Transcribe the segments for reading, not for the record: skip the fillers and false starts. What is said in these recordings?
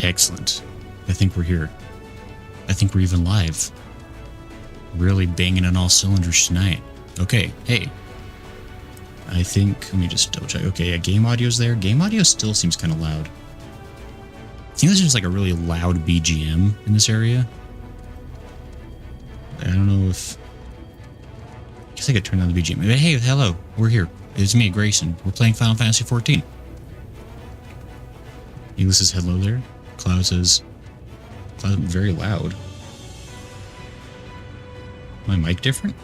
Excellent. I think we're here. I think we're even live. Really banging on all cylinders tonight. Okay, hey. I think, let me just double check. Okay, yeah, game audio's there. Game audio still seems kind of loud. I think there's just like a really loud BGM in this area. I don't know if... I guess I could turn down the BGM. Hey, hello, we're here. It's me, Grayson. We're playing Final Fantasy XIV. Eagle says hello there. Cloud says... Cloud very loud. My mic different?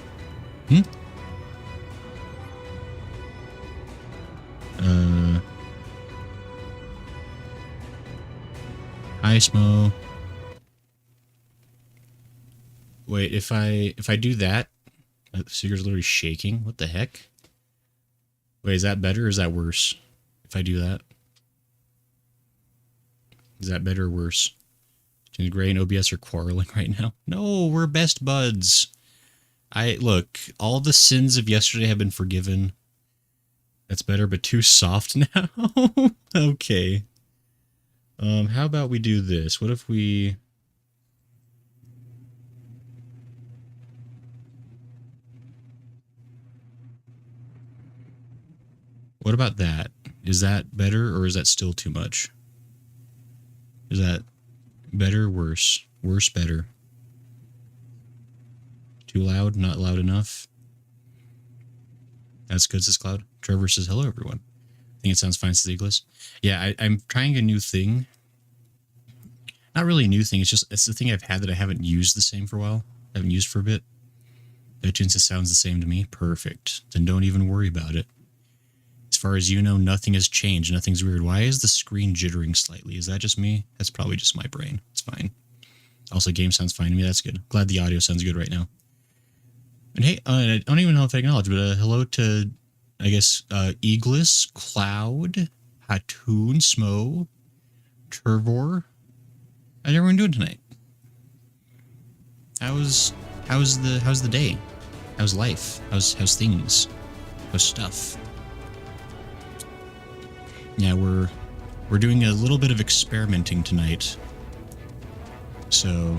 Hi, Smo. Wait, if I do that, the speaker's literally shaking. What the heck? Wait, is that better or is that worse? If I do that, is that better or worse? James Gray and OBS are quarreling right now. No, we're best buds. Look, all the sins of yesterday have been forgiven. That's better, but too soft now. Okay. How about we do this? What if we... What about that? Is that better or is that still too much? Is that better or worse? Worse, better. Too loud? Not loud enough? That's good, says Cloud. Trevor says, hello, everyone. I think it sounds fine, says Eagles. Yeah, I'm trying a new thing. Not really a new thing. It's the thing I've had that I haven't used the same for a while. I haven't used for a bit. Legends, it sounds the same to me. Perfect. Then don't even worry about it. As far as you know, nothing has changed. Nothing's weird. Why is the screen jittering slightly? Is that just me? That's probably just my brain. It's fine. Also, game sounds fine to me. That's good. Glad the audio sounds good right now. And hey, I don't even know if I acknowledge, but hello to, I guess, Eagles, Cloud, Hatoon, Smo, Trevor. How's everyone doing tonight? How's the day? How's life? How's things? How's stuff? Yeah, we're doing a little bit of experimenting tonight. So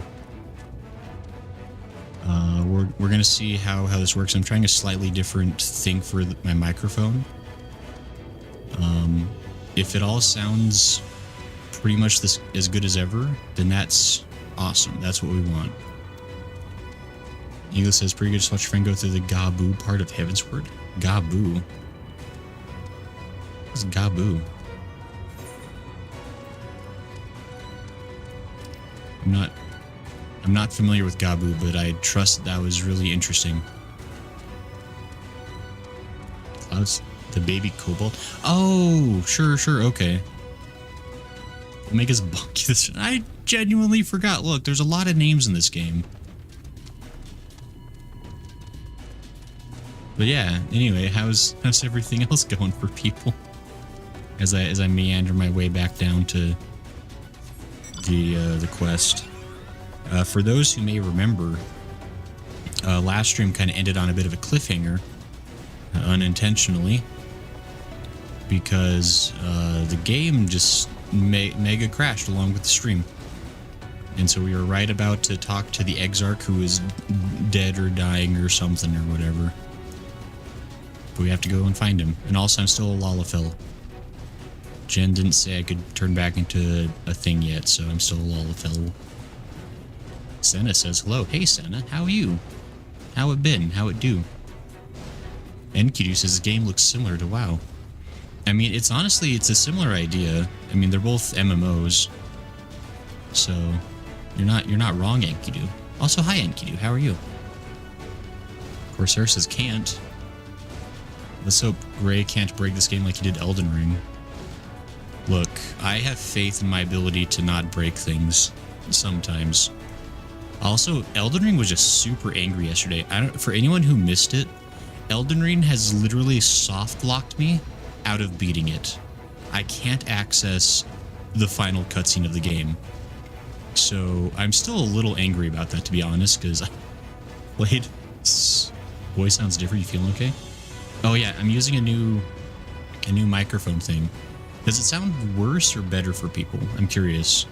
we're gonna see how this works. I'm trying a slightly different thing for my microphone. If it all sounds pretty much as good as ever, then that's awesome. That's what we want. Eagle says, pretty good. Just watch your friend go through the Gabu part of Heavensward. Gabu. What's Gabu? I'm not familiar with Gabu, but I trust that was really interesting. Clouds, the baby kobold. Oh, sure, okay. Omega's bunky. I genuinely forgot. Look, there's a lot of names in this game. But yeah, anyway, how's everything else going for people? As I meander my way back down to the quest. For those who may remember, last stream kind of ended on a bit of a cliffhanger, unintentionally, because the game just mega crashed along with the stream. And so we were right about to talk to the Exarch, who is dead or dying or something or whatever. But we have to go and find him. And also, I'm still a Lalafell. Jen didn't say I could turn back into a thing yet, so I'm still a Lalafell. Senna says hello. Hey, Senna, how are you? How it been? How it do? Enkidu says the game looks similar to WoW. I mean, it's honestly a similar idea. I mean, they're both MMOs. So, you're not wrong, Enkidu. Also, hi, Enkidu. How are you? Corsair says can't. Let's hope Gray can't break this game like he did Elden Ring. Look, I have faith in my ability to not break things sometimes. Also, Elden Ring was just super angry yesterday. For anyone who missed it, Elden Ring has literally soft-locked me out of beating it. I can't access the final cutscene of the game. So, I'm still a little angry about that, to be honest, because I played... Voice sounds different. You feeling okay? Oh yeah, I'm using a new microphone thing. Does it sound worse or better for people? I'm curious.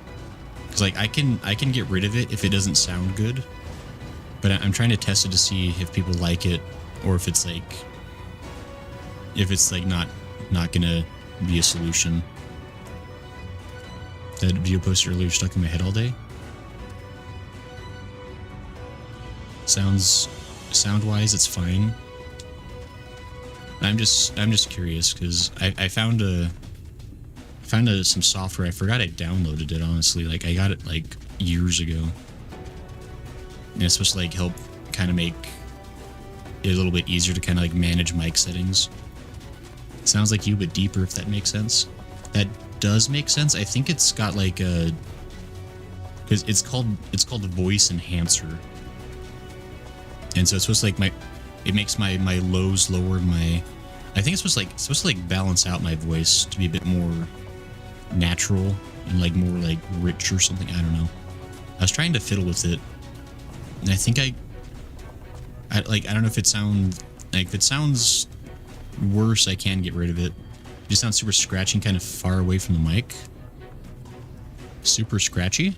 Because like I can get rid of it if it doesn't sound good, but I'm trying to test it to see if people like it or if it's like not gonna be a solution. That video posted earlier stuck in my head all day. Sound-wise, it's fine. I'm just curious because I found some software. I forgot I downloaded it, honestly. Like I got it like years ago, and it's supposed to like help kind of make it a little bit easier to kind of like manage mic settings. It sounds like you, but deeper, if that makes sense. That does make sense. I think it's got like a, because it's called voice enhancer, and so it's supposed to like it makes my lows lower. I think it's supposed to like balance out my voice to be a bit more natural and like more like rich or something. I don't know. I was trying to fiddle with it, and I think I don't know if it sounds worse, I can get rid of it. It just sounds super scratchy and kind of far away from the mic. Super scratchy?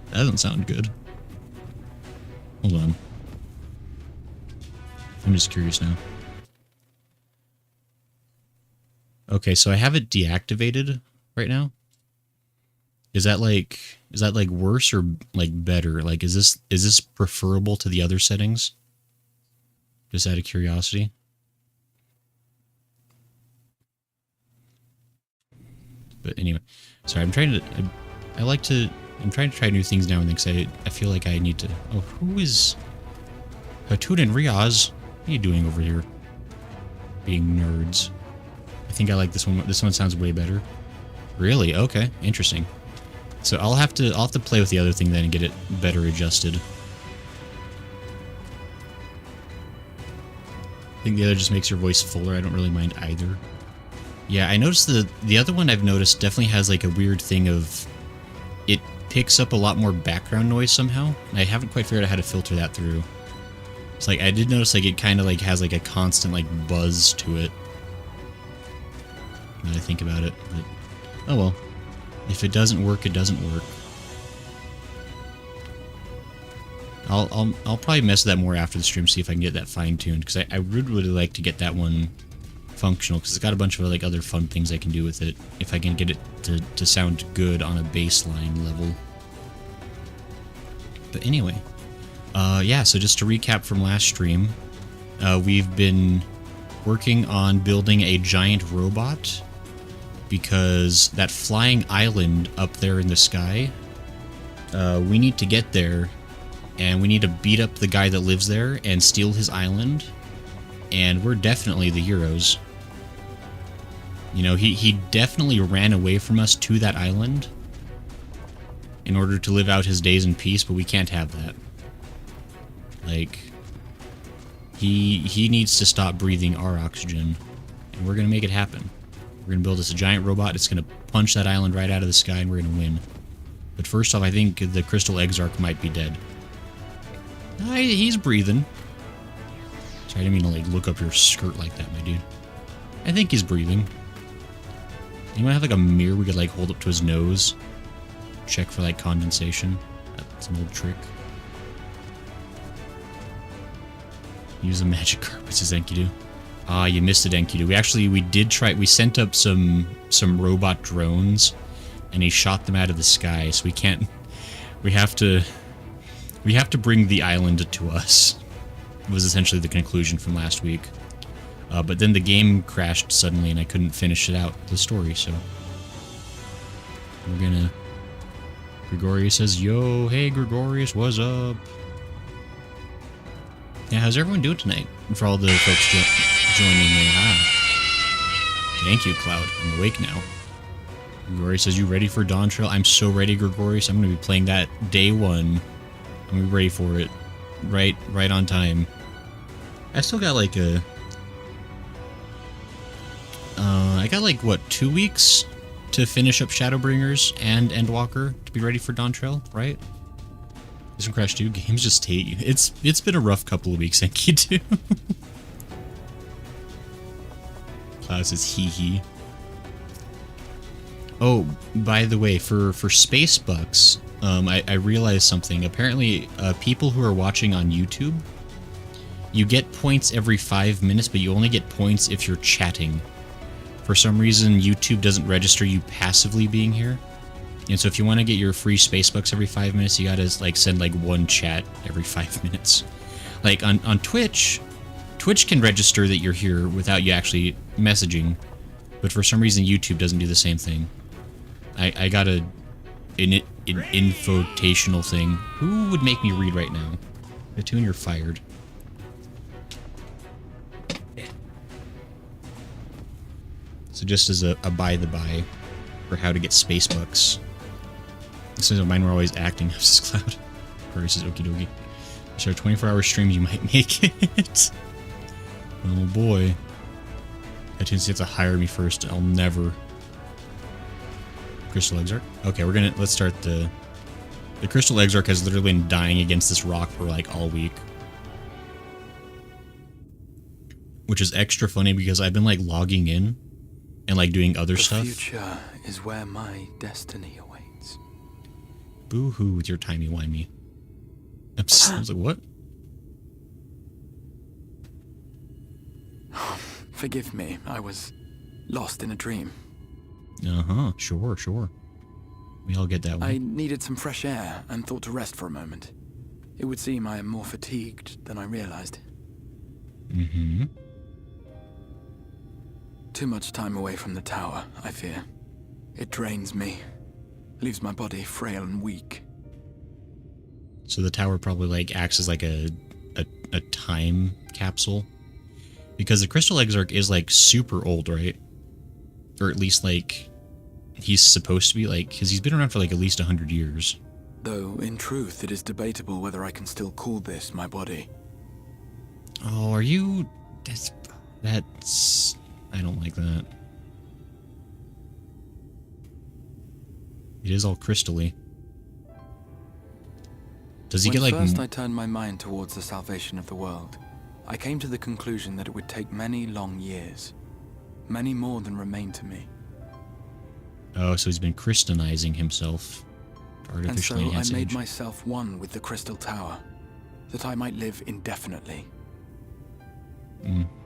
That doesn't sound good. Hold on. I'm just curious now. Okay, so I have it deactivated right now. Is that like worse or like better? Like is this preferable to the other settings? Just out of curiosity. But anyway, sorry, I'm trying to try new things now and then because I feel like I need to. Oh, who is Hatun and Riaz? What are you doing over here? Being nerds. I think I like this one. This one sounds way better. Really? Okay, interesting. So I'll have to play with the other thing then and get it better adjusted. I think the other just makes your voice fuller. I don't really mind either. Yeah, I noticed the other one I've noticed definitely has like a weird thing of it picks up a lot more background noise somehow. And I haven't quite figured out how to filter that through. It's like I did notice like it kind of like has like a constant like buzz to it. Now that I think about it, but oh well. If it doesn't work, it doesn't work. I'll probably mess with that more after the stream, see if I can get that fine-tuned, because I would really like to get that one functional, because it's got a bunch of like other fun things I can do with it, if I can get it to sound good on a baseline level. But anyway, yeah, so just to recap from last stream, we've been working on building a giant robot, because that flying island up there in the sky, we need to get there, and we need to beat up the guy that lives there and steal his island, and we're definitely the heroes. You know, he definitely ran away from us to that island in order to live out his days in peace, but we can't have that. Like, he needs to stop breathing our oxygen, and we're gonna make it happen. We're gonna build us a giant robot. It's gonna punch that island right out of the sky, and we're gonna win. But first off, I think the Crystal Exarch might be dead. He's breathing. Sorry, I didn't mean to like look up your skirt like that, my dude. I think he's breathing. Anyone have like a mirror we could like hold up to his nose? Check for like condensation. That's an old trick. Use the magic carpet, says Enkidu. Ah, you missed it, Enkidu. We did try. We sent up some robot drones, and he shot them out of the sky. So we can't. We have to bring the island to us. Was essentially the conclusion from last week. But then the game crashed suddenly, and I couldn't finish it out, the story. So we're gonna. Gregorius says, "Yo, hey Gregorius, what's up?" Yeah, how's everyone doing tonight? And for all the folks joining me, Thank you, Cloud. I'm awake now. Gregorius says, "You ready for Dawn Trail?" I'm so ready, Gregorius. I'm going to be playing that day one. I'm going to be ready for it. Right on time. I still got like a... I got like, what, 2 weeks to finish up Shadowbringers and Endwalker to be ready for Dawn Trail, right? Isn't Crash 2? Games just hate you. It's been a rough couple of weeks, thank you, too. Cloud says hee hee. Oh, by the way, for space bucks, I realized something. Apparently, people who are watching on YouTube, you get points every 5 minutes, but you only get points if you're chatting. For some reason, YouTube doesn't register you passively being here. And so if you want to get your free space bucks every 5 minutes, you gotta like send like one chat every 5 minutes. Like on Twitch can register that you're here without you actually messaging, but for some reason YouTube doesn't do the same thing. I got an infotational thing. Who would make me read right now? Platoon, you're fired. So just as a by the by for how to get space bucks. This is mine were always acting. This Cloud. Or says okie dokie. So 24-hour stream, you might make it. Oh boy. iTunes have to hire me first. I'll never. Crystal Exarch. Okay, let's start the Crystal Exarch has literally been dying against this rock for like all week. Which is extra funny because I've been like logging in and like doing other stuff. The future is where my destiny awaits. Boo-hoo with your timey-wimey. I was like, what? Forgive me, I was lost in a dream. Uh-huh, sure. We all get that one. I needed some fresh air and thought to rest for a moment. It would seem I am more fatigued than I realized. Mm-hmm. Too much time away from the tower, I fear. It drains me, leaves my body frail and weak. So the tower probably like acts as like a time capsule, because the Crystal Exarch is like super old, right? Or at least like he's supposed to be, like, because he's been around for like at least 100 years. Though in truth, it is debatable whether I can still call this my body. Oh, are you? That's. I don't like that. It is all crystally. Does he get like? When first I turned my mind towards the salvation of the world, I came to the conclusion that it would take many long years, many more than remain to me. Oh, so he's been crystallizing himself, artificially and so I made age. myself one with the Crystal Tower, that I might live indefinitely.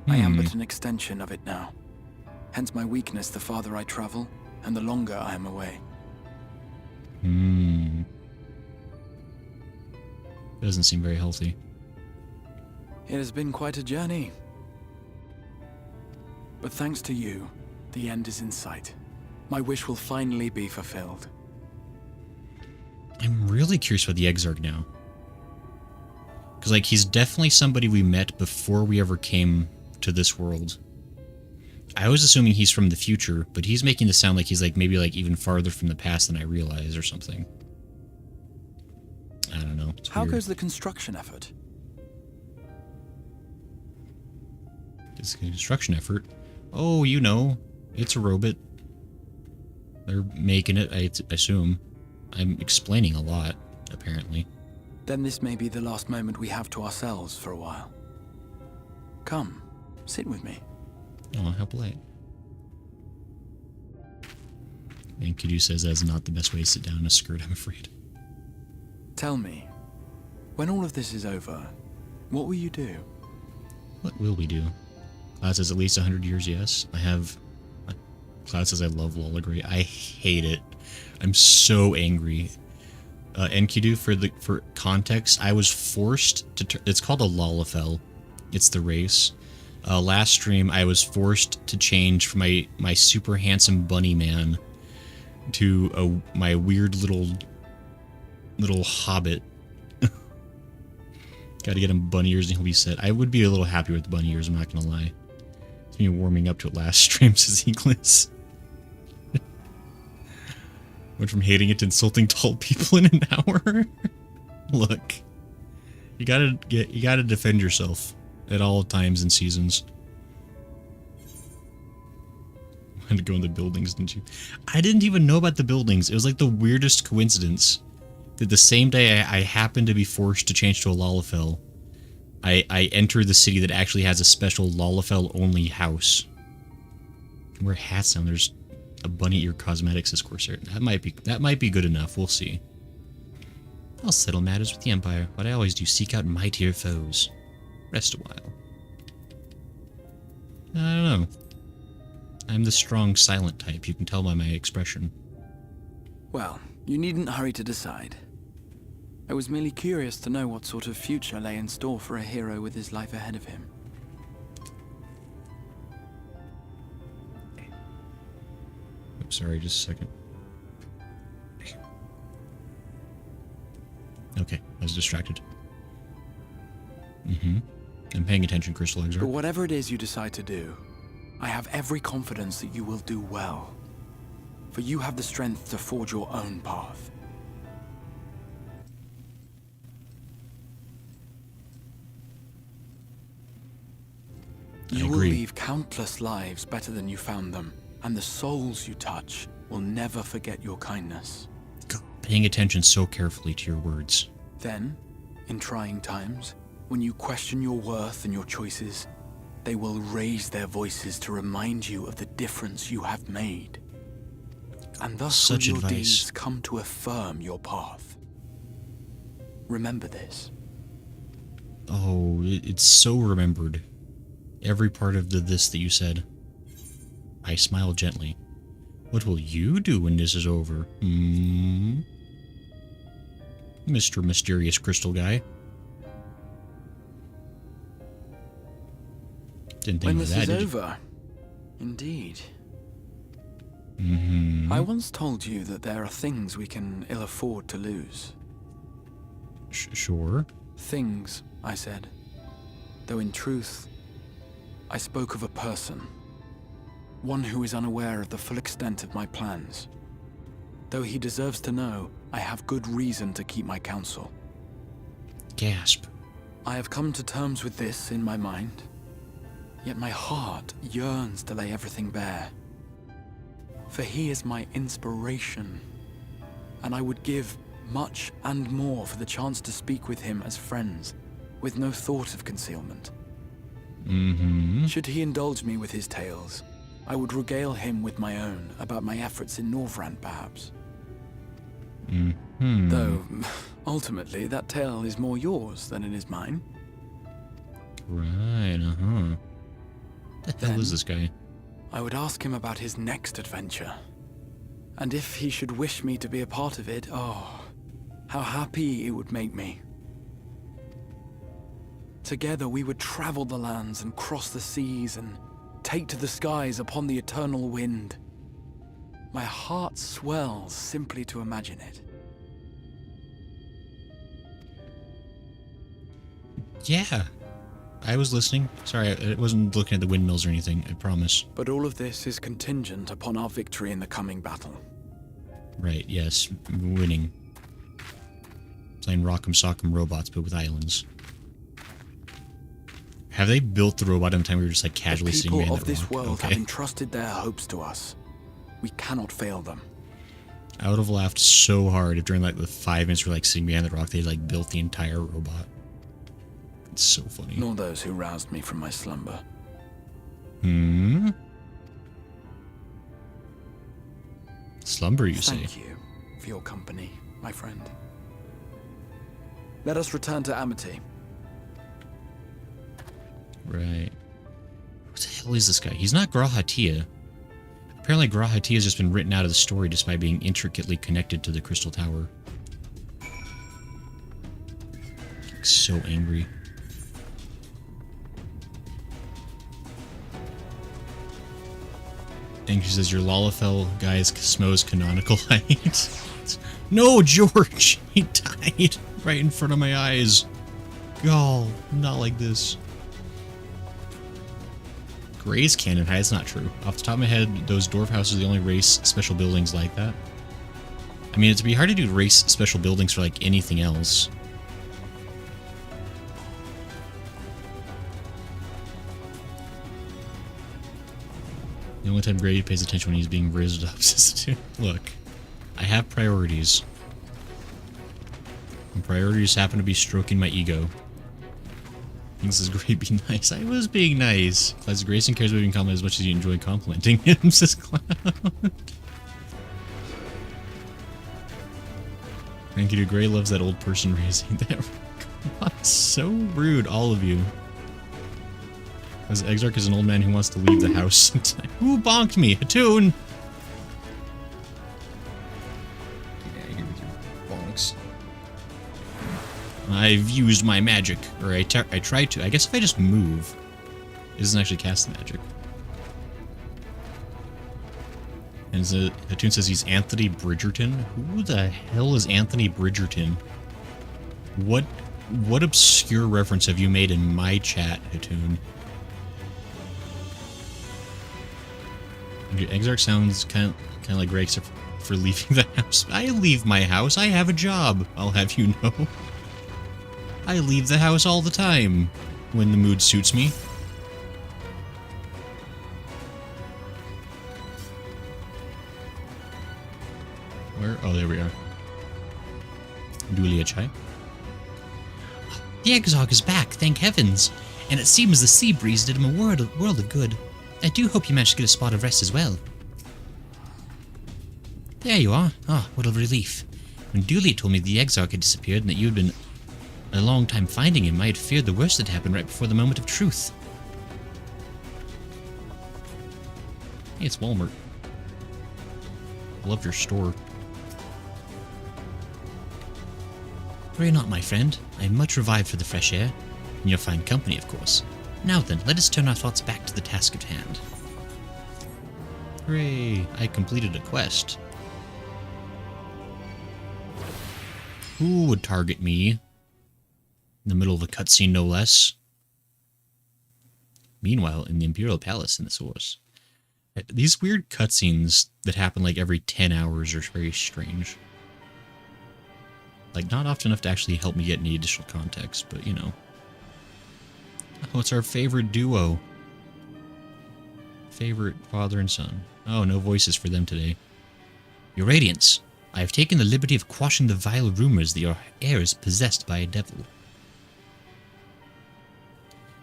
I am but an extension of it now. Hence my weakness the farther I travel, and the longer I am away. Doesn't seem very healthy. It has been quite a journey. But thanks to you, the end is in sight. My wish will finally be fulfilled. I'm really curious about the Exarch now. Because, like, he's definitely somebody we met before we ever came to this world. I was assuming he's from the future, but he's making this sound like he's, like, maybe, like, even farther from the past than I realized or something. I don't know. It's How weird. goes the construction effort? It's a construction effort. Oh, you know, it's a robot. They're making it, I assume. I'm explaining a lot, apparently. Then this may be the last moment we have to ourselves for a while. Come, sit with me. Oh, how polite. And Kidu says that's not the best way to sit down in a skirt, I'm afraid. Tell me, when all of this is over, what will you do? What will we do? Cloud says at least 100 years, yes. I have... Cloud says I love Lolligray. I hate it. I'm so angry. Enkidu, for context, I was forced to... It's called a Lalafell. It's the race. Last stream, I was forced to change from my super handsome bunny man to my weird little hobbit. Gotta get him bunny ears and he'll be set. I would be a little happy with the bunny ears, I'm not gonna lie. It's me warming up to it last stream, says Eagles. Went from hating it to insulting tall people in an hour. Look, you gotta defend yourself at all times and seasons. Had to go in the buildings, didn't you? I didn't even know about the buildings. It was like the weirdest coincidence that the same day I happened to be forced to change to a Lalafell, I entered the city that actually has a special Lalafell only house. I wear hats now. There's A bunny ear cosmetics, says Corsair. That might be good enough. We'll see. I'll settle matters with the Empire. What I always do, seek out mightier foes. Rest a while. I don't know. I'm the strong, silent type. You can tell by my expression. Well, you needn't hurry to decide. I was merely curious to know what sort of future lay in store for a hero with his life ahead of him. Oops, sorry, just a second. Okay, I was distracted. I'm paying attention, Crystal Exarch. But whatever it is you decide to do, I have every confidence that you will do well. For you have the strength to forge your own path. You will leave countless lives better than you found them, and the souls you touch will never forget your kindness. Paying attention so carefully to your words. Then, in trying times, when you question your worth and your choices, they will raise their voices to remind you of the difference you have made. And thus will your deeds come to affirm your path. Remember this. Oh, it's so remembered. Every part of this that you said. I smile gently. What will you do when this is over? Mr. Mysterious Crystal Guy. Didn't think when of this that, is over, indeed. I once told you that there are things we can ill afford to lose. Sure. Things, I said. Though in truth, I spoke of a person. One who is unaware of the full extent of my plans. Though he deserves to know, I have good reason to keep my counsel. Gasp. I have come to terms with this in my mind, yet my heart yearns to lay everything bare. For he is my inspiration, and I would give much and more for the chance to speak with him as friends, with no thought of concealment. Should he indulge me with his tales, I would regale him with my own about my efforts in Norvrand, perhaps. Though, ultimately, that tale is more yours than it is mine. Right, What the hell is this guy? I would ask him about his next adventure. And if he should wish me to be a part of it, oh, how happy it would make me. Together we would travel the lands and cross the seas and take to the skies upon the eternal wind. My heart swells simply to imagine it. Yeah, I was listening. Sorry, I wasn't looking at the windmills or anything, I promise. But all of this is contingent upon our victory in the coming battle. Right, yes, winning. Playing Rock'em Sock'em Robots, but with islands. Have they built the robot in time we were just like casually sitting behind that rock? The people of this world have entrusted their hopes to us. We cannot fail them. I would have laughed so hard if during like the 5 minutes we're like sitting behind the rock, they like built the entire robot. It's so funny. Nor those who roused me from my slumber. Slumber, you say? Thank you for your company, my friend. Let us return to Amity. Right. What the hell is this guy? He's not Grahatia. Apparently Grahatia has just been written out of the story despite being intricately connected to the Crystal Tower. So angry. And she says, your Lalafell guy's Smo's canonical height. No, George! He died right in front of my eyes. Oh, not like this. Gray's cannon height, it's not true. Off the top of my head, those dwarf houses are the only race special buildings like that. I mean, it'd be hard to do race special buildings for like anything else. The only time Gray pays attention when he's being rizzed up is to... Look, I have priorities. And priorities happen to be stroking my ego. This is great, be nice. I was being nice. Classic Grayson cares about being complimented as much as you enjoy complimenting him, says Cloud. Thank you to Gray loves that old person raising that. God, so rude, all of you. As Exarch is an old man who wants to leave the house. Who bonked me? Hatun! Yeah, here with your bonks. I've used my magic. Or I tried to. I guess if I just move, it doesn't actually cast the magic. And Hatun says he's Anthony Bridgerton. Who the hell is Anthony Bridgerton? What obscure reference have you made in my chat, Hatun? Exarch sounds kind of like Gray, except for leaving the house. I leave my house. I have a job. I'll have you know. I leave the house all the time when the mood suits me. Where? Oh, there we are. Dulia Chai. The Exarch is back, thank heavens. And it seems the sea breeze did him a world of good. I do hope you managed to get a spot of rest as well. There you are. Ah, what a relief. When Dulia told me the Exarch had disappeared and that you had been a long time finding him, I had feared the worst had happened right before the moment of truth. Hey, it's Walmart. I love your store. Worry not, my friend. I am much revived for the fresh air. And your fine company, of course. Now then, let us turn our thoughts back to the task at hand. Hooray! I completed a quest. Who would target me? In the middle of a cutscene, no less. Meanwhile, in the Imperial Palace in the source. These weird cutscenes that happen like every 10 hours are very strange. Like, not often enough to actually help me get any additional context, but you know. Oh, it's our favorite duo. Favorite father and son. Oh, no voices for them today. Your Radiance, I have taken the liberty of quashing the vile rumors that your heir is possessed by a devil.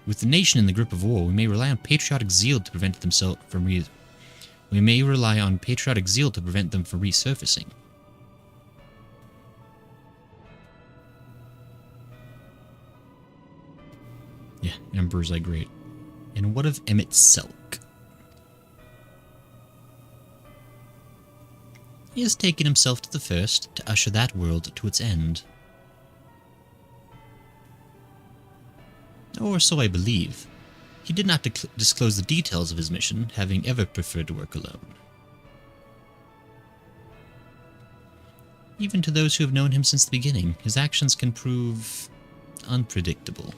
With the nation in the grip of war, we may rely on patriotic zeal to prevent them from resurfacing. Yeah, Emperor's like great. And what of Emmett Selk? He has taken himself to the first to usher that world to its end. Or so I believe. He did not disclose the details of his mission, having ever preferred to work alone. Even to those who have known him since the beginning, his actions can prove unpredictable.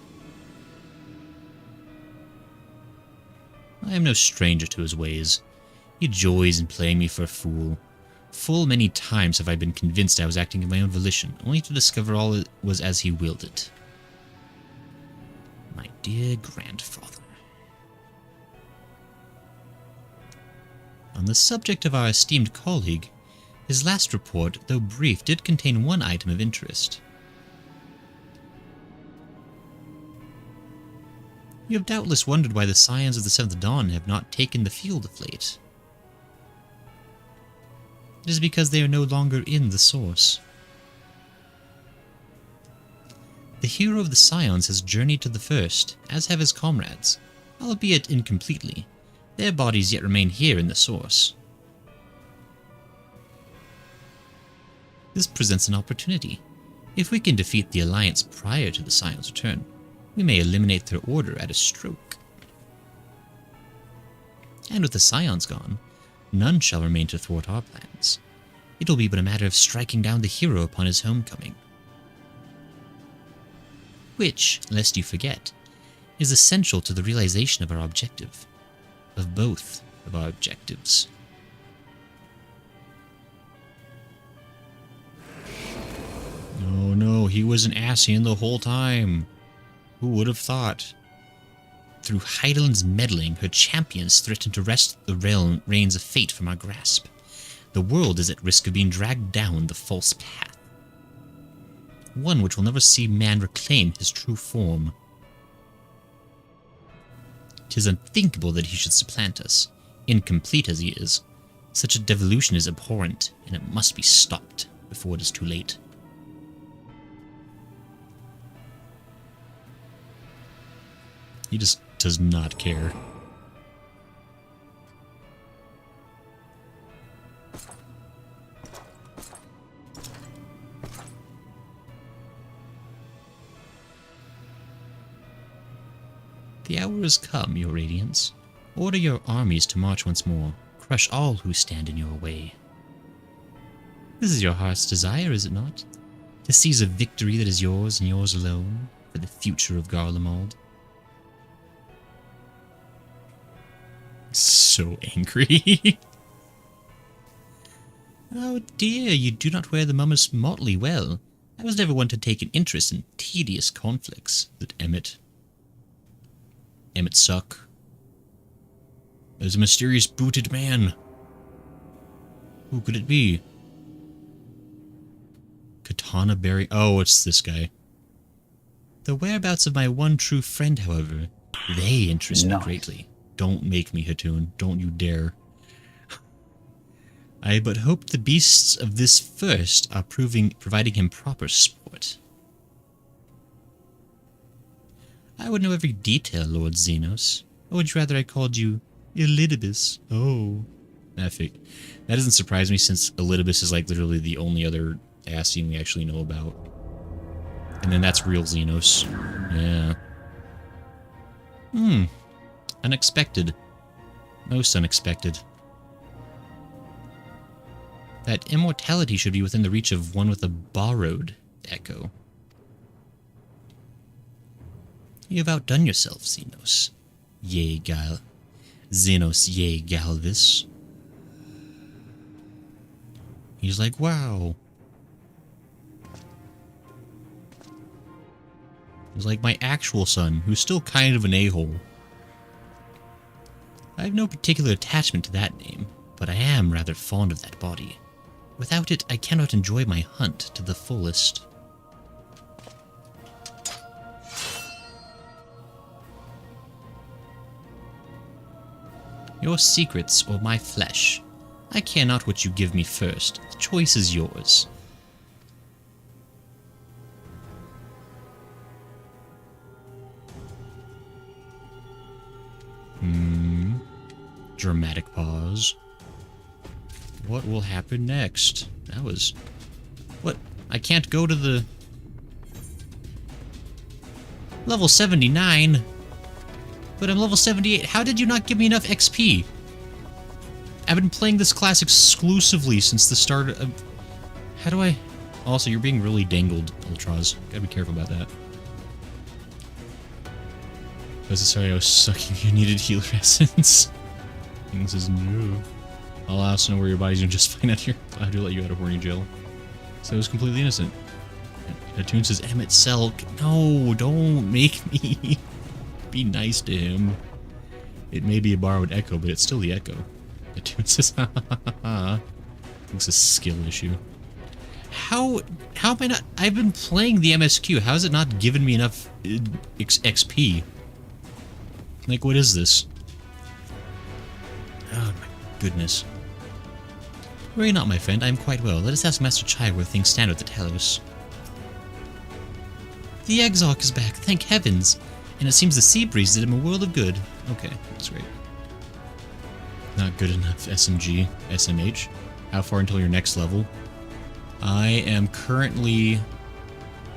I am no stranger to his ways. He joys in playing me for a fool. Full many times have I been convinced I was acting of my own volition, only to discover all it was as he willed it. My dear grandfather. On the subject of our esteemed colleague, his last report, though brief, did contain one item of interest. You have doubtless wondered why the Scions of the Seventh Dawn have not taken the field of late. It is because they are no longer in the Source. The hero of the Scions has journeyed to the First, as have his comrades, albeit incompletely. Their bodies yet remain here in the Source. This presents an opportunity. If we can defeat the Alliance prior to the Scions' return, we may eliminate their order at a stroke. And with the Scions gone, none shall remain to thwart our plans. It will be but a matter of striking down the hero upon his homecoming. Which, lest you forget, is essential to the realization of our objective. Of both of our objectives. Oh no, he was an Ascian the whole time. Who would have thought? Through Heidelin's meddling, her champions threaten to wrest the reins of fate from our grasp. The world is at risk of being dragged down the false path. One which will never see man reclaim his true form. 'Tis unthinkable that he should supplant us, incomplete as he is. Such a devolution is abhorrent, and it must be stopped before it is too late. He just does not care. The hour has come, your radiance. Order your armies to march once more. Crush all who stand in your way. This is your heart's desire, is it not? To seize a victory that is yours and yours alone, for the future of Garlemald. So angry. Oh dear, you do not wear the mummer's motley well. I was never one to take an interest in tedious conflicts. That Emmett suck. There's a mysterious booted man. Who could it be? Katana Berry. Oh, it's this guy. The whereabouts of my one true friend, however, they interest me greatly. Don't make me, Hatun. Don't you dare. I but hope the beasts of this first are providing him proper sport. I would know every detail, Lord Xenos. Or would you rather I called you Elidibus? Oh. That doesn't surprise me, since Elidibus is like literally the only other Ascian we actually know about. And then that's real Xenos. Yeah. Unexpected. Most unexpected. That immortality should be within the reach of one with a borrowed echo. You have outdone yourself, Xenos. Yea, Xenos, yea, Galvis. He's like, wow. He's like my actual son, who's still kind of an a-hole. I have no particular attachment to that name, but I am rather fond of that body. Without it, I cannot enjoy my hunt to the fullest. Your secrets or my flesh. I care not what you give me first. The choice is yours. Dramatic pause. What will happen next? That was... What? I can't go to the... Level 79? But I'm level 78. How did you not give me enough XP? I've been playing this class exclusively since the start of... How do I... Also, you're being really dangled, Ultras. Gotta be careful about that. Sorry, I was sucking. You needed healer essence. King says no. I'll also know where your body's doing just fine out here. I have to let you out of horny jail. So it was completely innocent. Hatun says, Emmett Selk. No, don't make me. Be nice to him. It may be a borrowed echo, but it's still the echo. Hatun says, ha ha ha ha. I think it's a skill issue. How am I not... I've been playing the MSQ. How has it not given me enough XP? Like, what is this? Oh my goodness. Worry not, my friend. I am quite well. Let us ask Master Chai where things stand with the Talos. The Exarch is back, thank heavens! And it seems the sea breeze did him a world of good. Okay, that's great. Not good enough, SMG. SMH. How far until your next level? I am currently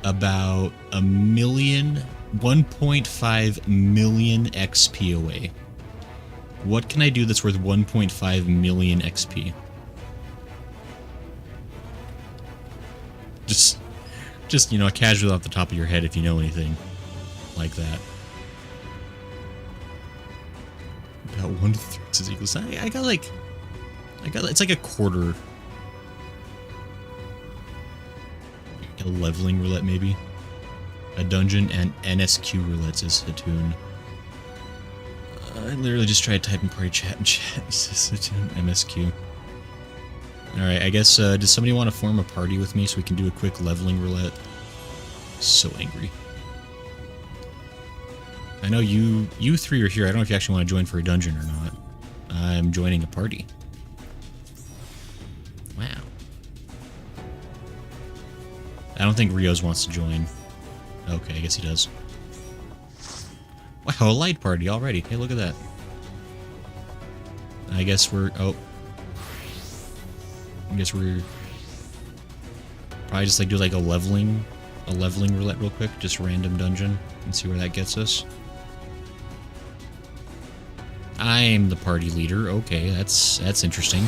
about 1.5 million XP away. What can I do that's worth 1.5 million XP? Just, you know, casually off the top of your head if you know anything like that. About 1 to 3 is equals. I got it's like a quarter. A leveling roulette, maybe. A dungeon and NSQ roulettes is Hatun. I literally just tried typing party chat and chat. It says Hatun MSQ. Alright, I guess, does somebody want to form a party with me so we can do a quick leveling roulette? So angry. I know you three are here. I don't know if you actually want to join for a dungeon or not. I'm joining a party. Wow. I don't think Rios wants to join. Okay, I guess he does. Wow, a light party already. Hey, look at that. I guess we're... Oh. I guess we're... Probably just like do like a leveling roulette real quick. Just random dungeon. And see where that gets us. I'm the party leader. Okay, that's interesting.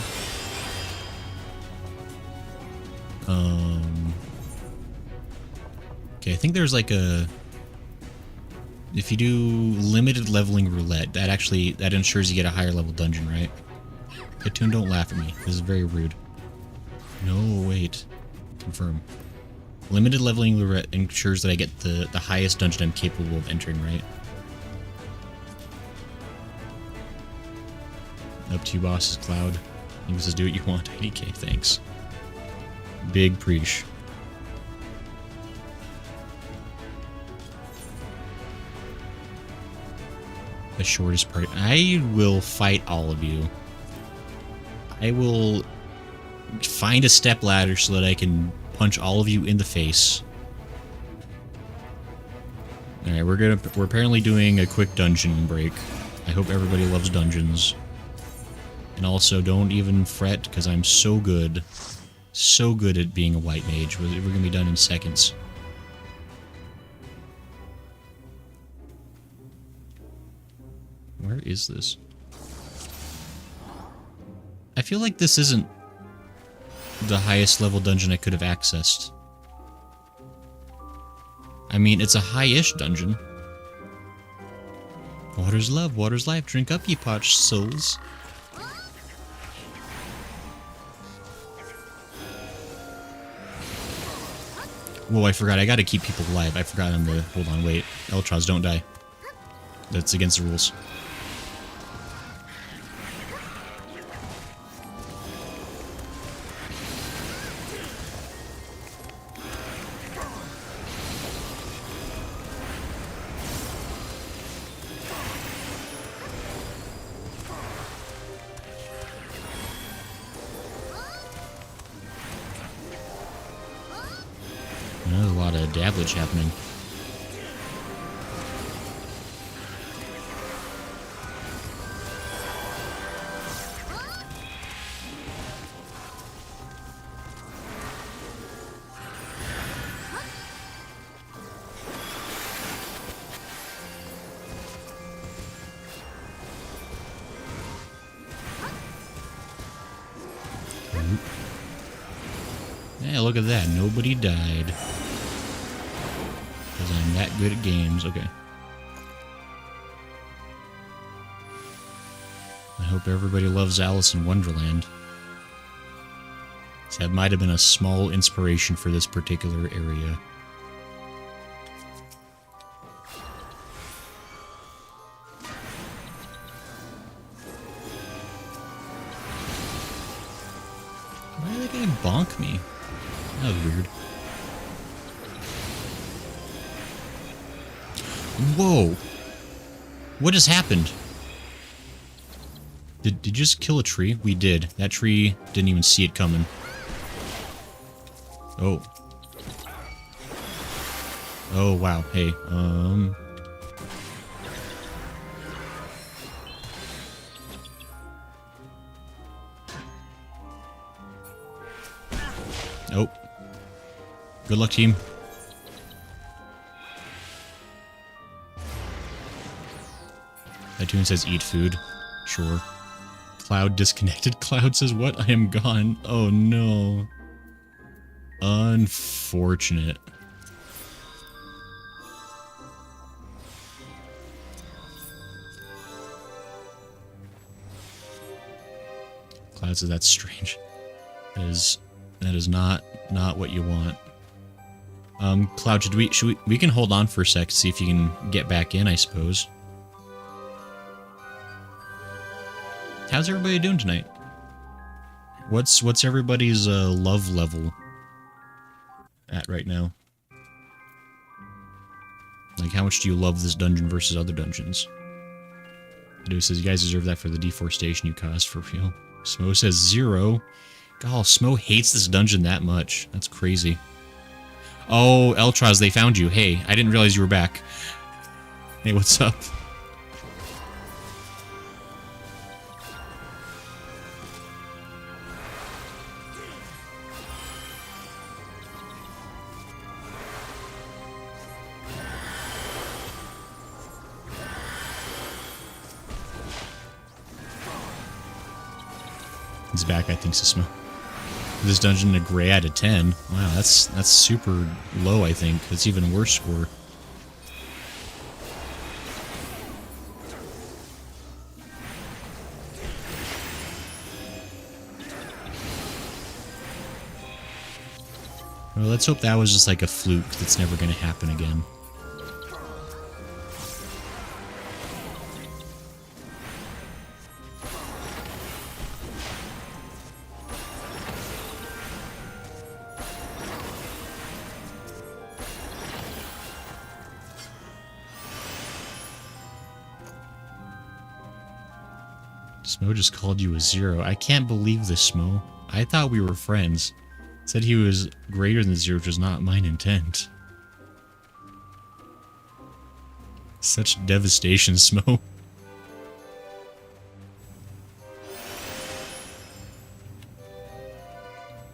Okay, I think there's like a... If you do limited leveling roulette, that ensures you get a higher level dungeon, right? Katoon, don't laugh at me. This is very rude. No, wait. Confirm. Limited leveling roulette ensures that I get the highest dungeon I'm capable of entering, right? Up to you, bosses, Cloud. I think this is do what you want. IDK, thanks. Big preach. The shortest part. I will fight all of you. I will find a step ladder so that I can punch all of you in the face. Alright, we're apparently doing a quick dungeon break. I hope everybody loves dungeons. And also, don't even fret, because I'm so good at being a white mage. We're going to be done in seconds. Where is this? I feel like this isn't the highest level dungeon I could have accessed. I mean, it's a high-ish dungeon. Water's love, water's life. Drink up, ye parched souls. Whoa, I forgot. I gotta keep people alive. I forgot on the... Hold on, wait. Eltros, don't die. That's against the rules. There's a lot of dabblage happening. Yeah, look at that. Nobody died. Because I'm that good at games. Okay. I hope everybody loves Alice in Wonderland. That might have been a small inspiration for this particular area. Why did that guy bonk me? That was weird. Whoa! What just happened? Did you just kill a tree? We did. That tree didn't even see it coming. Oh. Oh, wow. Hey, Oh. Good luck, team. That tune says eat food. Sure. Cloud disconnected. Cloud says what? I am gone. Oh no. Unfortunate. Cloud says that's strange. That is not what you want. Cloud, should we can hold on for a sec, see if you can get back in, I suppose. How's everybody doing tonight? What's everybody's love level at right now? Like, how much do you love this dungeon versus other dungeons? Dude says, you guys deserve that for the deforestation you caused, for real. Smo says 0. God, Smo hates this dungeon that much. That's crazy. Oh, Eltraz, they found you. Hey, I didn't realize you were back. Hey, what's up? He's back, I think, Sisma. This dungeon a gray out of 10. Wow, that's super low, I think. That's even worse score. Well, let's hope that was just like a fluke that's never going to happen again. Smo just called you a 0. I can't believe this, Smo. I thought we were friends. Said he was greater than 0, which was not mine intent. Such devastation, Smo.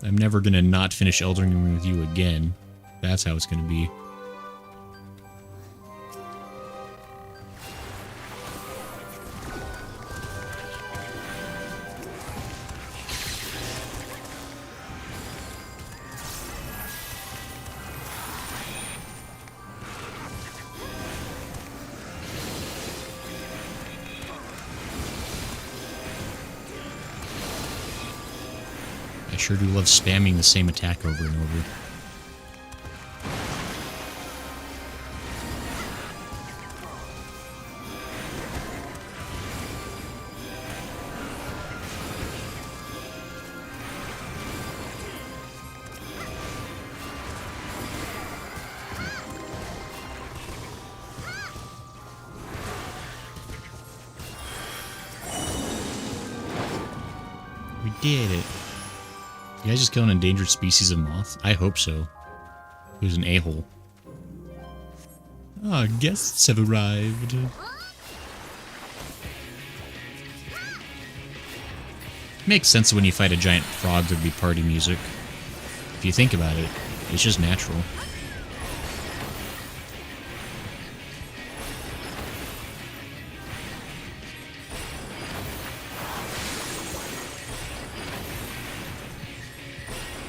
I'm never gonna not finish Elden Ring with you again. That's how it's gonna be. I sure do love spamming the same attack over and over. We did it. You guys just kill an endangered species of moth? I hope so. Who's an a-hole? Ah, guests have arrived. Makes sense that when you fight a giant frog there'd be party music. If you think about it, it's just natural.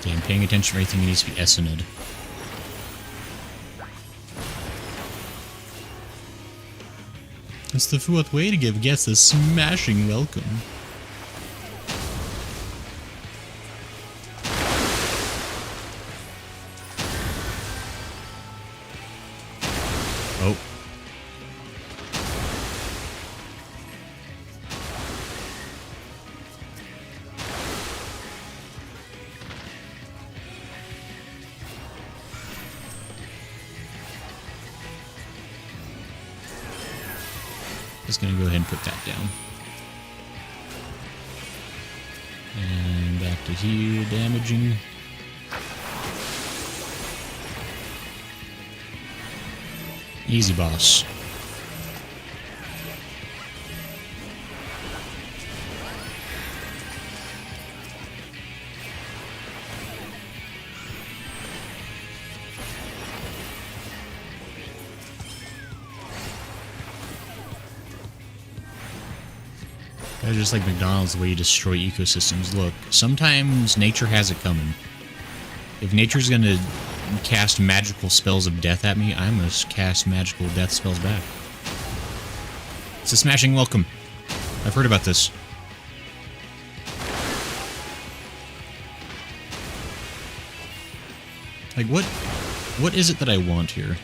I'm paying attention to everything that needs to be Essened. It's the fourth way to give guests a smashing welcome. Oh. Just gonna go ahead and put that down. And back to here, damaging. Easy, boss. Just like McDonald's, the way you destroy ecosystems. Look, sometimes nature has it coming. If nature's gonna cast magical spells of death at me, I'm gonna cast magical death spells back. It's a smashing welcome. I've heard about this. Like, what is it that I want here?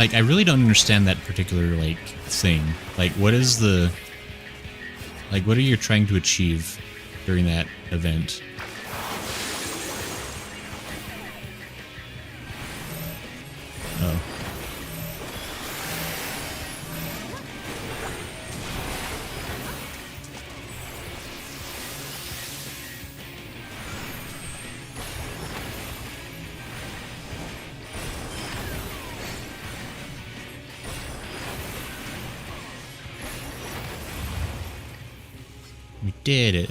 Like, I really don't understand that particular, like, thing. Like, what is the... Like, what are you trying to achieve during that event? Oh. We did it.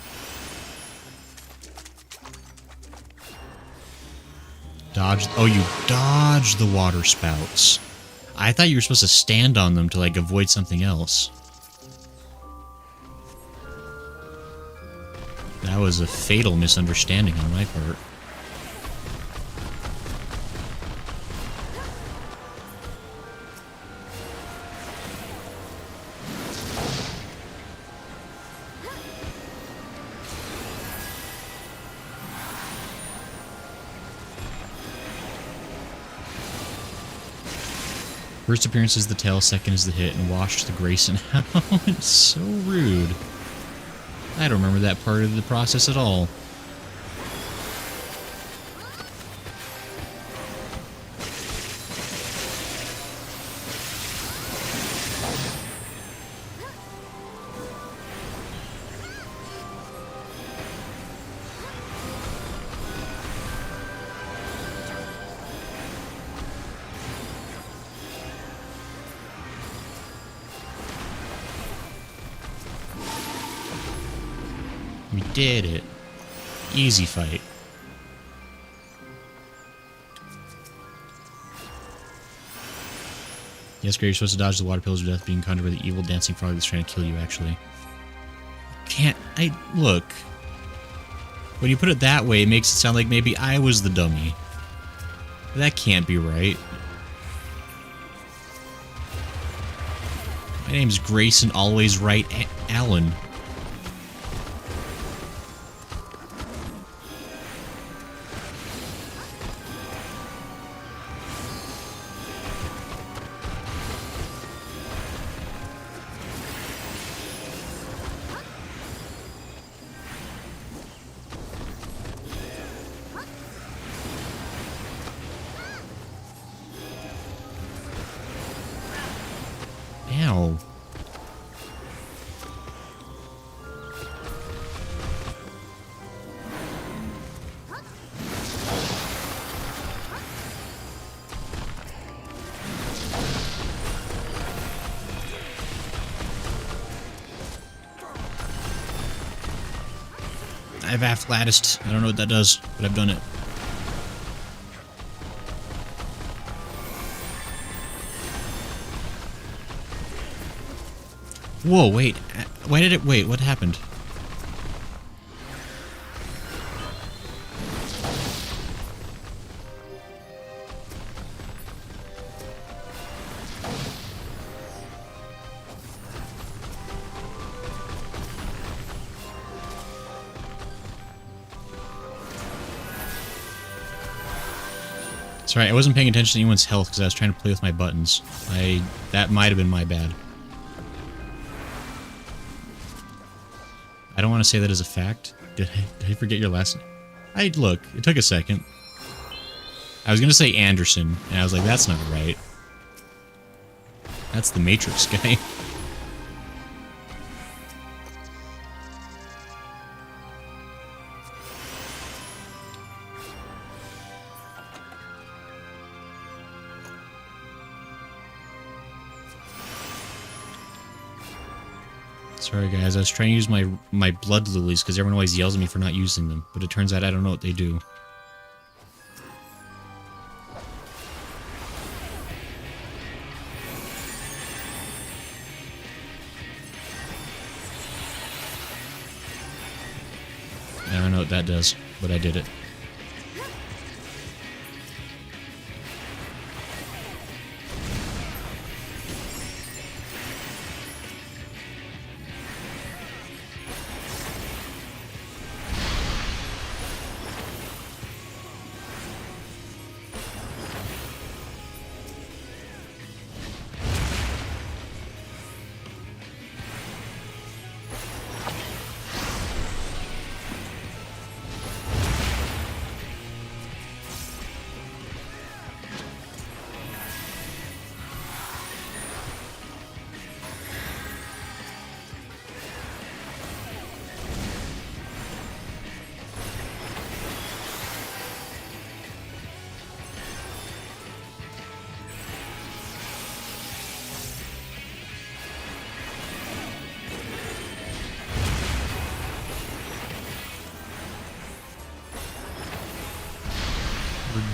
Dodge. Oh, you dodged the water spouts. I thought you were supposed to stand on them to, like, avoid something else. That was a fatal misunderstanding on my part. First appearance is the tail, second is the hit, and wash the Grayson out. It's so rude. I don't remember that part of the process at all. We did it. Easy fight. Yes, Gray, you're supposed to dodge the water pillars of death being conjured by the evil dancing frog that's trying to kill you, actually. Look. When you put it that way, it makes it sound like maybe I was the dummy. That can't be right. My name's Grayson Always Right Allen. Ow. I've half latticed. I don't know what that does, but I've done it. Whoa, wait. Why did it... Wait, what happened? Sorry, I wasn't paying attention to anyone's health because I was trying to play with my buttons. That might have been my bad. I don't want to say that as a fact. Did I forget your last name? Look, it took a second. I was going to say Anderson, and I was like, that's not right. That's the Matrix guy. Sorry guys, I was trying to use my blood lilies because everyone always yells at me for not using them, but it turns out I don't know what they do. I don't know what that does, but I did it.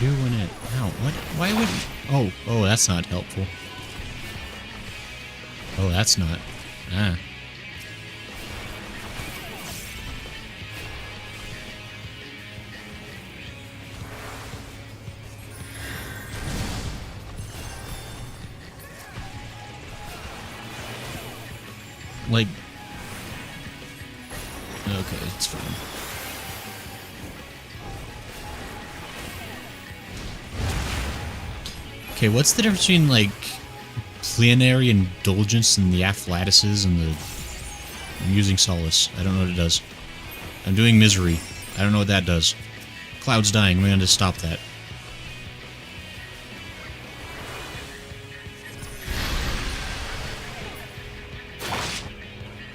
doing it. Ow, what? Why would... Oh, that's not helpful. Oh, that's not. Ah. Like... Okay, it's fine. Okay, what's the difference between, like, plenary indulgence and the afflatuses and the... I'm using solace. I don't know what it does. I'm doing misery. I don't know what that does. Cloud's dying. We're going to stop that.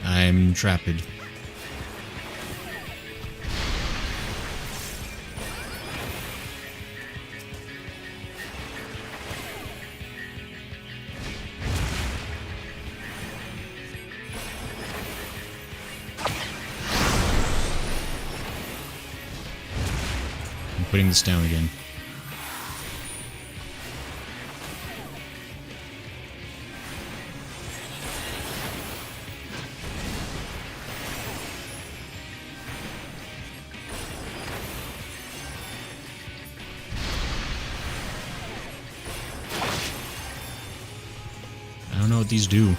I'm trapped. I'm putting this down again. I don't know what these do.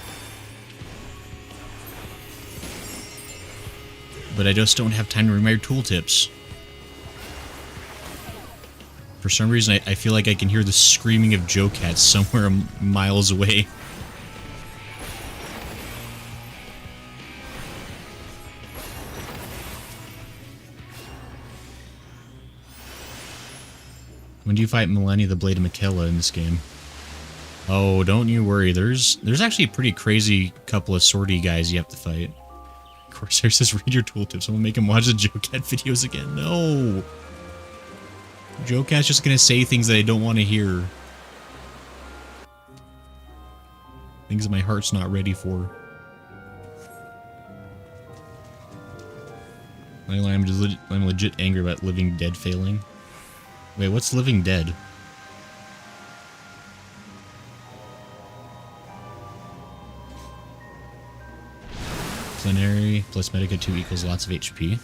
But I just don't have time to read my tooltips. For some reason, I feel like I can hear the screaming of Joe Cats somewhere miles away. When do you fight Melania the Blade of Michaela in this game? Oh, don't you worry. There's actually a pretty crazy couple of sortie guys you have to fight. Corsair says read your tooltips. I'm gonna make him watch the Joe Cat videos again. No! Joe Cat's just gonna say things that I don't want to hear. Things that my heart's not ready for. I'm legit angry about Living Dead failing. Wait, what's Living Dead? Plenary plus Medica 2 equals lots of HP.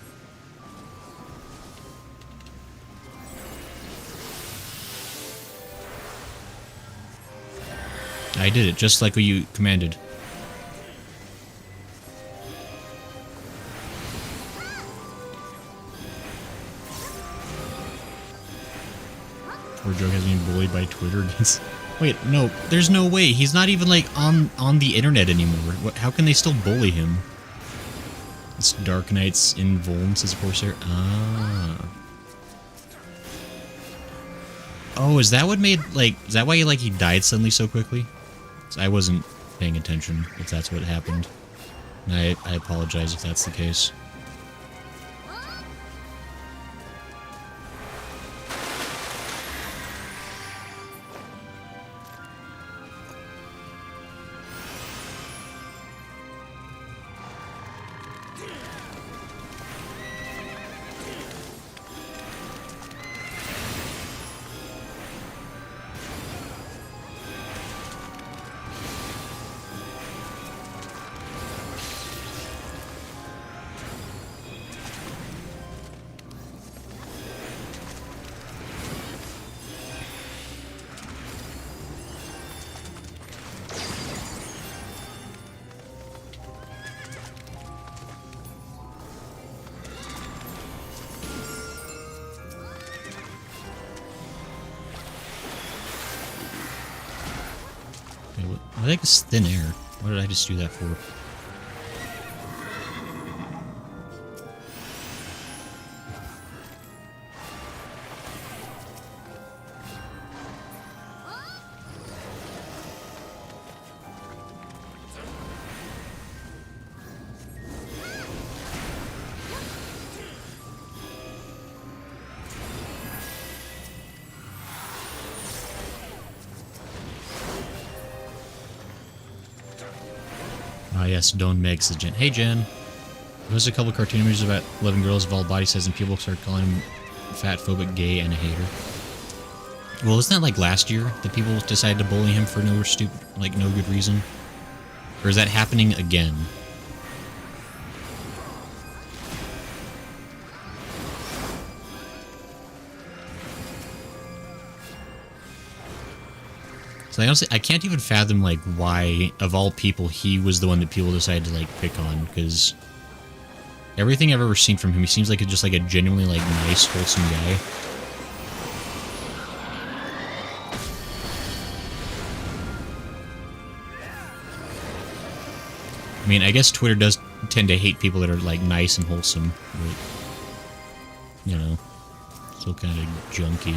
I did it, just like what you commanded. Poor Joe has been bullied by Twitter against... Wait, no, there's no way. He's not even, like, on the internet anymore. How can they still bully him? It's Dark Knight's Invuln, says Corsair. Ah. Oh, is that what made, like... Is that why, like, he died suddenly so quickly? I wasn't paying attention, if that's what happened. And I apologize if that's the case. I think it's thin air. What did I just do that for? Ah, yes, Don Meg says Jen. Hey, Jen. There's a couple of cartoon images about 11 girls of all body sizes, and people start calling him fat, phobic, gay, and a hater. Well, isn't that like last year that people decided to bully him for no good reason? Or is that happening again? So I can't even fathom, like, why, of all people, he was the one that people decided to, like, pick on, because everything I've ever seen from him, he seems like just, like, a genuinely, like, nice, wholesome guy. I mean, I guess Twitter does tend to hate people that are, like, nice and wholesome, but, you know, still kind of junky.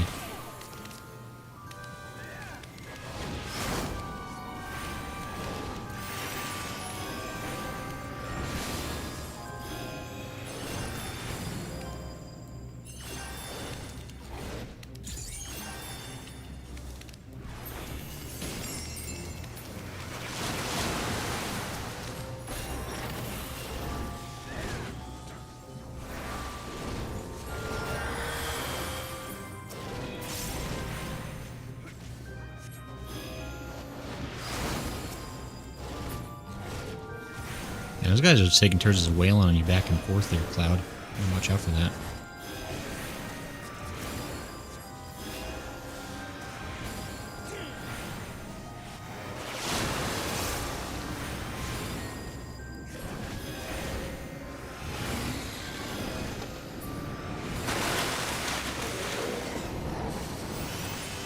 Yeah, those guys are taking turns as wailing on you back and forth there, Cloud. Watch out for that.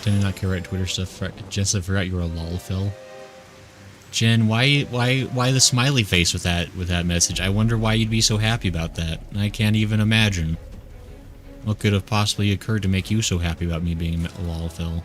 Did not care about Twitter stuff. Jess, I forgot you were a lolfell. Jen, why the smiley face with that message? I wonder why you'd be so happy about that. I can't even imagine what could have possibly occurred to make you so happy about me being a lolfell.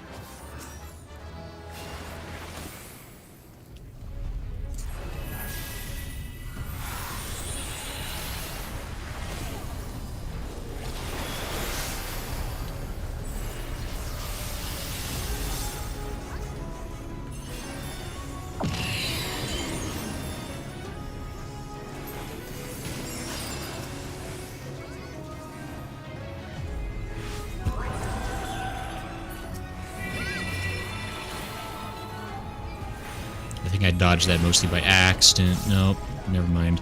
I think I dodged that mostly by accident. Nope, never mind.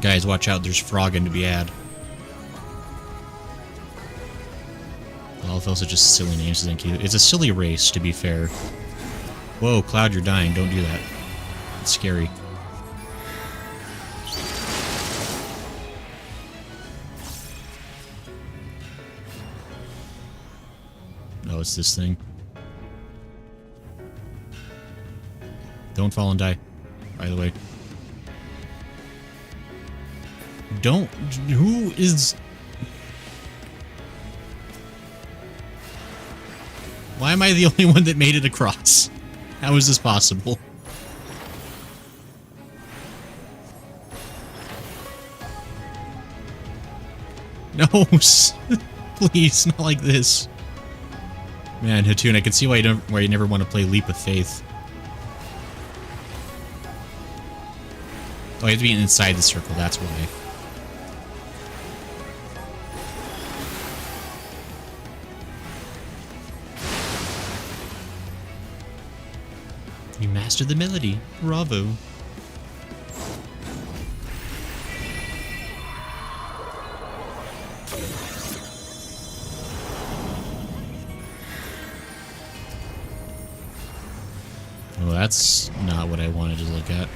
Guys, watch out, there's frogging to be had. Lolfells are just silly names, thank you. It's a silly race, to be fair. Whoa, Cloud, you're dying. Don't do that. It's scary. Oh, it's this thing. Don't fall and die, by the way. Don't... Who is... Why am I the only one that made it across? How is this possible? No, please, not like this. Man, Hatun, I can see why you never want to play Leap of Faith. Oh, you have to be inside the circle, that's why. You mastered the melody. Bravo. Well, that's not what I wanted to look at.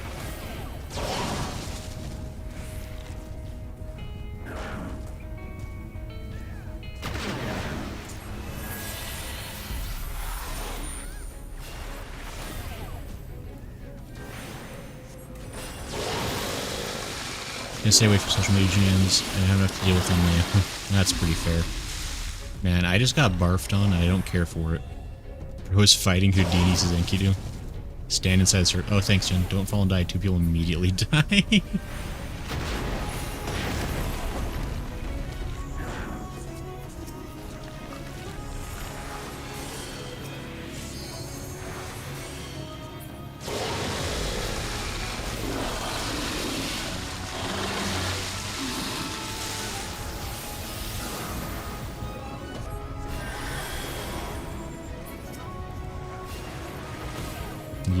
Stay away from social media GMs. I don't have to deal with them now. That's pretty fair. Man, I just got barfed on. I don't care for it. Bro is fighting Houdini, says Enkidu. Stand inside the circle. Oh, thanks, Jen. Don't fall and die. 2 people immediately die.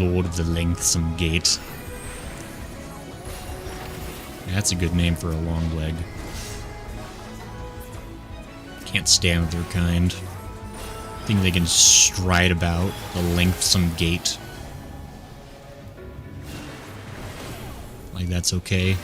Lord of the Lengthsome Gate. That's a good name for a long leg. Can't stand their kind. Think they can stride about the lengthsome gate. Like that's okay.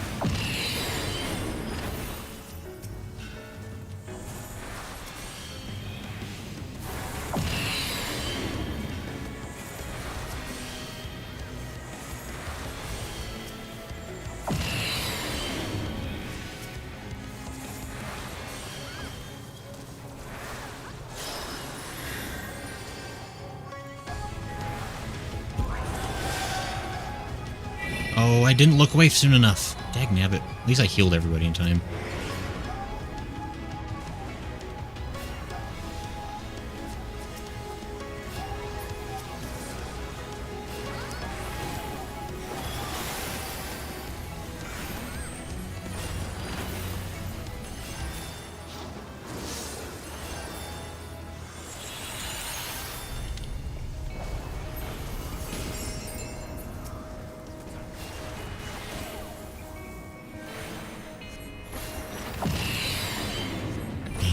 Oh, I didn't look away soon enough. Dagnabbit. At least I healed everybody in time.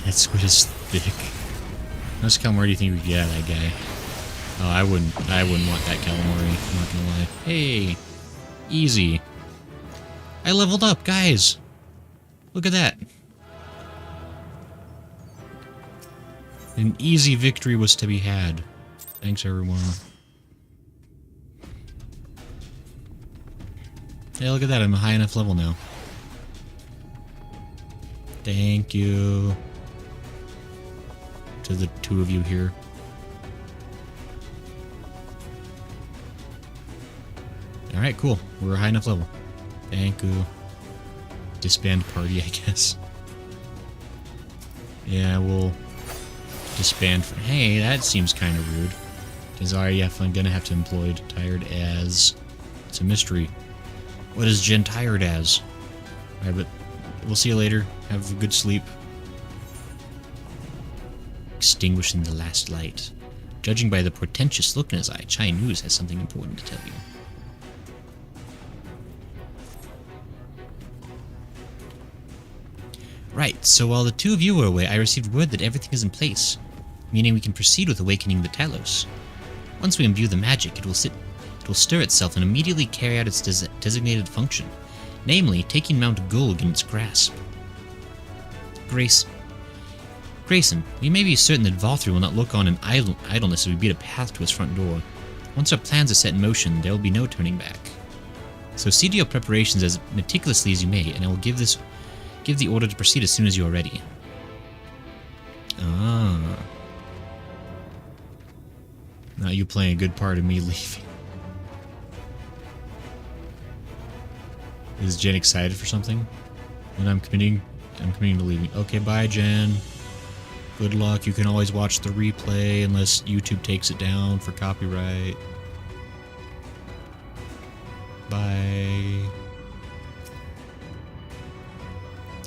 That squid is thick. How much calamari do you think we get out of that guy? Oh, I wouldn't want that calamari, I'm not gonna lie. Hey! Easy. I leveled up, guys! Look at that. An easy victory was to be had. Thanks, everyone. Hey, look at that, I'm a high enough level now. Thank you. To the two of you here. Alright, cool. We're a high enough level. Thank you. Disband party, I guess. Yeah, we'll disband for... Hey, that seems kind of rude. Desire, I'm gonna have to employ tired as... It's a mystery. What is Jen tired as? Alright, but we'll see you later. Have a good sleep. Extinguishing the last light. Judging by the portentous look in his eye, Chai News has something important to tell you. Right, so while the two of you were away, I received word that everything is in place, meaning we can proceed with awakening the Talos. Once we imbue the magic, it will stir itself and immediately carry out its designated function, namely, taking Mount Gulg in its grasp. Grayson, we may be certain that Valthry will not look on in idleness as we beat a path to his front door. Once our plans are set in motion, there will be no turning back. So see to your preparations as meticulously as you may, and I will give the order to proceed as soon as you are ready. Ah. Now you playing a good part of me leaving. Is Jen excited for something? And I'm committing to leaving. Okay, bye, Jen. Good luck. You can always watch the replay unless YouTube takes it down for copyright. Bye.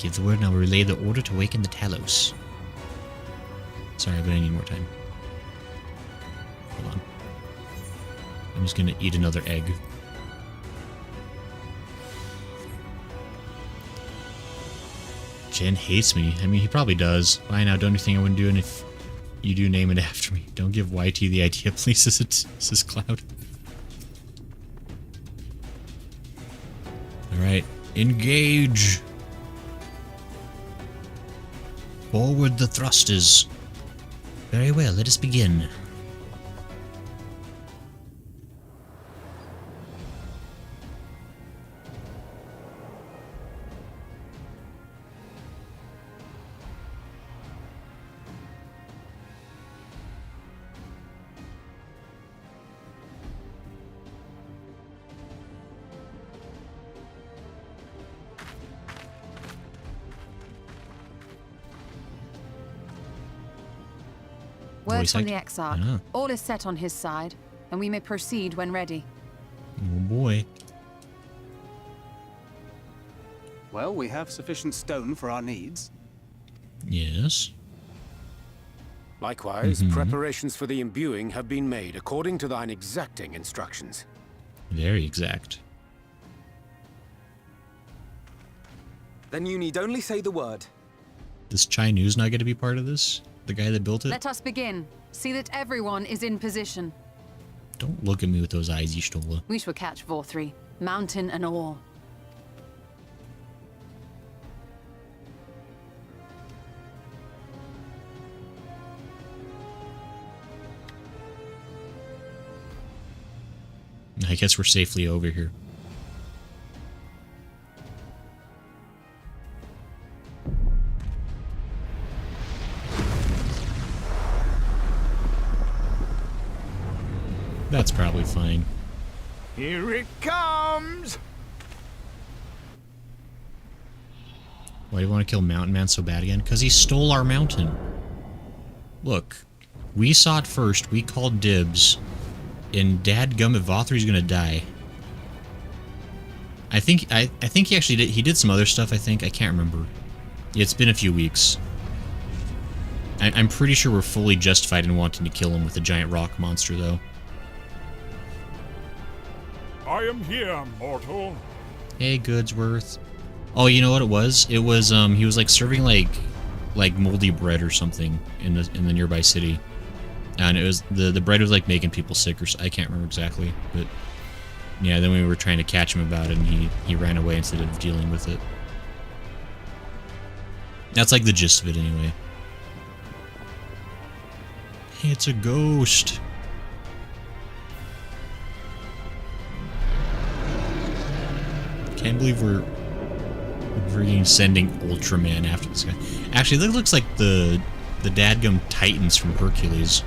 Give the word and I will relay the order to awaken the Talos. Sorry, but I need more time. Hold on. I'm just gonna eat another egg. Jen hates me. I mean, he probably does. Bye now, don't do anything I wouldn't do, and if you do, name it after me. Don't give YT the idea, please, says Cloud. Alright, engage! Forward the thrusters. Very well, let us begin. Word from the Exarch. All is set on his side, and we may proceed when ready. Oh boy. Well, we have sufficient stone for our needs. Yes. Likewise, preparations for the imbuing have been made according to thine exacting instructions. Very exact. Then you need only say the word. This Chai-Nu's not going to be part of this? The guy that built it? Let us begin. See that everyone is in position. Don't look at me with those eyes, Y'shtola. We shall catch Vorthri, mountain and all. I guess we're safely over here. That's probably fine. Here it comes! Why do you want to kill Mountain Man so bad again? Because he stole our mountain. Look, we saw it first, we called dibs, and dadgummit Vothri's gonna die. I think he actually did. He did some other stuff, I think. I can't remember. It's been a few weeks. I'm pretty sure we're fully justified in wanting to kill him with a giant rock monster, though. I am here, mortal. Hey, Goodsworth. Oh, you know what it was? It was he was like serving like moldy bread or something in the nearby city, and it was the bread was like making people sick, or I can't remember exactly, but yeah. Then we were trying to catch him about it, and he ran away instead of dealing with it. That's like the gist of it, anyway. Hey, it's a ghost. Can't believe we're sending Ultraman after this guy. Actually, that looks like the dadgum Titans from Hercules.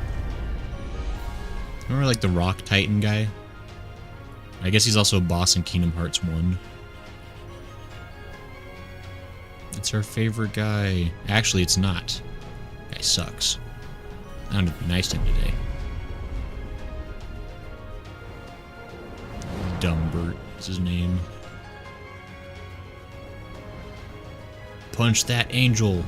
Remember, like, the Rock Titan guy? I guess he's also a boss in Kingdom Hearts 1. It's our favorite guy. Actually, it's not. Guy sucks. I'm gonna be nice to him today. Dumbert is his name. Punch that angel.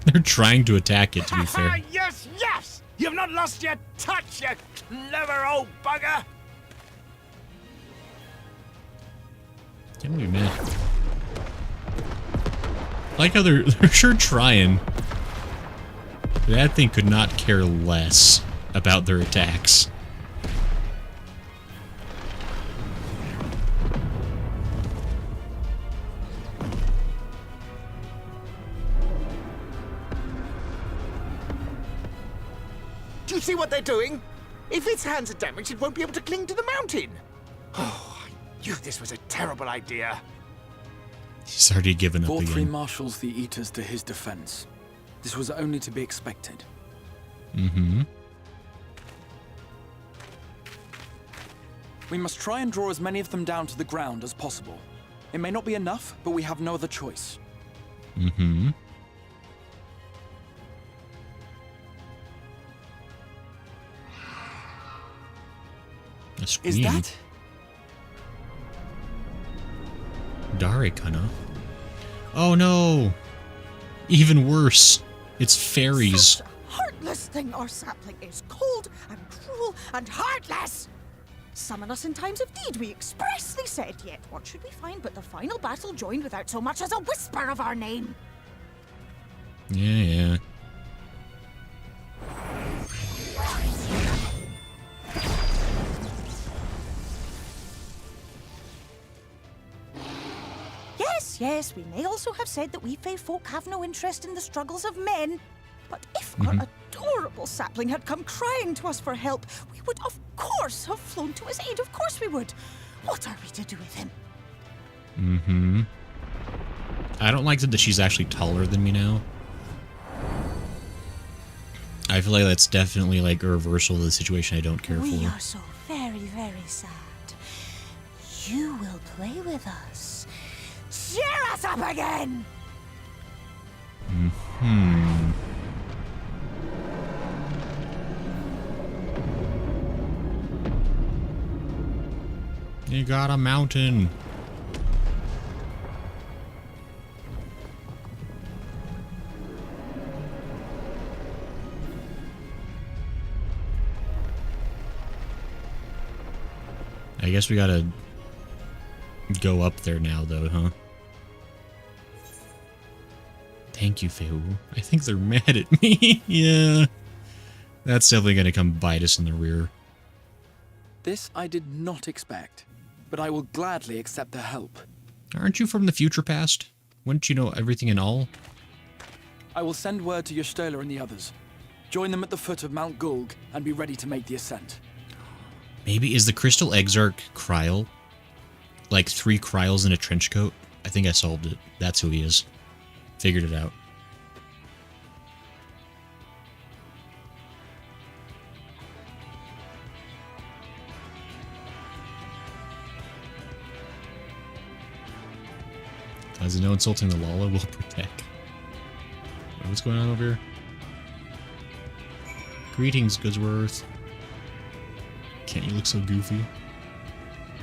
They're trying to attack it, to be fair. Yes, yes! You've not lost your touch, you clever old bugger! Can't believe, man. I like how they're sure trying. That thing could not care less about their attacks. Do you see what they're doing? If its hands are damaged, it won't be able to cling to the mountain. Oh, I knew this was a terrible idea. He's already given up Vorthri again. marshals the Eaters to his defense. This was only to be expected. Mm-hmm. We must try and draw as many of them down to the ground as possible. It may not be enough, but we have no other choice. Mm-hmm. A scream. Is that? Darikana. Oh no! Even worse. It's fairies. Such a heartless thing our sapling is. Cold and cruel and heartless. Summon us in times of need, we expressly said, yet what should we find but the final battle joined without so much as a whisper of our name? Yeah. Yes, we may also have said that we Fae folk have no interest in the struggles of men. But if our adorable sapling had come crying to us for help, we would of course have flown to his aid. Of course we would. What are we to do with him? Mm-hmm. I don't like that she's actually taller than me now. I feel like that's definitely like a reversal of the situation I don't care We for. are so very, very sad. You will play with us. Cheer us up again! You got a mountain. I guess we gotta go up there now, though, huh? Thank you, Feu. I think they're mad at me. Yeah. That's definitely gonna come bite us in the rear. This I did not expect, but I will gladly accept their help. Aren't you from the future past? Wouldn't you know everything and all? I will send word to Y'shtola and the others. Join them at the foot of Mount Gulg and be ready to make the ascent. Maybe is the Crystal Exarch Kryl? Like 3 Kryls in a trench coat? I think I solved it. That's who he is. Figured it out. As no insulting the Lala will protect. What's going on over here? Greetings, Goodsworth. Can't you look so goofy?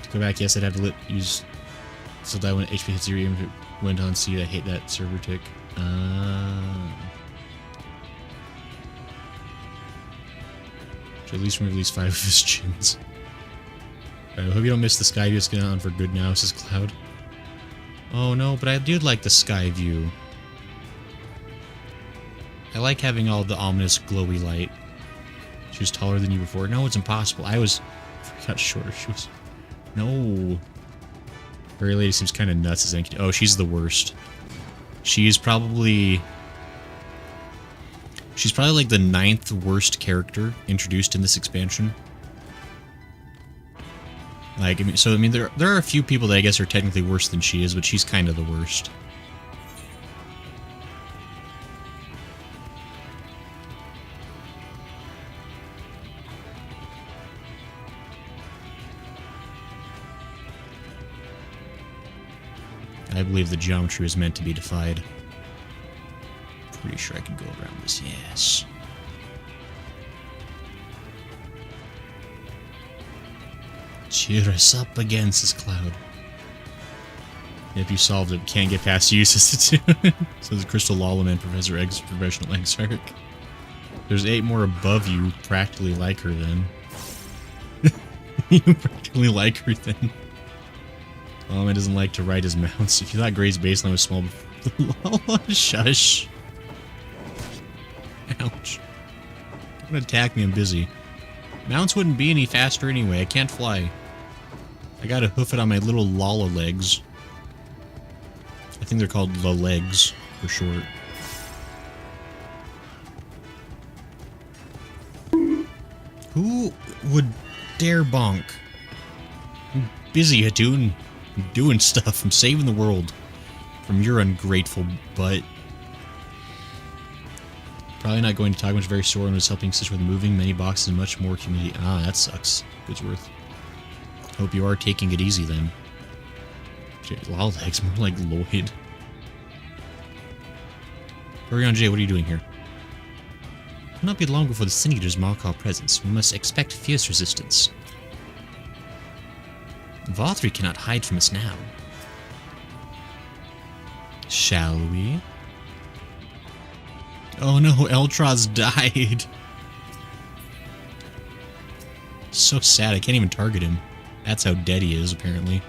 To go back, yes, I'd have to use so that when HP hits 0, even if it went on C, I hate that server tick. Should at least remove at least 5 of his chins. Alright, I hope you don't miss the sky view. It's going on for good now, says Cloud. Oh no, but I do like the sky view. I like having all the ominous glowy light. She was taller than you before. No, it's impossible. I got shorter. She was... No. Fairy Lady seems kind of nuts as anything. Oh, she's the worst. She's probably like the 9th worst character introduced in this expansion. Like, I mean, there are a few people that I guess are technically worse than she is, but she's kind of the worst. I believe the geometry is meant to be defied. Pretty sure I can go around this, yes. Cheer us up again, says Cloud. If you solved it, can't get past you, says it. Says Crystal Lawlerman, Professor X, Professional Exarch. There's 8 more above you, practically like her then. You practically like her then. Lawlerman doesn't like to ride his mounts. If you thought Gray's baseline was small before... Shush. Ouch. Don't attack me, I'm busy. Mounts wouldn't be any faster anyway, I can't fly. I gotta hoof it on my little Lala legs. I think they're called La Legs, for short. Who would dare bonk? I'm busy, Hatun. I'm doing stuff. I'm saving the world from your ungrateful butt. Probably not going to talk much. Very sore and was helping Sister with moving many boxes and much more community. Ah, that sucks. Goodsworth. Hope you are taking it easy then. Lol legs, more like Lloyd. Orion J, what are you doing here? It will not be long before the Sin Eaters mark our presence. We must expect fierce resistance. Valkyrie cannot hide from us now. Shall we? Oh no, Eltraz died. So sad, I can't even target him. That's how dead he is, apparently.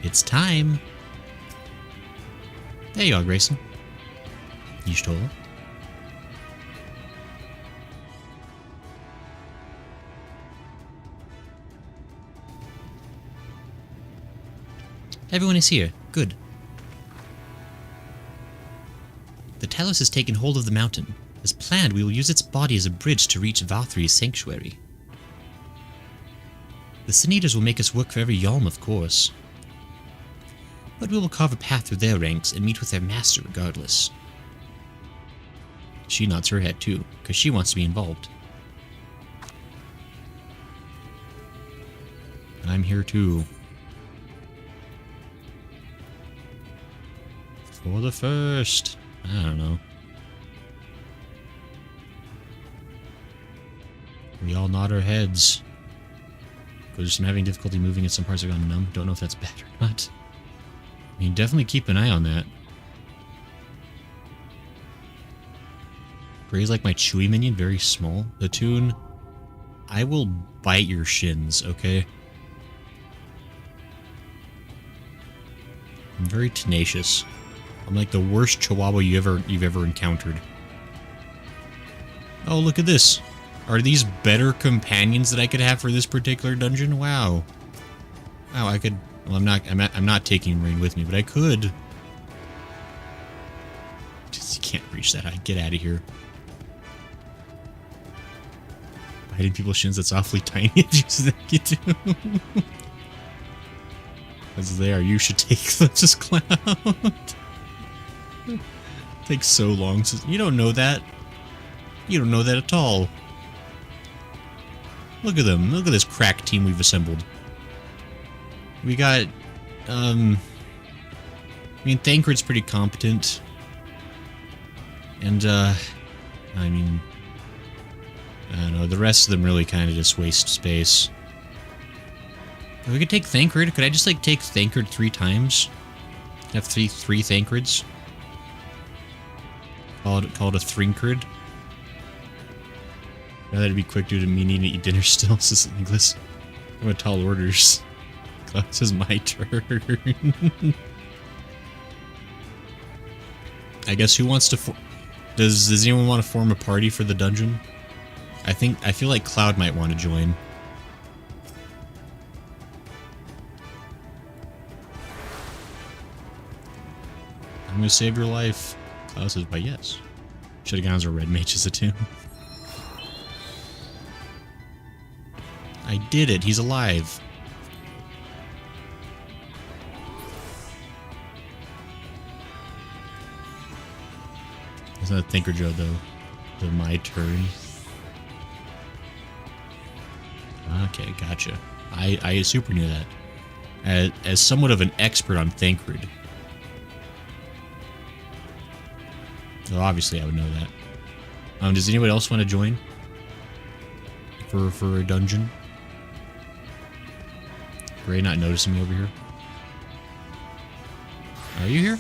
It's time. There you are, Grayson. Y'shtola. Everyone is here. Good. The Talos has taken hold of the mountain. As planned, we will use its body as a bridge to reach Valkyrie's sanctuary. The Sin Eaters will make us work for every Yalm, of course. But we will carve a path through their ranks and meet with their master regardless. She nods her head too, because she wants to be involved. I'm here too. For the first. I don't know. We all nod our heads. Because I'm having difficulty moving and some parts have gone numb. Don't know if that's bad or not. I mean, definitely keep an eye on that. Gray's like my Chewy minion, very small. The tune. I will bite your shins, okay? I'm very tenacious. I'm like the worst chihuahua you've ever encountered. Oh, look at this. Are these better companions that I could have for this particular dungeon? Wow. Wow, I could... Well, I'm not taking Rain with me, but I could. Just, you can't reach that high. Get out of here. Biting people's shins, that's awfully tiny if you think you do. As they are, you should take this cloud. Takes so long. You don't know that. You don't know that at all. Look at them. Look at this crack team we've assembled. We got, I mean, Thancred's pretty competent. And, I mean, I don't know, the rest of them really kind of just waste space. We could take Thancred. Could I just, like, take Thancred 3 times? Have three Thancreds? Call it a Thrinkred? Now that'd be quick due to me needing to eat dinner still, says Nicholas. I'm a tall orders. This is my turn. I guess who wants to... Does anyone want to form a party for the dungeon? I feel like Cloud might want to join. I'm gonna save your life. Cloud says, "Why yes." Should have gone as a red mage as a tomb. I did it. He's alive. It's not a Thinker Joe, though. It's my turn. Okay, gotcha. I super knew that. As somewhat of an expert on Thancred. Well, obviously I would know that. Does anybody else want to join? For a dungeon? Gray not noticing me over here? Are you here?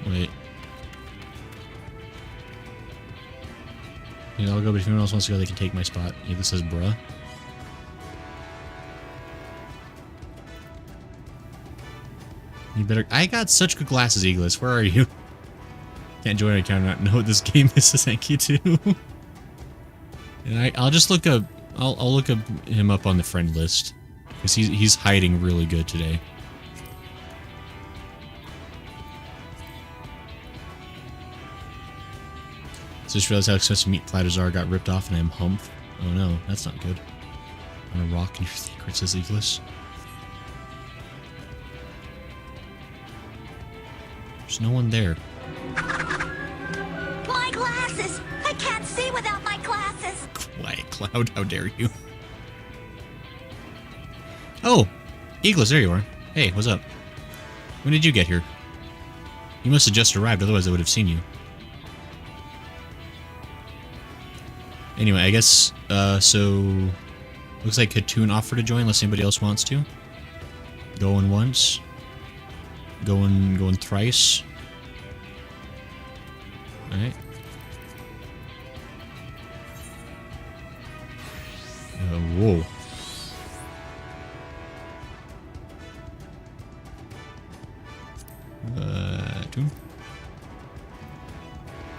Wait. Yeah, I'll go, but if anyone else wants to go, they can take my spot. Yeah, this says bruh. You better... I got such good glasses, Eagles. Where are you? Can't join an account and not know what this game is, so thank you too. And I'll just look up... I'll look him up on the friend list. Because he's hiding really good today. Just realized how expensive meat platters are. Got ripped off and I'm humped. Oh no, that's not good. On a rock in your secret, says Eagles. There's no one there. My glasses! I can't see without my glasses! Quiet, Cloud. How dare you? Oh! Eagles, there you are. Hey, what's up? When did you get here? You must have just arrived, otherwise I would have seen you. Anyway, I guess, so... Looks like Katoon offered to join, unless anybody else wants to. Going once. Going thrice. Alright. Whoa. Toon?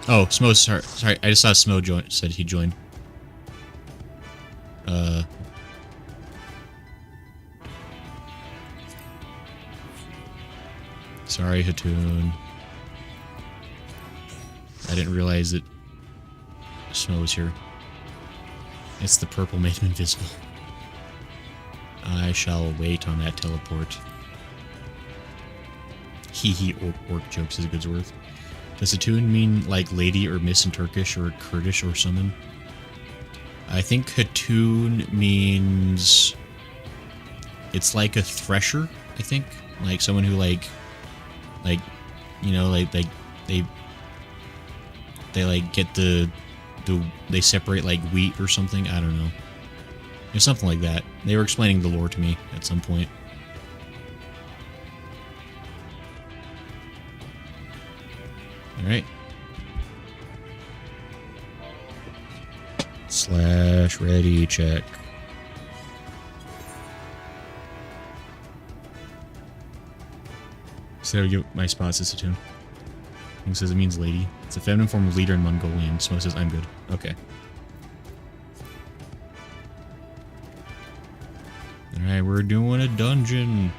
Oh, Smo, sorry, I just saw Smo join, said he joined. Sorry, Hatoon. I didn't realize that Snow was here. It's the purple made him invisible. I shall wait on that teleport. Hee orc jokes is a good worth. Does Hatoon mean like lady or miss in Turkish or Kurdish or something? I think Hatoon means it's like a thresher, I think. Like someone who like you know, like they like get the they separate like wheat or something. I don't know. Or something like that. They were explaining the lore to me at some point. Alright. / ready check. So I give my spot to Satun. He says it means lady. It's a feminine form of leader in Mongolian. Smoke says I'm good. Okay. Alright, we're doing a dungeon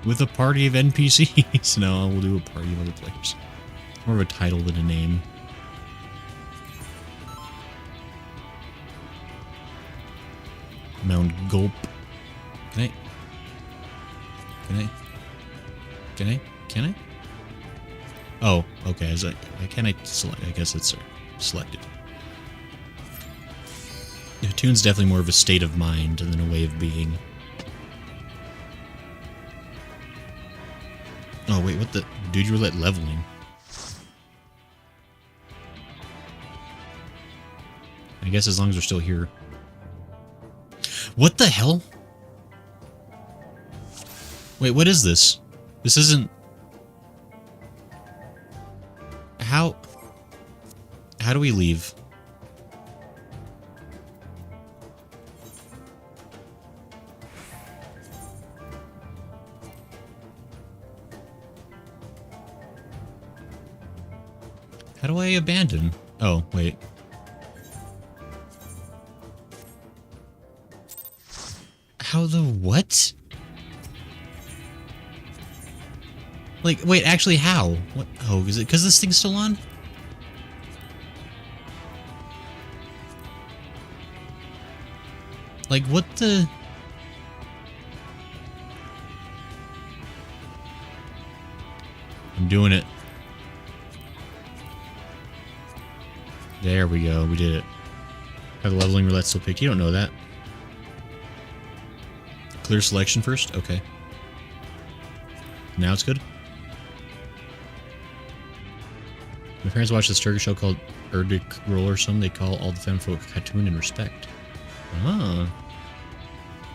with a party of NPCs. No, we'll do a party of other players. More of a title than a name. Mount Gulp. Can I? Can I? Can I? Can I? Oh, okay. Is that, can I select? I guess it's selected. The tune's definitely more of a state of mind than a way of being. Oh, wait, what the? Dude, you were leveling. I guess as long as we're still here. What the hell? Wait, what is this? This isn't... How do we leave? How do I abandon? Oh, wait. How the what? Like, wait, actually how? What? Oh, is it because this thing's still on? Like, what the... I'm doing it. There we go, we did it. Have the leveling roulette still pick? You don't know that. Clear selection first? Okay. Now it's good? My parents watched this Turkish show called Erdik Roll or something. They call all the femfolk Khatun in respect. Ah.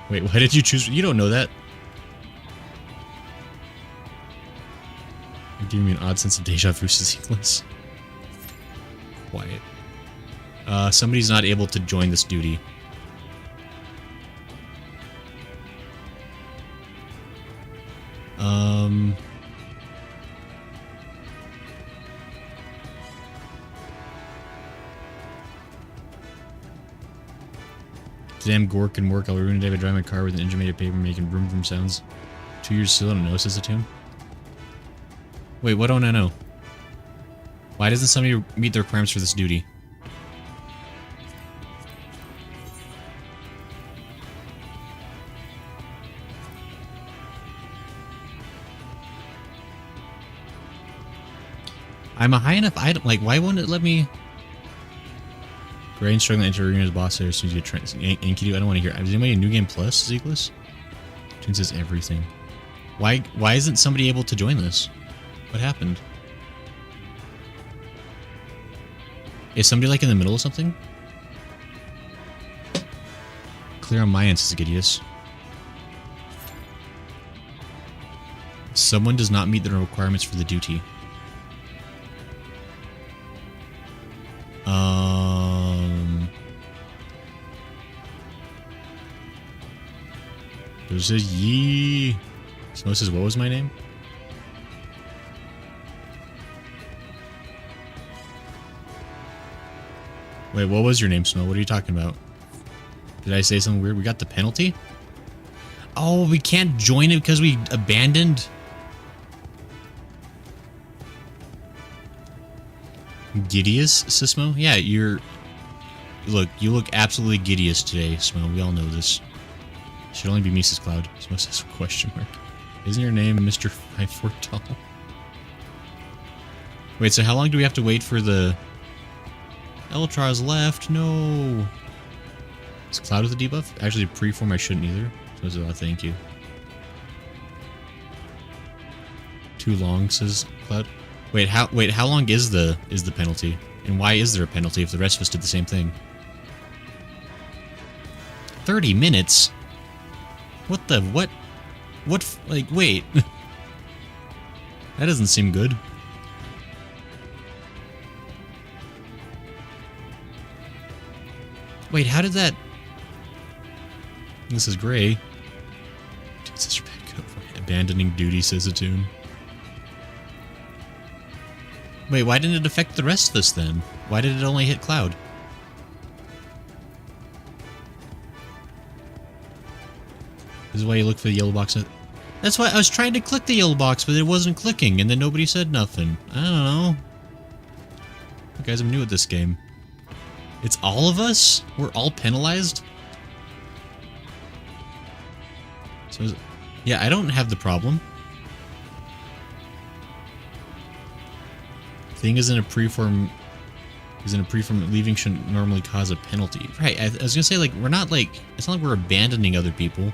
Wait, why did you choose? You don't know that. You're giving me an odd sense of deja vu, Sequence. Quiet. Somebody's not able to join this duty. Damn Gork can work. I'll ruin it if I drive my car with an engine made of paper making vroom vroom sounds. 2 years still, I don't know, says the tomb. Wait, what don't I know? Why doesn't somebody meet the requirements for this duty? I'm a high enough item. Like, why won't it let me? Brain struggling to enter arena's boss there as soon as you get Enkidu. I don't want to hear. Is anybody in New Game Plus, Zeekless? Tune says everything. Why isn't somebody able to join this? What happened? Is somebody like in the middle of something? Clear on my end, says Gideus. Someone does not meet the requirements for the duty. There's a yee. Snow says, what was my name? Wait, what was your name, Snow? What are you talking about? Did I say something weird? We got the penalty? Oh, we can't join it because we abandoned? Gideus, Sismo? Yeah, you look absolutely Gideus today, Smo. We all know this. Should only be Mises Cloud. Smo says question mark. Isn't your name Mr. 5'4" tall? Wait, so how long do we have to wait for the... Eltra's left? No! Is Cloud with a debuff? Actually, pre-form I shouldn't either. So thank you. Too long, says Cloud. Wait, how long is the penalty? And why is there a penalty if the rest of us did the same thing? 30 minutes? What the, what, like, wait. That doesn't seem good. Wait, how did that... This is gray. Dude, such a bad code. Abandoning duty, says a tune. Wait, why didn't it affect the rest of this then? Why did it only hit Cloud? This is why you look for the yellow box. That's why I was trying to click the yellow box, but it wasn't clicking, and then nobody said nothing. I don't know. Guys, I'm new at this game. It's all of us? We're all penalized? So, yeah, I don't have the problem. Thing isn't a preform. Leaving shouldn't normally cause a penalty. Right, I was gonna say, like, we're not, like, it's not like we're abandoning other people.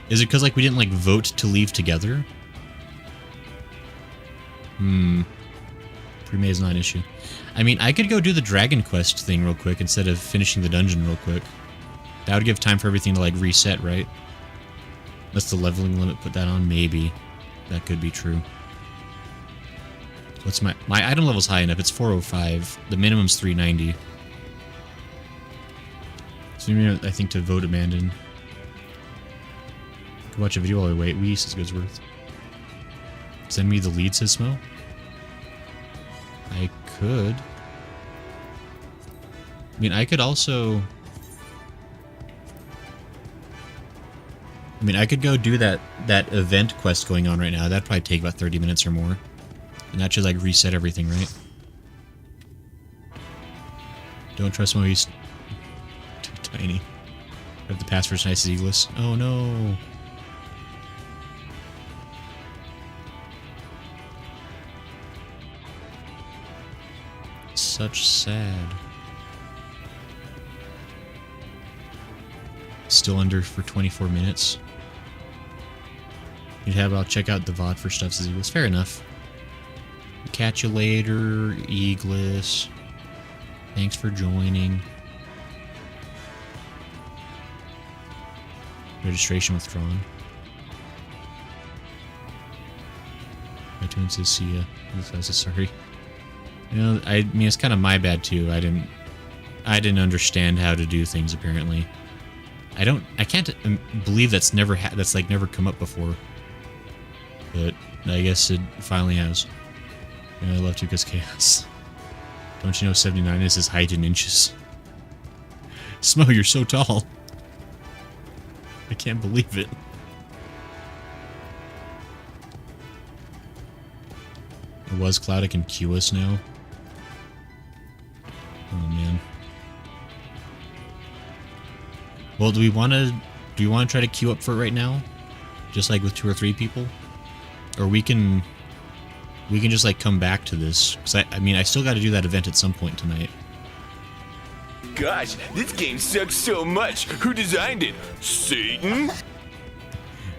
Is it because, like, we didn't, like, vote to leave together? Pre-May is not an issue. I mean, I could go do the Dragon Quest thing real quick instead of finishing the dungeon real quick. That would give time for everything to, like, reset, right? Unless the leveling limit put that on, maybe. That could be true. What's my item level's high enough? It's 405. The minimum's 390. So maybe I think to vote abandon. Could watch a video while I wait. We says Goodsworth. Send me the lead, says Smo. I could. I mean, I could also... I mean, I could go do that event quest going on right now. That'd probably take about 30 minutes or more. And that should, like, reset everything, right? Don't trust Mo, he's too tiny. I have the password's nice as Eagles. Oh, no. Such sad. Still under for 24 minutes. You'd have, I'll check out the VOD for stuff as Eagles. Fair enough. Catch you later, Eagles. Thanks for joining. Registration withdrawn. iTunes says see ya. I says sorry. You know, I mean, it's kind of my bad too. I didn't understand how to do things apparently. I can't believe that's never come up before. But I guess it finally has. Yeah, I love Tuka's Chaos. Don't you know 79 is his height in inches? Smo, you're so tall. I can't believe it. It was Cloud, I can queue us now. Oh man. Well, do we want to try to queue up for it right now? Just like with 2 or 3 people? Or we can just like come back to this. Because I mean, I still got to do that event at some point tonight. Gosh, this game sucks so much. Who designed it? Satan?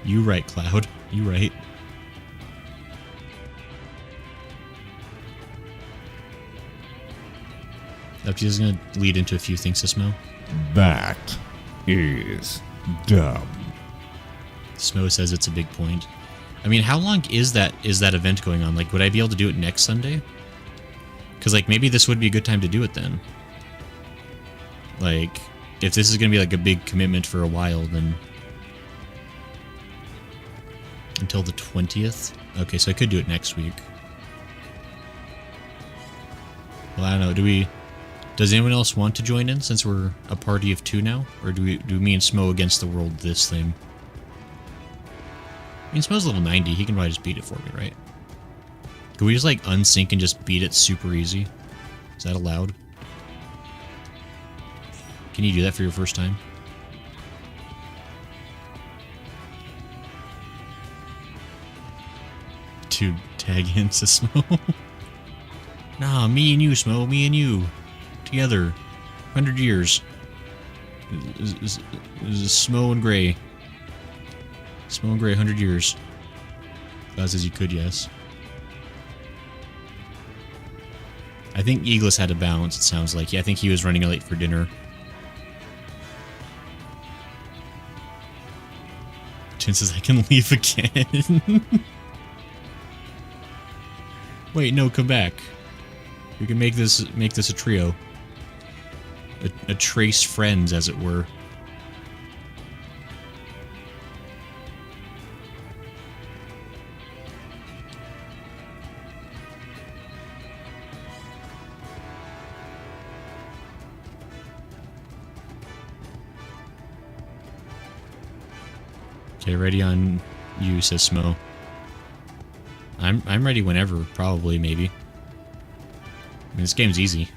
You right, Cloud. You right. This is going to lead into a few things, Smo. That is dumb. Smo says it's a big point. I mean, how long is that event going on? Like, would I be able to do it next Sunday? Because, like, maybe this would be a good time to do it then. Like, if this is going to be, like, a big commitment for a while, then... Until the 20th? Okay, so I could do it next week. Well, I don't know. Does anyone else want to join in, since we're a party of 2 now? Or do me and Smo against the world this thing? I mean, Smo's level 90. He can probably just beat it for me, right? Can we just, like, unsync and just beat it super easy? Is that allowed? Can you do that for your first time? Dude, tag in, says Smo. Nah, me and you, Smo. Me and you. Together. 100 years. Is Smo and Gray. Smo and Gray, 100 years. As you could, yes. I think Eagles had a balance, it sounds like. Yeah, I think he was running late for dinner. Chances I can leave again. Wait, no, come back. We can make this a trio. A trace friends, as it were. Okay, ready on you, says Smo. I'm ready whenever, probably, maybe. I mean, this game's easy.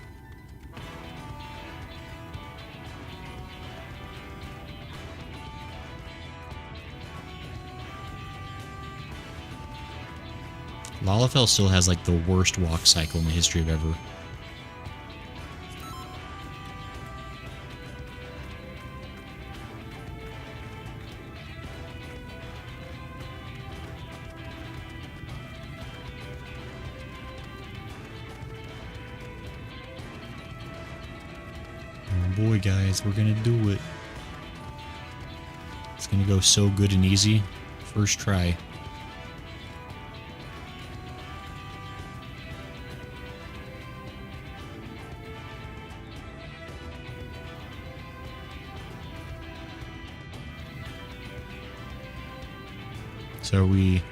Lalafell still has, like, the worst walk cycle in the history of ever. Oh boy, guys, we're gonna do it. It's gonna go so good and easy. First try. So are we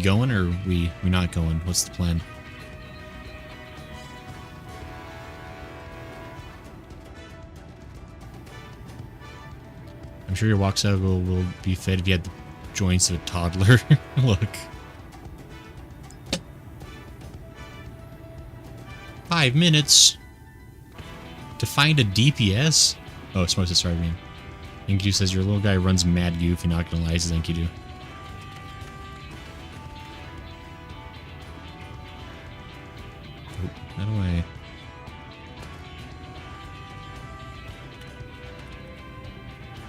going, or we not going? What's the plan? I'm sure your walk cycle will be fed if you had the joints of a toddler. Look. 5 minutes to find a DPS? Oh, it's supposed to start me. Enkidu says your little guy runs mad goof. You're not gonna lie, says Enkidu. How do I...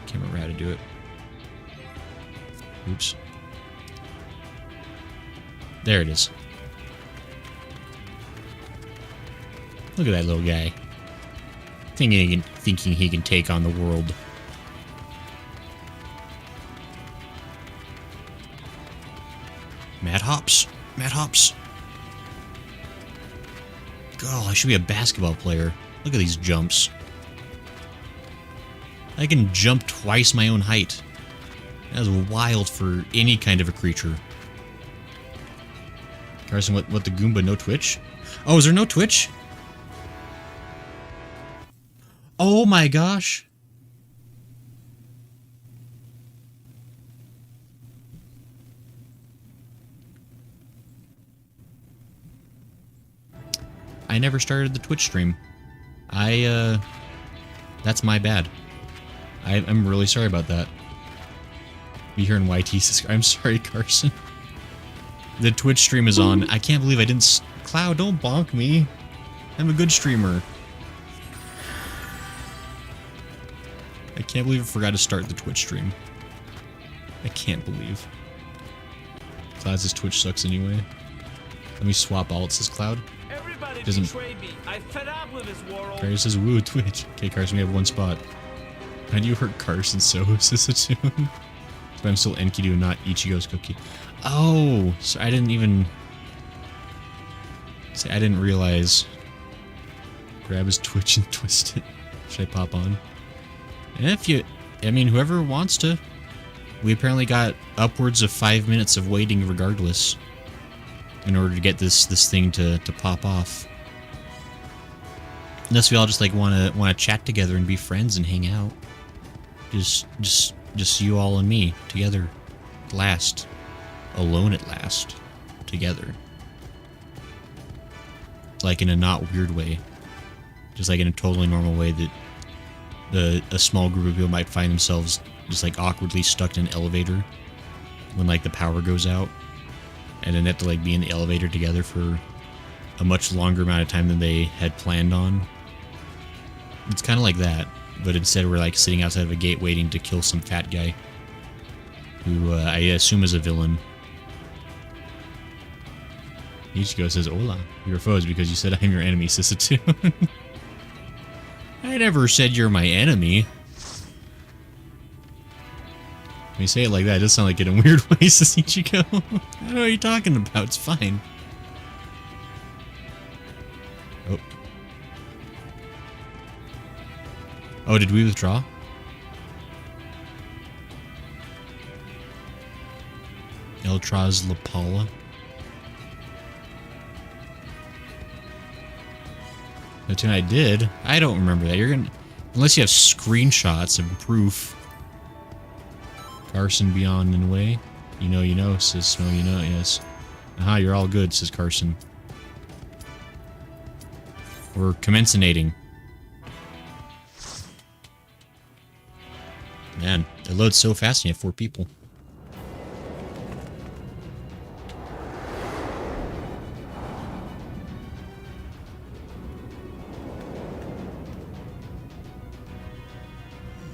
Can't remember how to do it. Oops. There it is. Look at that little guy. Thinking he can take on the world. Mad hops. Mad hops. God, I should be a basketball player. Look at these jumps. I can jump twice my own height. That is wild for any kind of a creature. Carson, what the Goomba? No Twitch? Oh, is there no Twitch? Oh my gosh. I never started the Twitch stream. That's my bad. I'm really sorry about that. Be here in YT. I'm sorry, Carson. The Twitch stream is on. I can't believe I didn't... Cloud, don't bonk me. I'm a good streamer. I can't believe I forgot to start the Twitch stream. I can't believe. Cloud says Twitch sucks anyway. Let me swap alt, says Cloud. Everybody doesn't... betrayed me. I fed up with this world. Carson says, woo, Twitch. Okay, Carson, we have one spot. How do you hurt Carson so, says Satoon? But I'm still Enkidu, not Ichigo's cookie. Oh, so I didn't even... See, I didn't realize. Grab his Twitch and twist it. Should I pop on? And if you... I mean, whoever wants to. We apparently got upwards of 5 minutes of waiting regardless. In order to get this thing to pop off. Unless we all just like wanna chat together and be friends and hang out. Just you all and me together. At last. Alone at last. Together. Like in a not weird way. Just like in a totally normal way that a small group of people might find themselves just like awkwardly stuck in an elevator when like the power goes out. And then they have to like be in the elevator together for a much longer amount of time than they had planned on. It's kind of like that. But instead we're like sitting outside of a gate waiting to kill some fat guy. Who I assume is a villain. Ichigo says, hola, you're foes because you said I'm your enemy, Sisatu. I never said you're my enemy. When you say it like that, it does sound like it in weird ways, Ichigo. I don't know what you're talking about. It's fine. Oh. Oh, did we withdraw? Eltraz Lapala. No, tonight I did. I don't remember that. You're gonna, unless you have screenshots and proof. Carson beyond and away. You know, says Snow, you know, yes. Aha, you're all good, says Carson. We're commencinating. Man, it loads so fast and you have 4 people.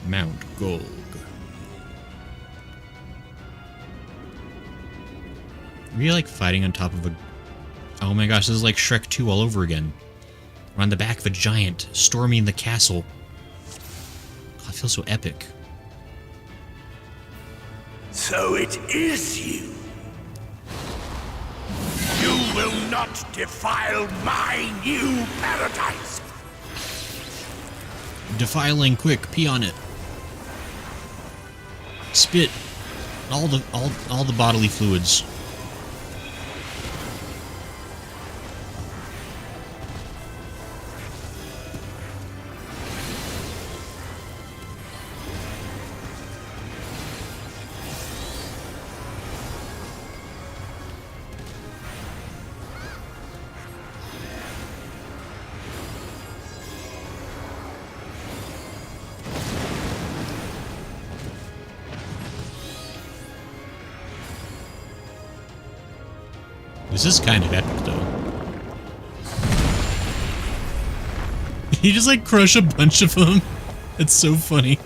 Mount Gulg. Are you like fighting on top of a... Oh my gosh, this is like Shrek 2 all over again. We're on the back of a giant, storming the castle. God, I feel so epic. So it is you. You will not defile my new paradise. Defiling, quick, pee on it. Spit all the bodily fluids. This is kind of epic, though. You just, like, crush a bunch of them. It's so funny.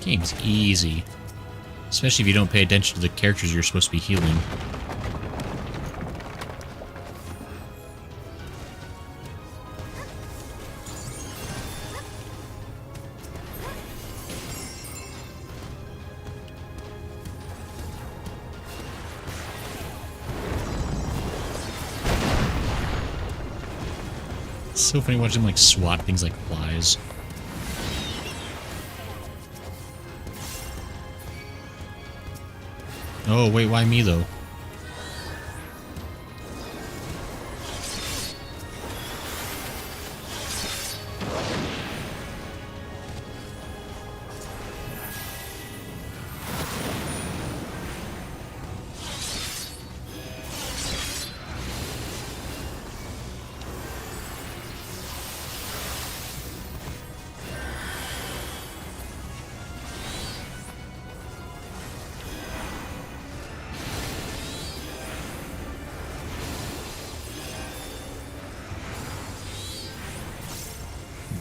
Game's easy. Especially if you don't pay attention to the characters you're supposed to be healing. It's so funny watching them like swat things like flies. Oh, wait, why me, though?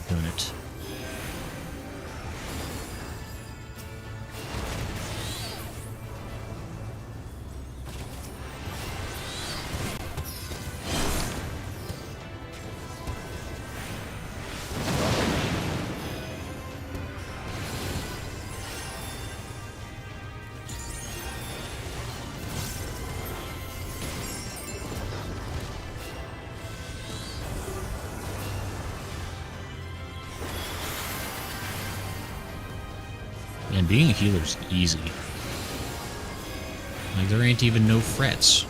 Done it. And being a healer's easy. Like, there ain't even no frets.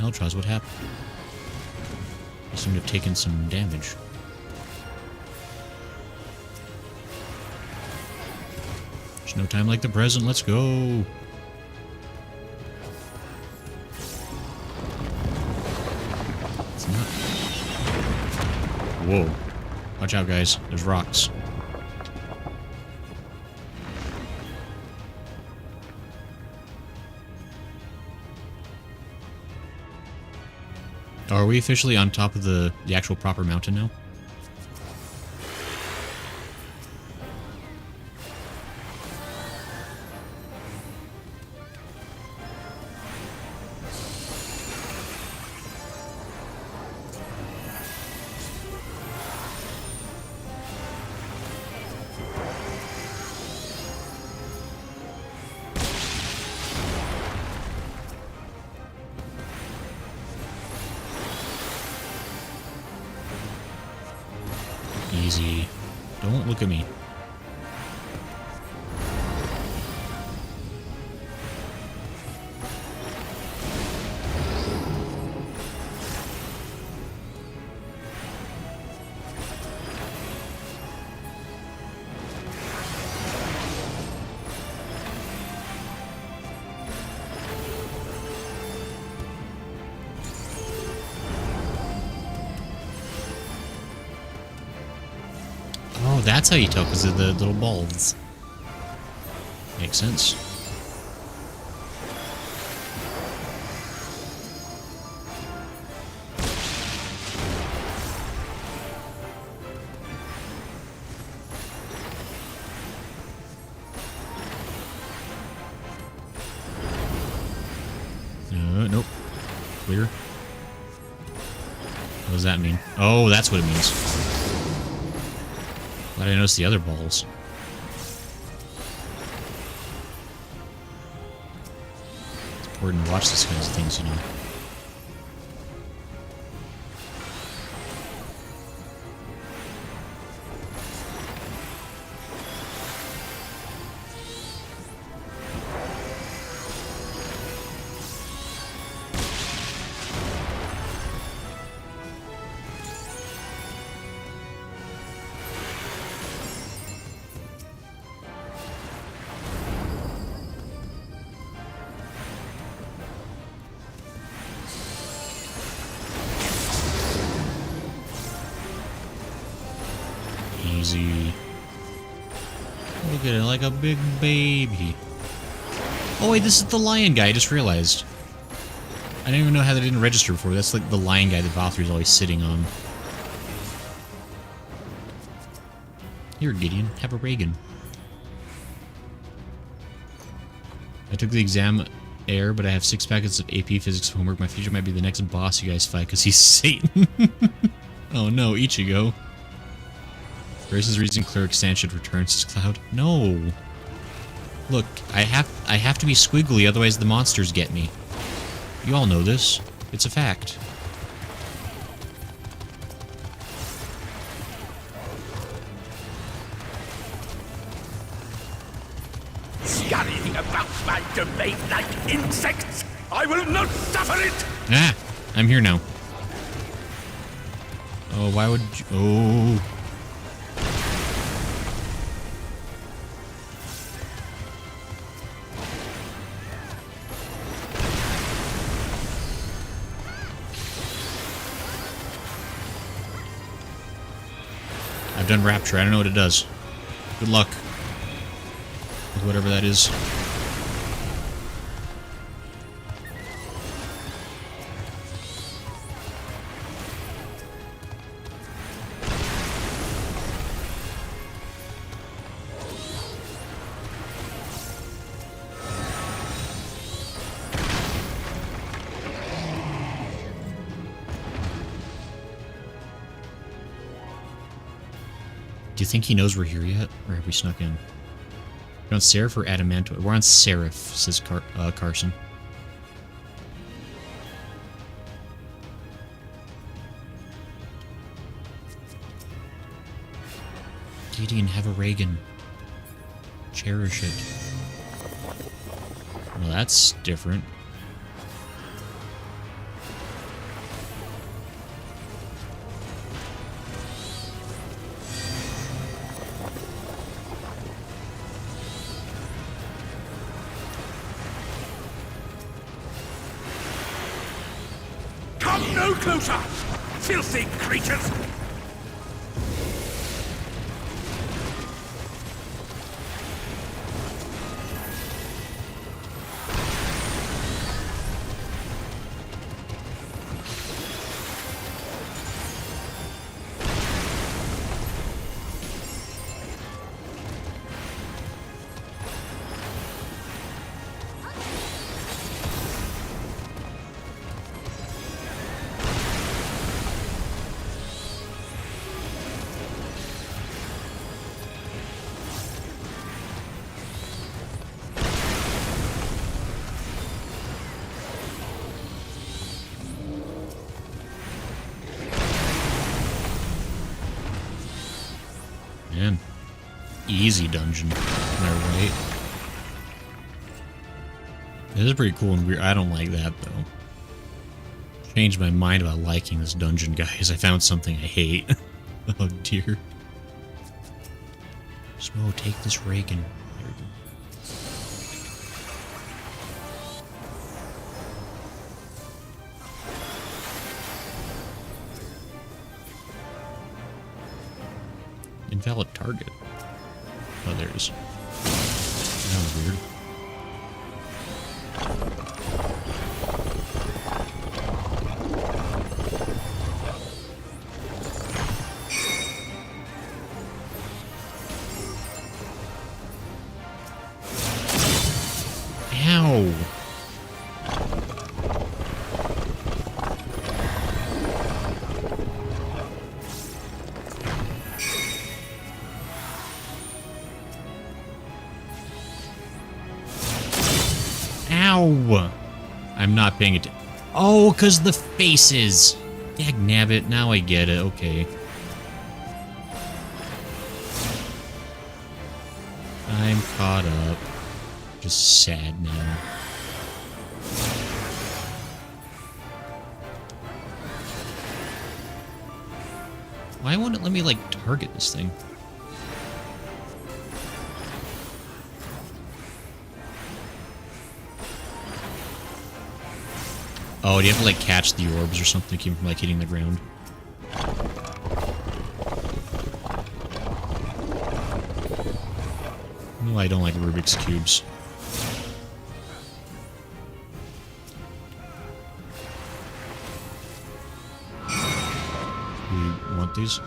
Eltraz, what happened? You seem to have taken some damage. There's no time like the present, let's go! whoa. Watch out, guys. There's rocks. Oh, are we officially on top of the actual proper mountain now? Easy. Don't look at me. Oh, that's how you tell, because of the little balls. Makes sense. Nope. Clear. What does that mean? Oh, that's what it means. Glad I noticed the other balls. It's important to watch these kinds of things, you know. Easy. Look at it, like a big baby. Oh wait, this is the lion guy, I just realized. I didn't even know how that didn't register before. That's like the lion guy that Valthrie's always sitting on. Here, Gideon, have a Reagan. I took the exam air, but I have 6 packets of AP Physics homework. My future might be the next boss you guys fight, because he's Satan. Oh no, Ichigo. Grace's reason Cleric Sand should return, says Cloud. No. Look, I have to be squiggly, otherwise the monsters get me. You all know this. It's a fact. Scurrying about my domain like insects! I will not suffer it! Ah, I'm here now. Oh, why would you... Oh... I've done Rapture. I don't know what it does. Good luck with whatever that is. Do you think he knows we're here yet? Or have we snuck in? We're on Seraph or Adamantoid? We're on Seraph, says Carson. Gideon, have a Reagan. Cherish it. Well, that's different. Come no closer! Filthy creatures! easy dungeon. Am I right? It is pretty cool and weird. I don't like that, though. Changed my mind about liking this dungeon, guys. I found something I hate. Oh, dear. Smo, take this Reagan. There we go. Invalid target. Oh, there it is. That was weird. Ow! Ow! I'm not paying attention. Oh, because the faces! Dagnabbit, now I get it, okay. I'm caught up. Just sad now. Why won't it let me, like, target this thing? Oh, do you have to, like, catch the orbs or something to keep from, like, hitting the ground? No, I don't like Rubik's Cubes. We want these?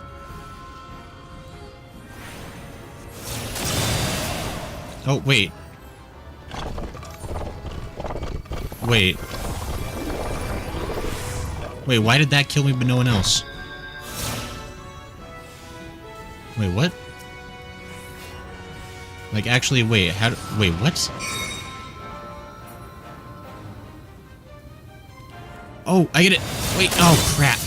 Oh, wait. Wait. Wait, why did that kill me but no one else? Wait, what? Like, actually, wait, wait, what? Oh, I get it! Wait, oh, crap!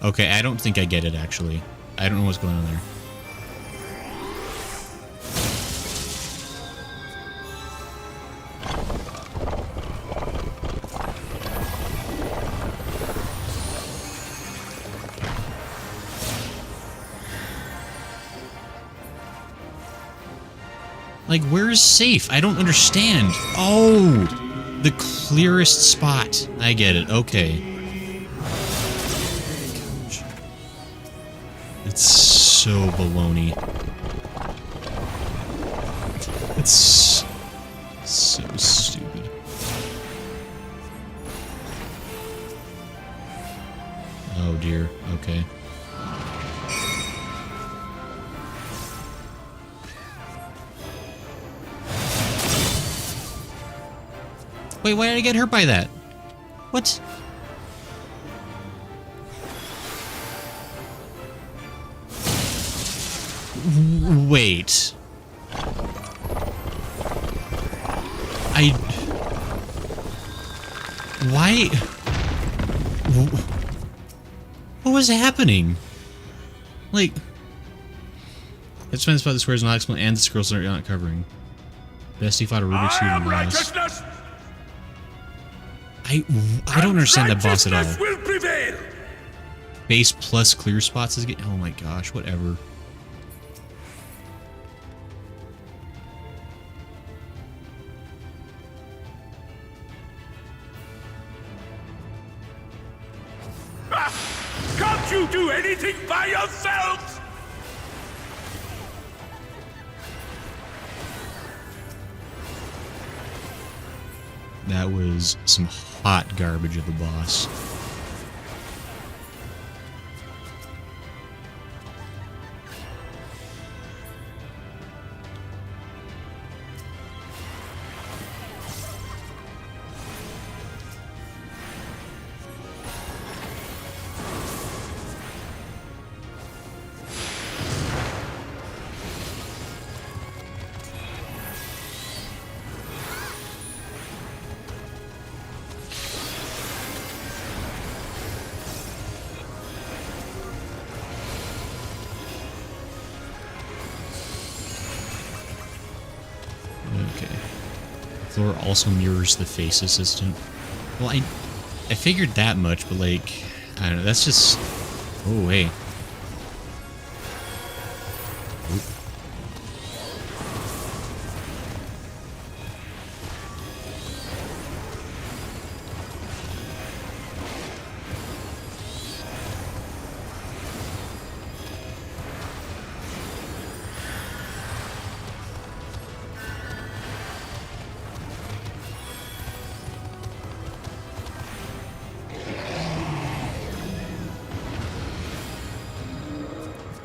Okay, I don't think I get it, actually. I don't know what's going on there. Like, where is safe? I don't understand. Oh! The clearest spot. I get it. Okay. It's so baloney. It's so stupid. Oh dear. Okay. Wait, why did I get hurt by that? What? Wait. Why? What was happening? Like... It's fine about the squares not explain and the scrolls are not covering. Bestie fought a Rubik's Cube and lost. I don't understand that boss at all. Will prevail. Base plus clear spots is getting... Oh my gosh, whatever. Can't you do anything by yourselves? That was some hot garbage of a boss. Okay. The floor also mirrors the face assistant. Well, I figured that much, but like, I don't know, that's just... Oh, hey. Oop.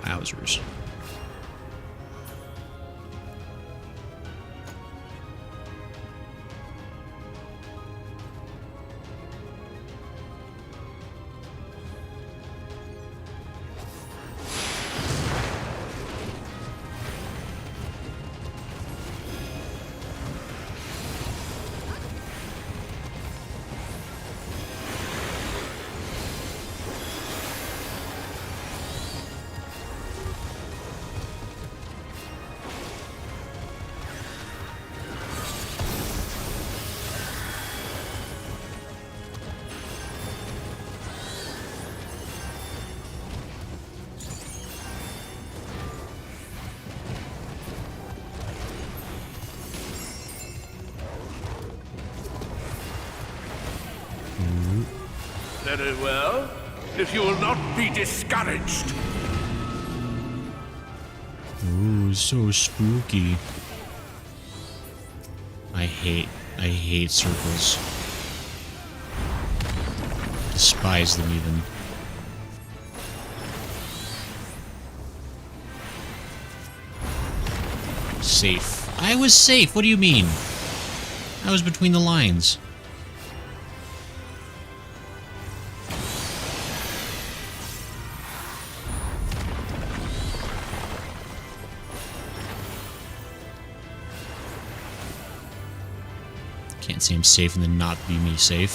Wowzers. Very well. If you will not be discouraged. Ooh, so spooky. I hate circles. Despise them even. Safe. I was safe. What do you mean? I was between the lines. Can't say I'm safe and then not be me safe.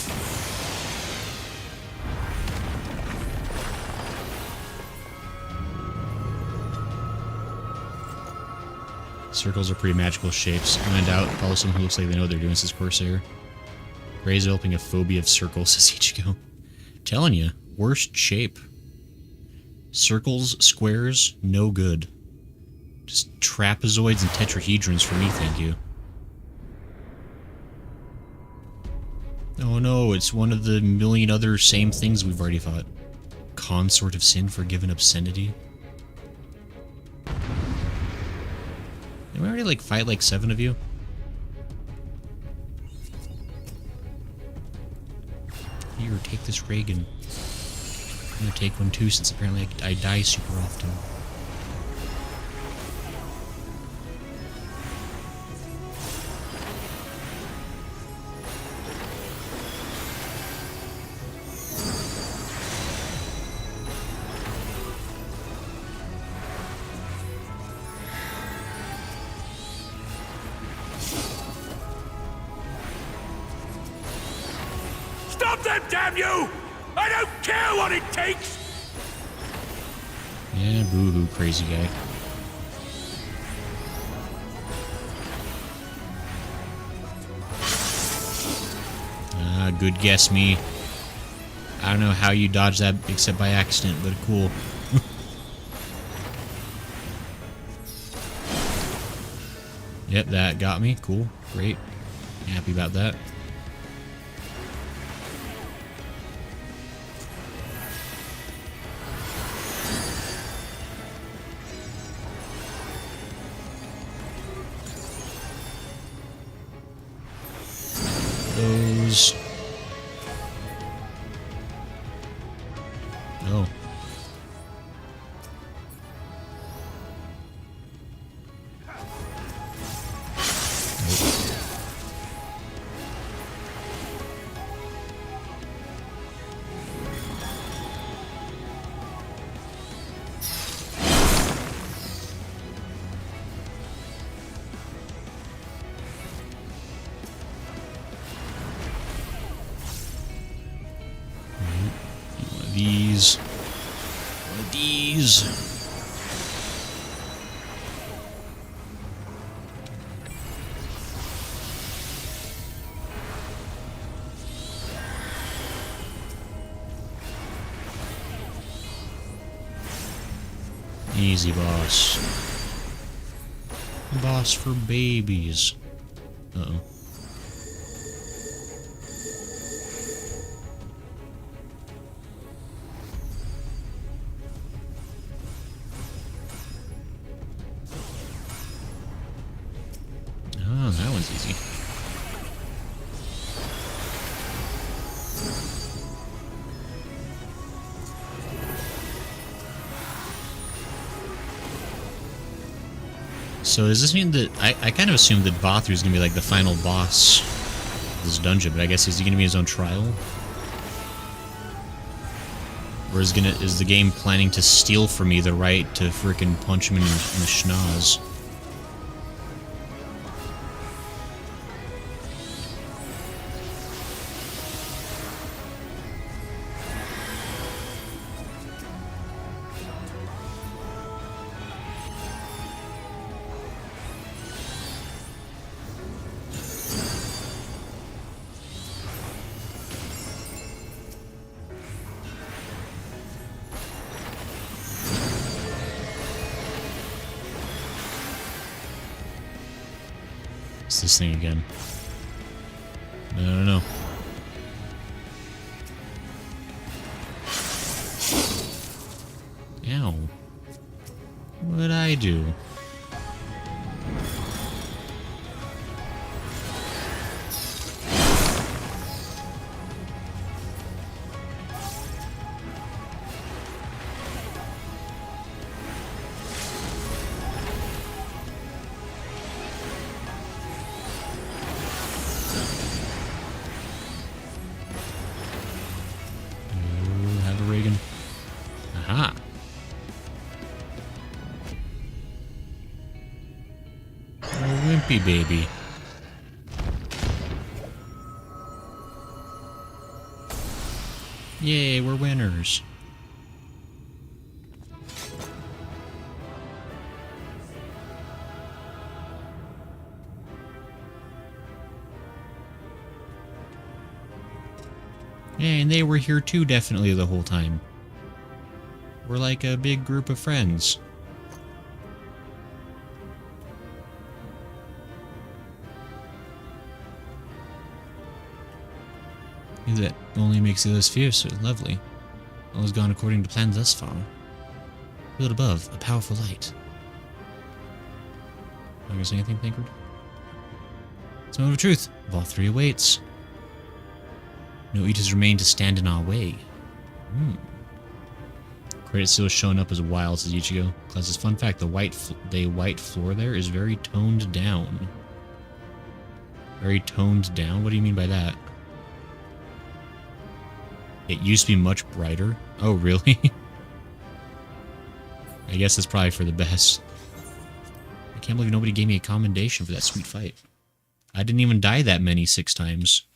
Circles are pretty magical shapes. When in doubt, follow someone who looks like they know what they're doing, says Corsair. Ray's developing a phobia of circles, says Ichigo. Telling you, worst shape. Circles, squares, no good. Just trapezoids and tetrahedrons for me, thank you. Oh no, it's one of the million other same things we've already fought. Consort of sin, forgiven obscenity. Did we already like fight like 7 of you? Here, take this Reagan. I'm gonna take one too, since apparently I die super often. Stop them, damn you! I don't care what it takes! Yeah, boo-hoo, crazy guy. Ah, good guess, me. I don't know how you dodged that except by accident, but cool. Yep, that got me. Cool. Great. Happy about that. Those. Oh. These. One of these. Easy, boss. Boss for babies. Uh-oh. Oh, that one's easy. So does this mean that I kind of assumed that Vothru is gonna be like the final boss of this dungeon, but I guess is he gonna be his own trial? Or is the game planning to steal from me the right to frickin' punch him in the schnoz? It's this thing again. I don't know. Ow. What'd I do? Aha. Oh, wimpy baby. Yay, we're winners. Yeah, and they were here too, definitely, the whole time. We're like a big group of friends. That only makes it less fierce, so lovely. All has gone according to plan thus far. Field above, a powerful light. Am I gonna say anything, Thancred? It's a moment of truth. Vothru awaits. No eaters remain to stand in our way. Credit still showing up as wild, says Ichigo. Classes, fun fact, the white floor there is very toned down. Very toned down? What do you mean by that? It used to be much brighter. Oh, really? I guess that's probably for the best. I can't believe nobody gave me a commendation for that sweet fight. I didn't even die that many 6 times.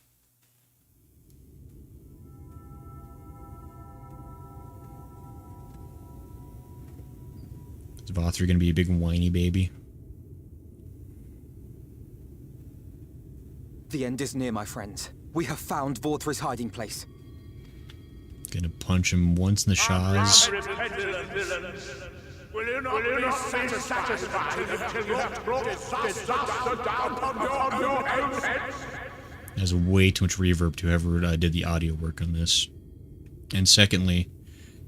Is Vothru gonna be a big whiny baby? The end is near, my friends. We have found Vothru's hiding place. Gonna punch him once in the shawls. Will you not be satisfied until you have brought disaster down upon your own heads? There's way too much reverb to whoever did the audio work on this. And secondly,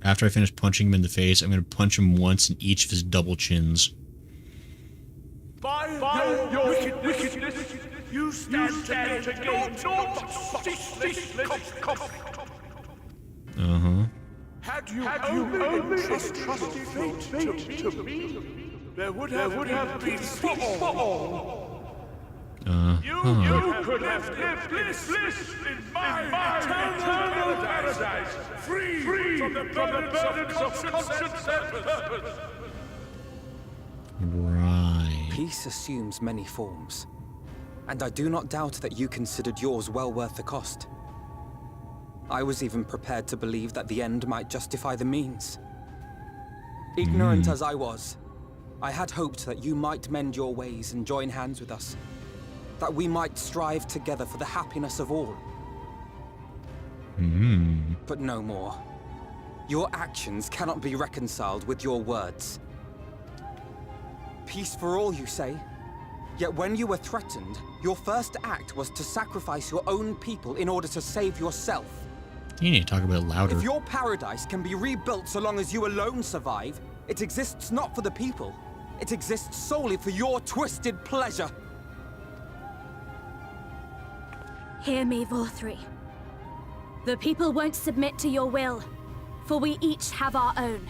after I finish punching him in the face, I'm gonna punch him once in each of his double chins. By your wickedness, you stand to gain naught but cough. Uh-huh. Had you only trusted fate to me, there would have been peace for all. You could have lived bliss in my eternal paradise, free from the burdens of conscience and purpose. Right. Peace assumes many forms, and I do not doubt that you considered yours well worth the cost. I was even prepared to believe that the end might justify the means. Ignorant as I was, I had hoped that you might mend your ways and join hands with us. That we might strive together for the happiness of all. Mm-hmm. But no more. Your actions cannot be reconciled with your words. peace for all, you say? Yet when you were threatened, your first act was to sacrifice your own people in order to save yourself. You need to talk about it louder. If your paradise can be rebuilt so long as you alone survive, it exists not for the people. It exists solely for your twisted pleasure. Hear me, Vorthri. The people won't submit to your will, for we each have our own.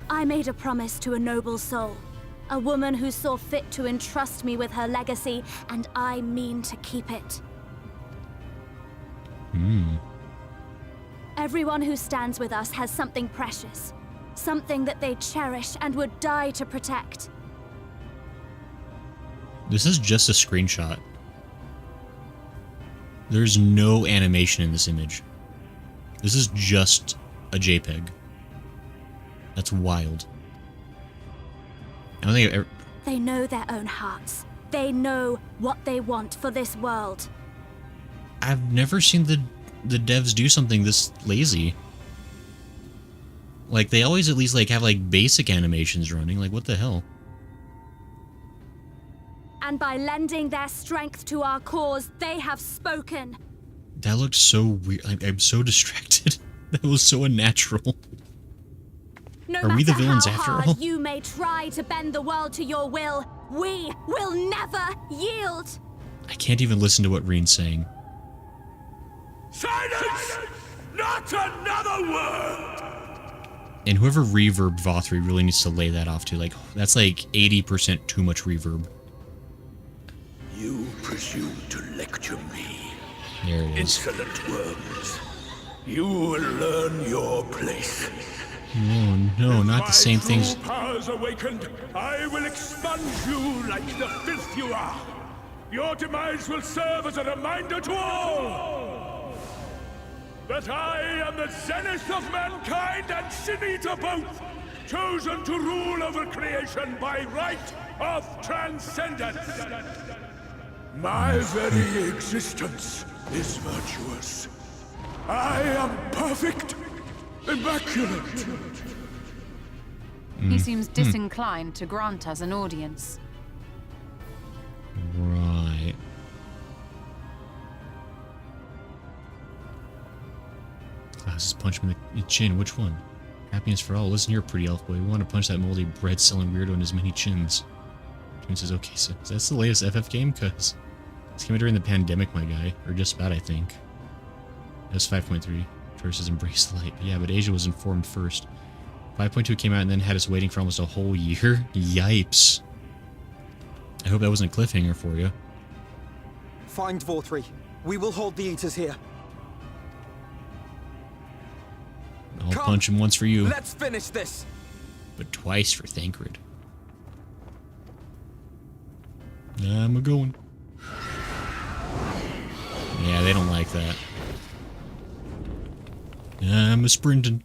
I made a promise to a noble soul, a woman who saw fit to entrust me with her legacy, and I mean to keep it. Everyone who stands with us has something precious, something that they cherish and would die to protect. This is just a screenshot. There's no animation in this image. This is just a JPEG. That's wild. I don't think They know their own hearts. They know what they want for this world. I've never seen the devs do something this lazy. Like, they always at least like have like basic animations running. Like, what the hell? And by lending their strength to our cause, they have spoken. That looked so weird. I'm so distracted. That was so unnatural. No Are we the matter villains how after hard all? you may try to bend the world to your will, we will never yield. I can't even listen to what Reen's saying. Silence! Not another word! And whoever reverbed Vothri really needs to lay that off too. Like, that's like 80% too much reverb. You presume to lecture me. There it is. Insolent worms. You will learn your place. Oh no, not the same things. If my true powers awakened, I will expunge you like the filth you are. Your demise will serve as a reminder to all that I am the zenith of mankind and sin eater both, chosen to rule over creation by right of transcendence. My very existence is virtuous. I am perfect, immaculate. He seems disinclined to grant us an audience. Right. Just punch him in the chin. Which one? Happiness for all. Listen here, pretty elf boy. We want to punch that moldy bread-selling weirdo in his many chins. Twin says, okay, so that's the latest FF game? Because this came out during the pandemic, my guy. Or just about, I think. That's 5.3. Versus Embrace the Light. Yeah, but Asia was informed first. 5.2 came out and then had us waiting for almost a whole year? Yipes. I hope that wasn't a cliffhanger for you. Find Vorthri. We will hold the Eaters here. I'll punch him once for you. Let's finish this. But twice for Thancred. I'm a-going. Yeah, they don't like that. I'm a-sprinting.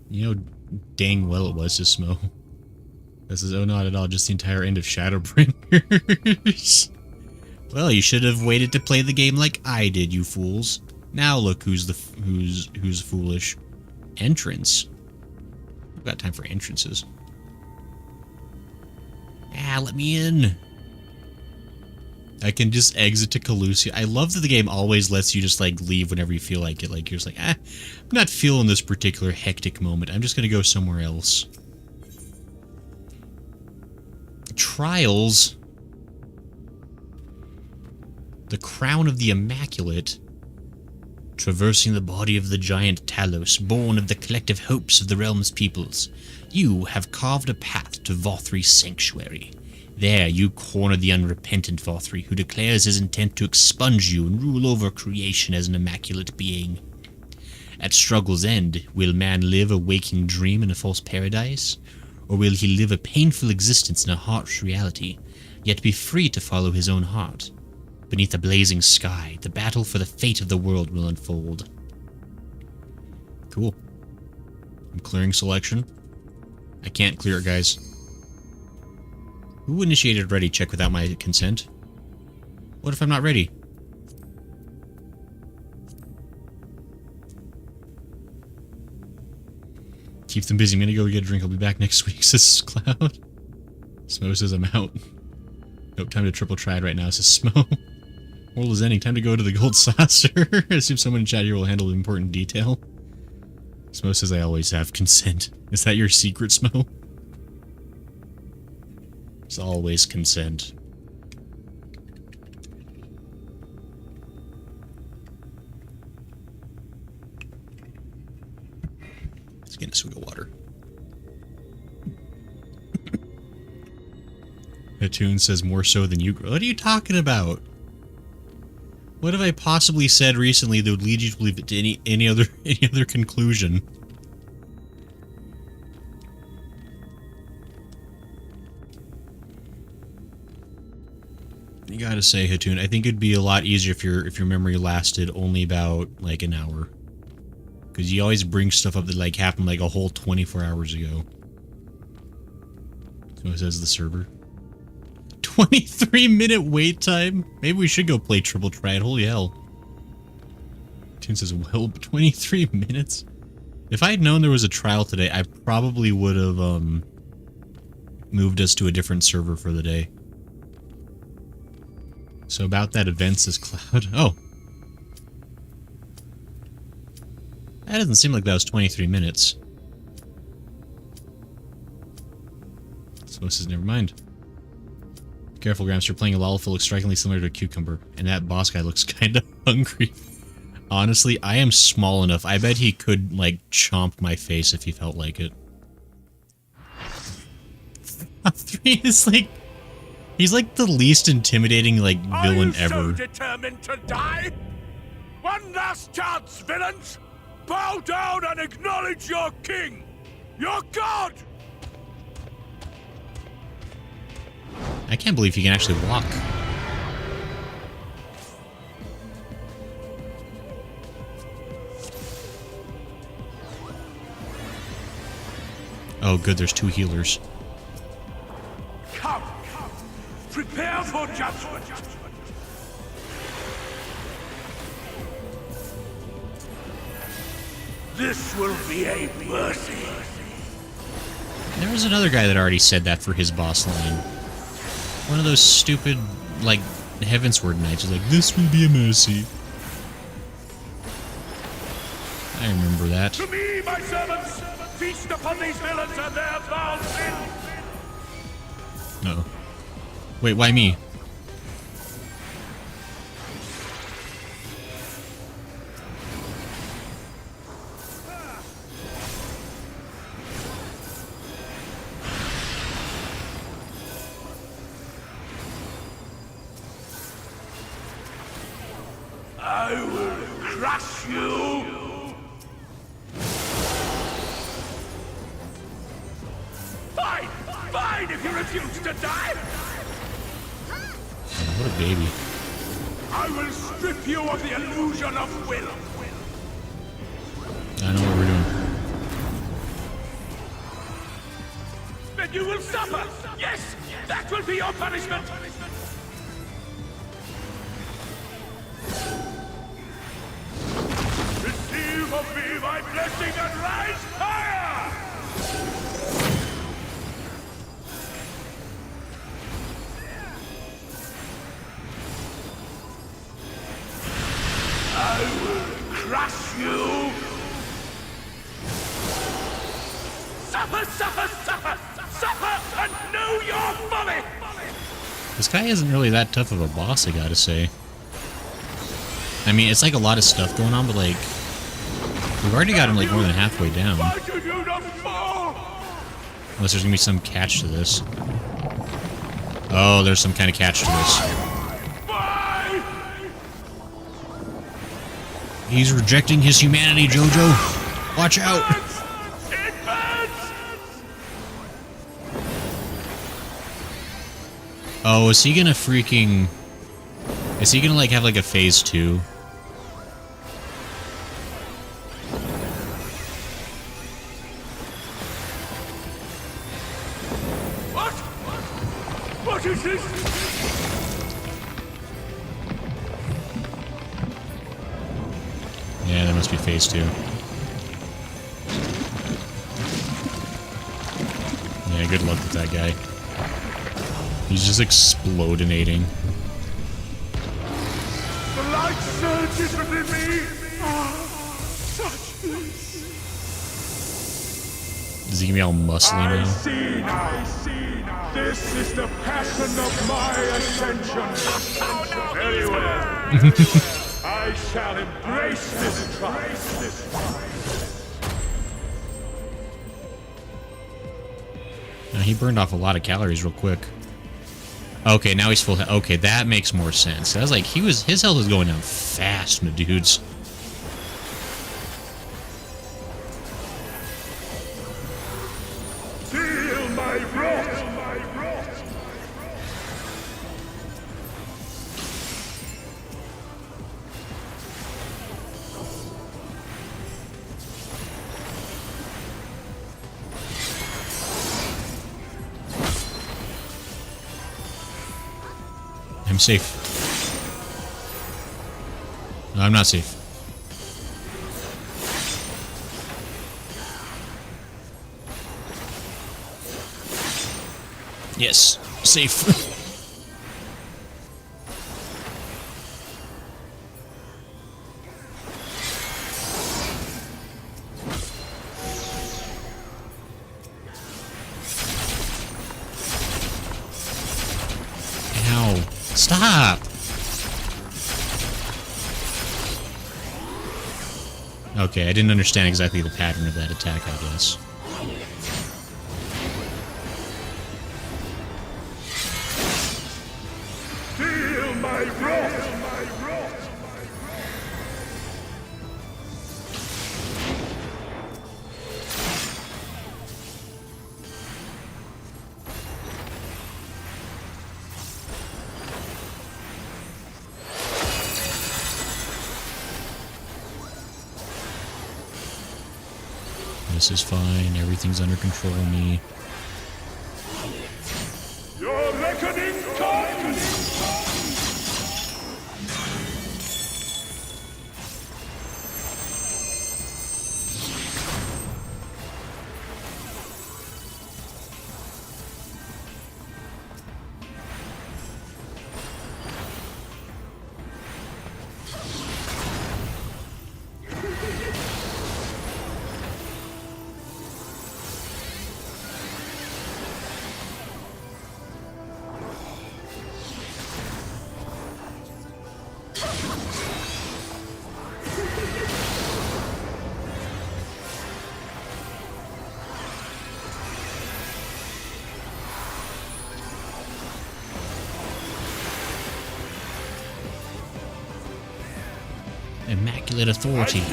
You know dang well it was to Smo. This is, oh, not at all, just the entire end of Shadowbringers. Well, you should have waited to play the game like I did, you fools. Now look who's foolish. Entrance. I've got time for entrances. Ah, let me in. I can just exit to Calusia. I love that the game always lets you just like leave whenever you feel like it. Like you're just like, I'm not feeling this particular hectic moment. I'm just gonna go somewhere else. Trials. The Crown of the Immaculate. Traversing the body of the giant Talos, born of the collective hopes of the realm's peoples, you have carved a path to Vothri's sanctuary. There you corner the unrepentant Vothri, who declares his intent to expunge you and rule over creation as an immaculate being. At struggle's end, will man live a waking dream in a false paradise? Or will he live a painful existence in a harsh reality, yet be free to follow his own heart? Beneath a blazing sky, the battle for the fate of the world will unfold. Cool. I'm clearing selection. I can't clear it, guys. Who initiated ready check without my consent? What if I'm not ready? Keep them busy. I'm gonna go get a drink. I'll be back next week, says Cloud. Smo says I'm out. Nope, time to triple try it right now, says Smo. World is ending. Time to go to the gold saucer. I assume someone in chat here will handle the important detail. Smo says I always have consent. Is that your secret, Smo? It's always consent. Let's get a swig of water. Tune says more so than you. What are you talking about? What have I possibly said recently that would lead you to believe it to any other conclusion? You gotta say, Hatun, I think it'd be a lot easier if your memory lasted only about like an hour, because you always bring stuff up that like happened like a whole 24 hours ago. So it says the server. 23-minute wait time. Maybe we should go play Triple Triad. Holy hell. Tune says, well, 23 minutes. If I had known there was a trial today, I probably would have moved us to a different server for the day. So about that event, says Cloud. Oh. That doesn't seem like that was 23 minutes. So this is never mind. Careful, Gramps, you're playing a Lalafell looks strikingly similar to a cucumber, and that boss guy looks kind of hungry. Honestly, I am small enough. I bet he could, like, chomp my face if he felt like it. 3 is like... He's like the least intimidating, like, villain ever. Are you so determined to die? One last chance, villains! Bow down and acknowledge your king! Your god! I can't believe he can actually walk. Oh, good, there's 2 healers. Come! Prepare for judgment! This will be a mercy. There was another guy that already said that for his boss line. One of those stupid, like, Heavensward Knights is like, this will be a mercy. I remember that. To me, my servants, feast upon these villains and their foul sins. Uh-oh. Wait, why me? I will crush you! Fine! Fine if you refuse to die! What a baby. I will strip you of the illusion of will! I know what we're doing. Then you will suffer! Yes! That will be your punishment! Receive of me my blessing and rise higher! I will crush you! Suffer, suffer, suffer! Suffer and know your folly! This guy isn't really that tough of a boss, I gotta say. I mean, it's like a lot of stuff going on, but like... We've already got him like more than halfway down. Unless there's gonna be some catch to this. Oh, there's some kind of catch to this. He's rejecting his humanity, Jojo. Watch out. Oh, is he gonna freaking... Is he gonna like have like a phase 2? What is this? Yeah, there must be phase 2. look at that guy. He's just explodinating. The light surges within me. Such bliss. Is he gonna be all muscly now? I see now. This is the passion of my ascension. Very well. I shall embrace this trial. Now, he burned off a lot of calories real quick. Okay, now he's full. Okay, that makes more sense. I was like, his health was going down fast, my dudes. Feel my wrath. I'm safe. No, I'm not safe. Yes, safe. Ow. Stop! Okay, I didn't understand exactly the pattern of that attack, I guess. Feel my wrath. This is fine. Everything's under control of me. Your reckoning comes. Immaculate authority.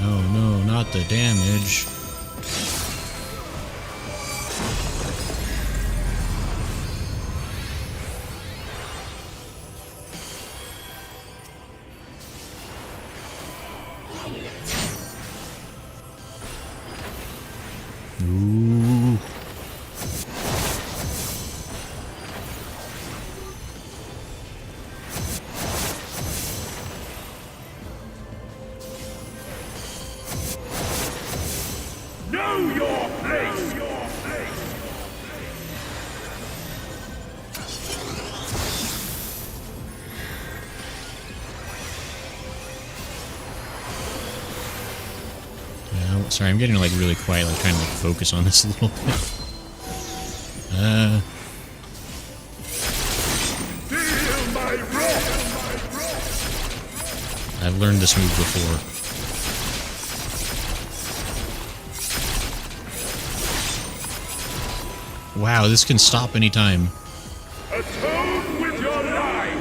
Oh no, not the damage. Ooh. Know your place. Yeah, sorry, I'm getting like really quiet, like trying to like focus on this a little bit. Feel my wrath. I've learned this move before. Wow, this can stop anytime. Atone with your life.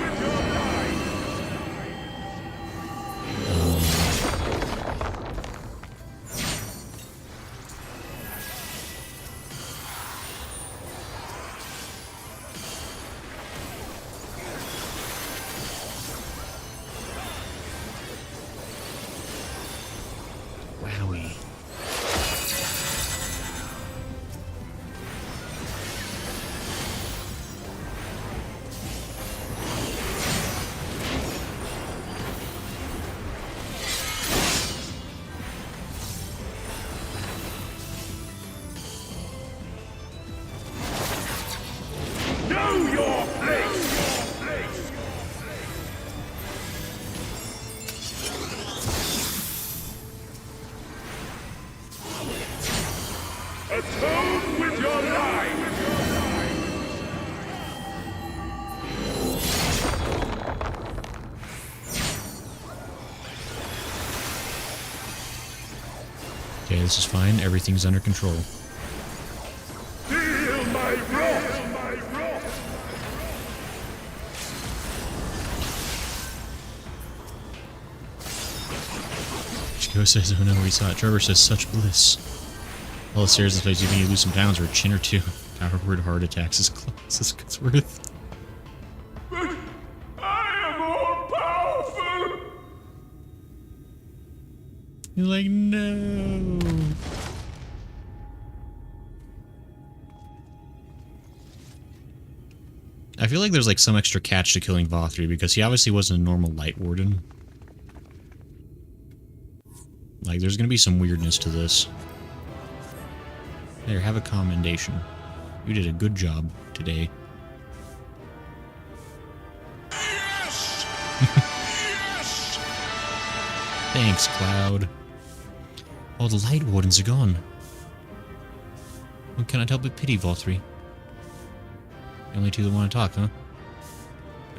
Wowie. Atone with your life! Okay, this is fine. Everything's under control. Feel my wrath! Chico says, oh no, we saw it. Trevor says, such bliss. All the stairs in this place, even you lose some pounds or a chin or two. Powerward heart attacks as close as Cotsworth. But I am all powerful! You're like, no. I feel like there's like some extra catch to killing Vothri because he obviously wasn't a normal Light Warden. Like, there's gonna be some weirdness to this. There, have a commendation. You did a good job today. Yes! Yes! Thanks, Cloud. Oh, the Light Wardens are gone. What cannot help but pity Vothri? The only two that want to talk, huh?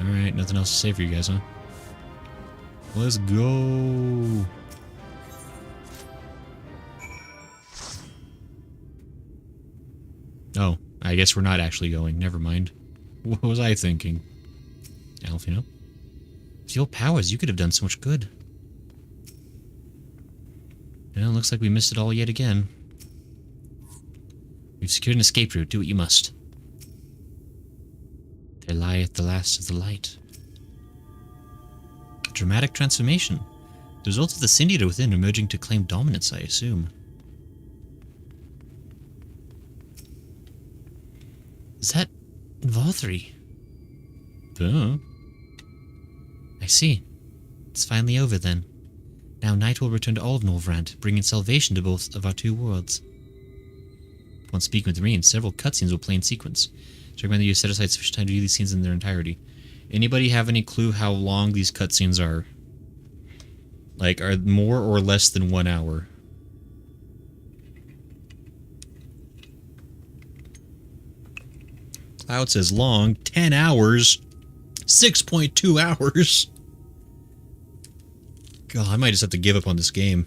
Alright, nothing else to say for you guys, huh? Let's go! Oh, I guess we're not actually going. Never mind. What was I thinking? Alf, you know? With your powers, you could have done so much good. Well, looks like we missed it all yet again. We've secured an escape route. Do what you must. There lieth the last of the light. A dramatic transformation. The result of the Syndiata within emerging to claim dominance, I assume. Is that Vothri? Duh. I see. It's finally over then. Now night will return to all of Norvrant, bringing salvation to both of our two worlds. Upon speaking with Rean, several cutscenes will play in sequence. So I recommend that you set aside sufficient time to view these scenes in their entirety. Anybody have any clue how long these cutscenes are? Like, are more or less than 1 hour? Cloud says long, 10 hours, 6.2 hours. God, I might just have to give up on this game.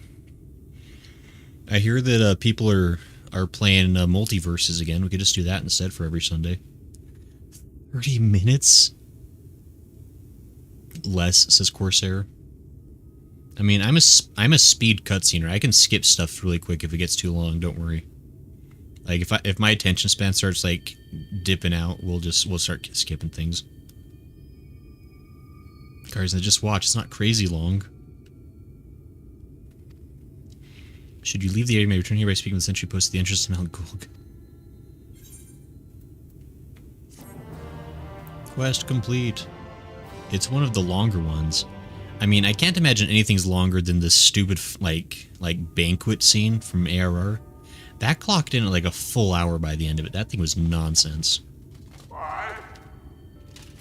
I hear that people are playing multiverses again. We could just do that instead for every Sunday. 30 minutes? Less, says Corsair. I mean, I'm a speed cutscener. I can skip stuff really quick if it gets too long. Don't worry. Like if my attention span starts like dipping out, we'll start skipping things. Guys, I just watch. It's not crazy long. Should you leave the area, you may return here by speaking with the sentry post at the entrance to Mount Gulg. Quest complete. It's one of the longer ones. I mean, I can't imagine anything's longer than this stupid, like banquet scene from ARR. That clocked in at like a full hour by the end of it. That thing was nonsense. Why?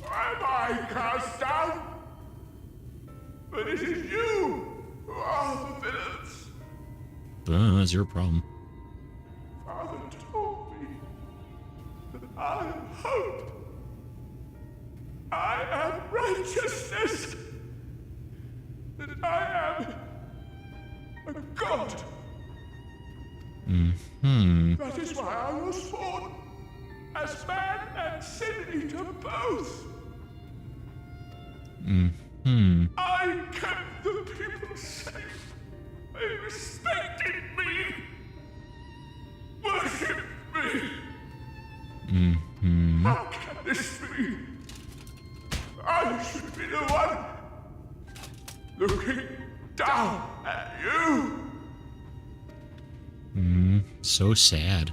Why am I cast down? But it is you who are the villains. That's your problem. Father told me that I am hope. I am righteousness. That I am a god. That is why I was born as man and sin eater both. I kept the people safe. They respected me. Worshipped me. How can this be? I should be the one looking down at you. So sad.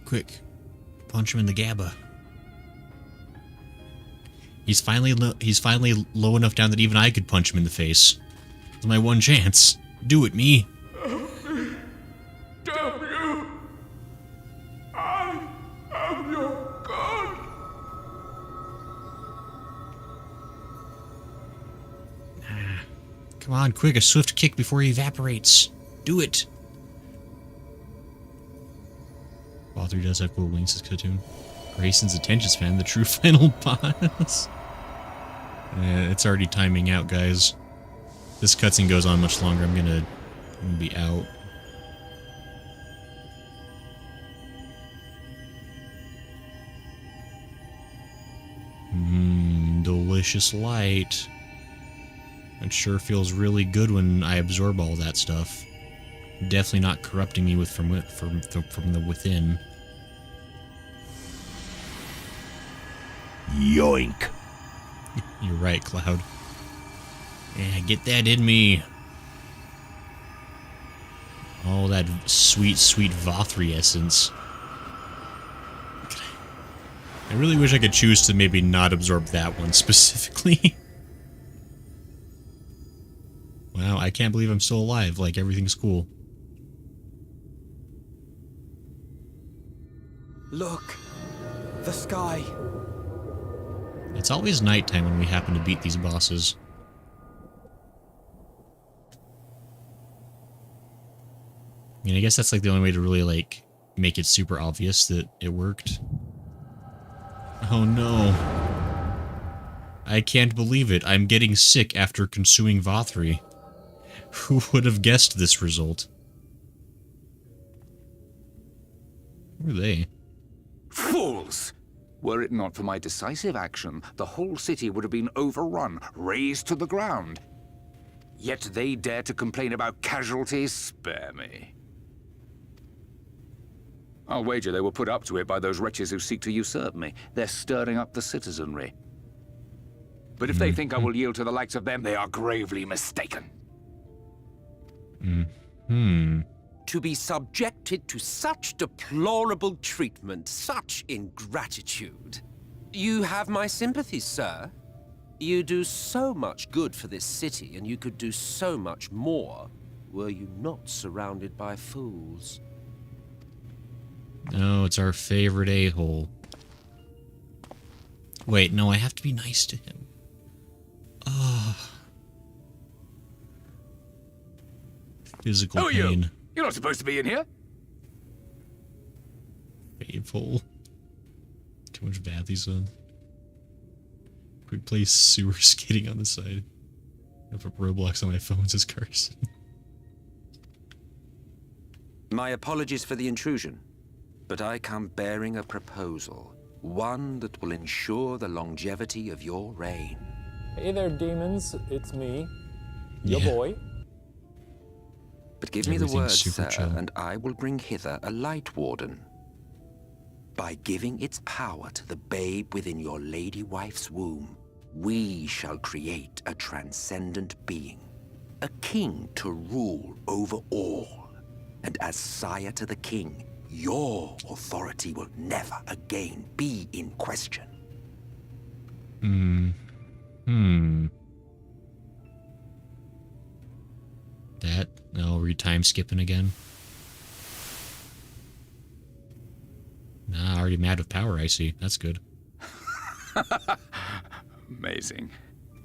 Quick, punch him in the GABA. He's finally low enough down that even I could punch him in the face. It's my one chance. Do it, me. Damn you! I am your god. Come on, quick, a swift kick before he evaporates. Do it. Valtteri does have cool wings, this cartoon. Grayson's attention span, the true final boss. Yeah, it's already timing out, guys. This cutscene goes on much longer. I'm gonna be out. Delicious light. It sure feels really good when I absorb all that stuff. Definitely not corrupting me from the within. Yoink. You're right, Cloud. Yeah, get that in me. All that sweet, sweet Valtteri essence. I really wish I could choose to maybe not absorb that one specifically. Wow, I can't believe I'm still alive. Like, everything's cool. Look, the sky. It's always nighttime when we happen to beat these bosses. I mean, I guess that's like the only way to really like make it super obvious that it worked. Oh no. I can't believe it. I'm getting sick after consuming Valtteri. Who would have guessed this result? Who are they? Fools! Were it not for my decisive action, the whole city would have been overrun, razed to the ground. Yet they dare to complain about casualties? Spare me. I'll wager they were put up to it by those wretches who seek to usurp me. They're stirring up the citizenry. But if they think I will yield to the likes of them, they are gravely mistaken. To be subjected to such deplorable treatment, such ingratitude. You have my sympathies, sir. You do so much good for this city, and you could do so much more were you not surrounded by fools. No, it's our favorite a-hole. Wait, no, I have to be nice to him. Oh. Physical Who are pain. you? You're not supposed to be in here. Painful. Too much bathies on. Quick play sewer skating on the side. I put Roblox on my phone, says Carson. My apologies for the intrusion, but I come bearing a proposal. One that will ensure the longevity of your reign. Hey there, demons. It's me, your boy. But give me the word, sir, and I will bring hither a light warden. By giving its power to the babe within your lady wife's womb, we shall create a transcendent being, a king to rule over all. And as sire to the king, your authority will never again be in question. That? No, are we time skipping again? Nah, already mad with power, I see. That's good. Amazing.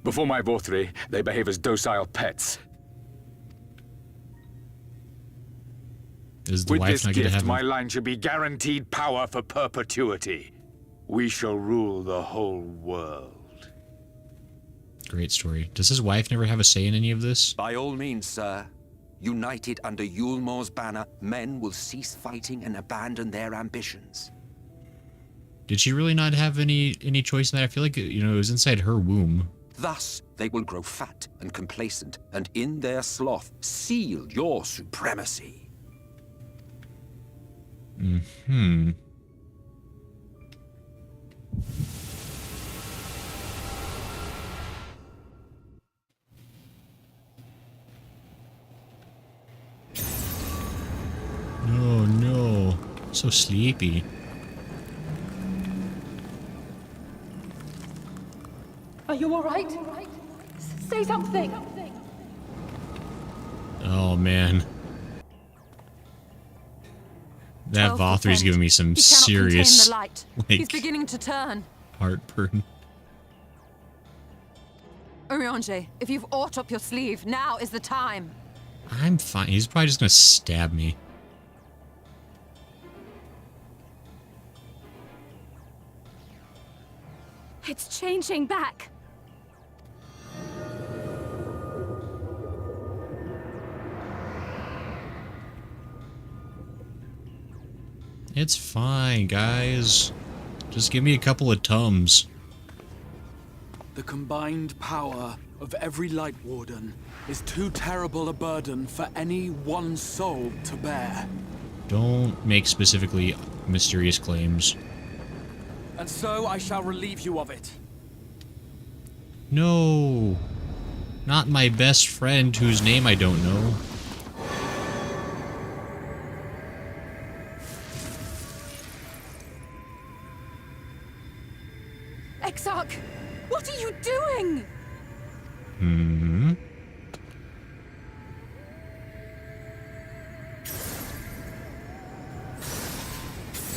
Before my Valtteri, they behave as docile pets. Is the With wife this not gonna gift, have my line shall be guaranteed power for perpetuity. We shall rule the whole world. Great story. Does his wife never have a say in any of this? By all means, sir. United under Yulmor's banner, men will cease fighting and abandon their ambitions. Did she really not have any choice in that? I feel like, you know, it was inside her womb. Thus, they will grow fat and complacent, and in their sloth, seal your supremacy. Oh no, so sleepy. Are you all right? Say something. Oh man. That Valtteri's giving me some serious, He's like, beginning to turn. heartburn. Urianger, if you've aught up your sleeve, now is the time. I'm fine. He's probably just gonna stab me. It's changing back. It's fine, guys. Just give me a couple of Tums. The combined power of every Light Warden is too terrible a burden for any one soul to bear. Don't make specifically mysterious claims. And so I shall relieve you of it. No. Not my best friend whose name I don't know. Exarch, what are you doing? Hmm.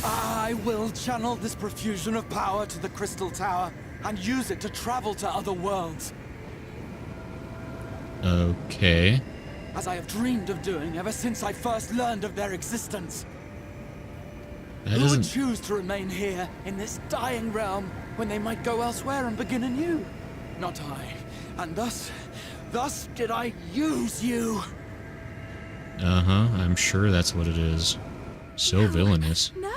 I will channel this profusion of power to the Crystal Tower and use it to travel to other worlds. Okay. As I have dreamed of doing ever since I first learned of their existence. That Who would doesn't... choose to remain here in this dying realm when they might go elsewhere and begin anew? Not I. And thus did I use you. Uh-huh, I'm sure that's what it is. So villainous. No,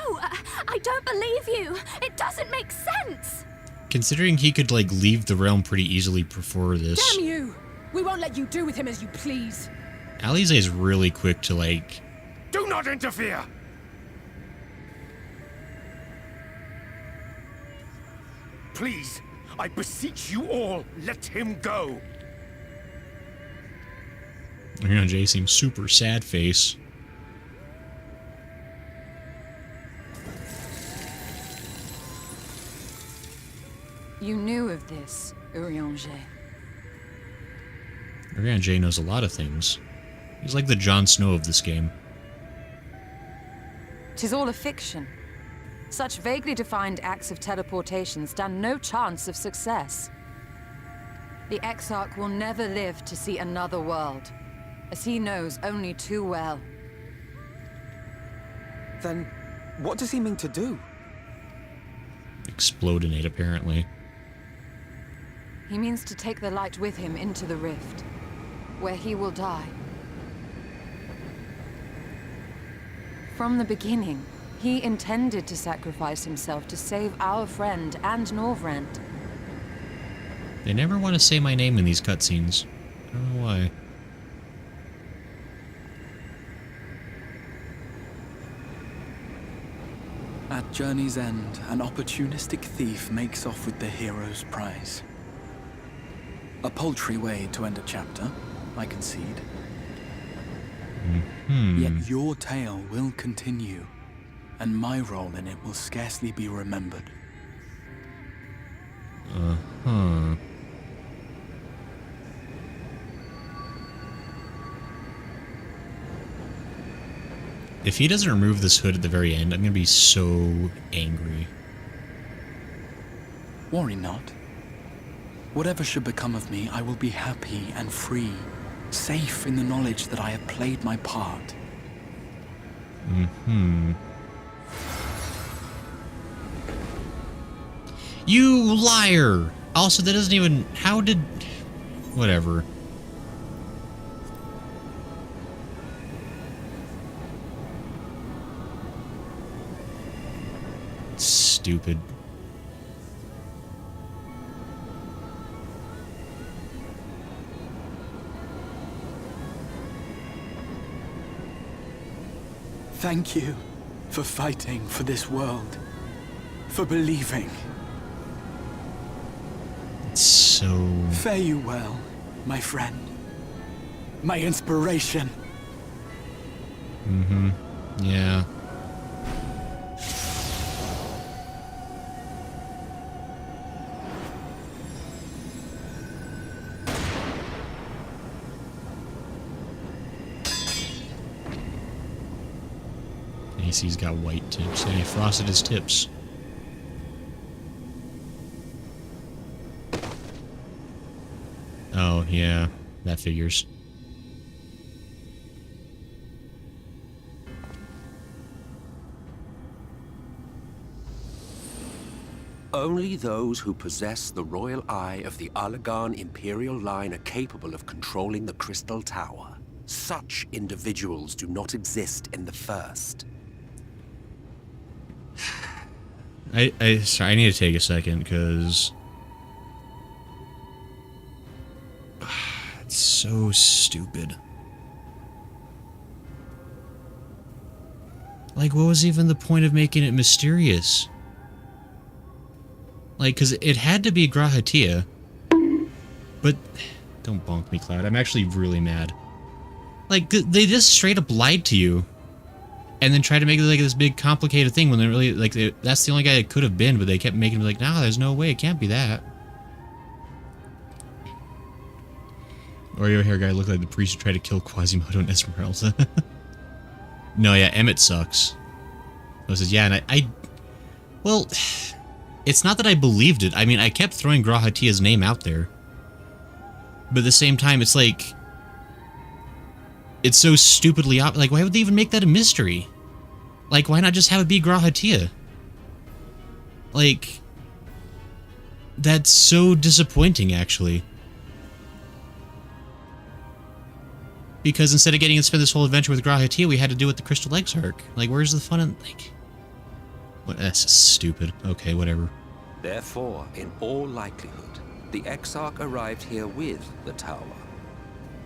I don't believe you. It doesn't make sense. Considering he could, like, leave the realm pretty easily before this. Damn you! We won't let you do with him as you please. Alize is really quick to, like... Do not interfere! Please, I beseech you all, let him go! Jay seems super sad face. You knew of this, Urianger. Jay knows a lot of things. He's like the Jon Snow of this game. 'Tis all a fiction. Such vaguely defined acts of teleportation stand no chance of success. The Exarch will never live to see another world, as he knows only too well. Then, what does he mean to do? Explodinate, apparently. He means to take the light with him into the rift, where he will die. From the beginning, he intended to sacrifice himself to save our friend and Norvrent. They never want to say my name in these cutscenes. I don't know why. At journey's end, an opportunistic thief makes off with the hero's prize. A paltry way to end a chapter, I concede. Yet your tale will continue, and my role in it will scarcely be remembered. Uh-huh. If he doesn't remove this hood at the very end, I'm gonna be so angry. Worry not. Whatever should become of me, I will be happy and free, safe in the knowledge that I have played my part. You liar! Also, that doesn't even... How did... Whatever. Stupid. Thank you for fighting for this world, for believing. So... Fare you well, my friend. My inspiration. Yeah. He's got white tips, and he frosted his tips. Oh, yeah. That figures. Only those who possess the royal eye of the Allagan Imperial line are capable of controlling the Crystal Tower. Such individuals do not exist in the First. Sorry, I need to take a second, because... It's so stupid. Like, what was even the point of making it mysterious? Like, because it had to be Grahatia. But... Don't bonk me, Cloud. I'm actually really mad. Like, they just straight up lied to you. And then tried to make it like this big complicated thing when they really, like, that's the only guy it could have been, but they kept making it like, nah, there's no way, it can't be that. Oreo hair guy looked like the priest who tried to kill Quasimodo and Esmeralda. No, yeah, Emmett sucks. So says, yeah, and well, it's not that I believed it. I mean, I kept throwing Grahatia's name out there. But at the same time, it's like... It's so stupidly like, why would they even make that a mystery? Like, why not just have it be Grahatia? Like... That's so disappointing, actually. Because instead of getting to spend this whole adventure with Grahatia, we had to do it with the Crystal Exarch. Like, where's the fun in, like... What? That's stupid. Okay, whatever. Therefore, in all likelihood, the Exarch arrived here with the tower.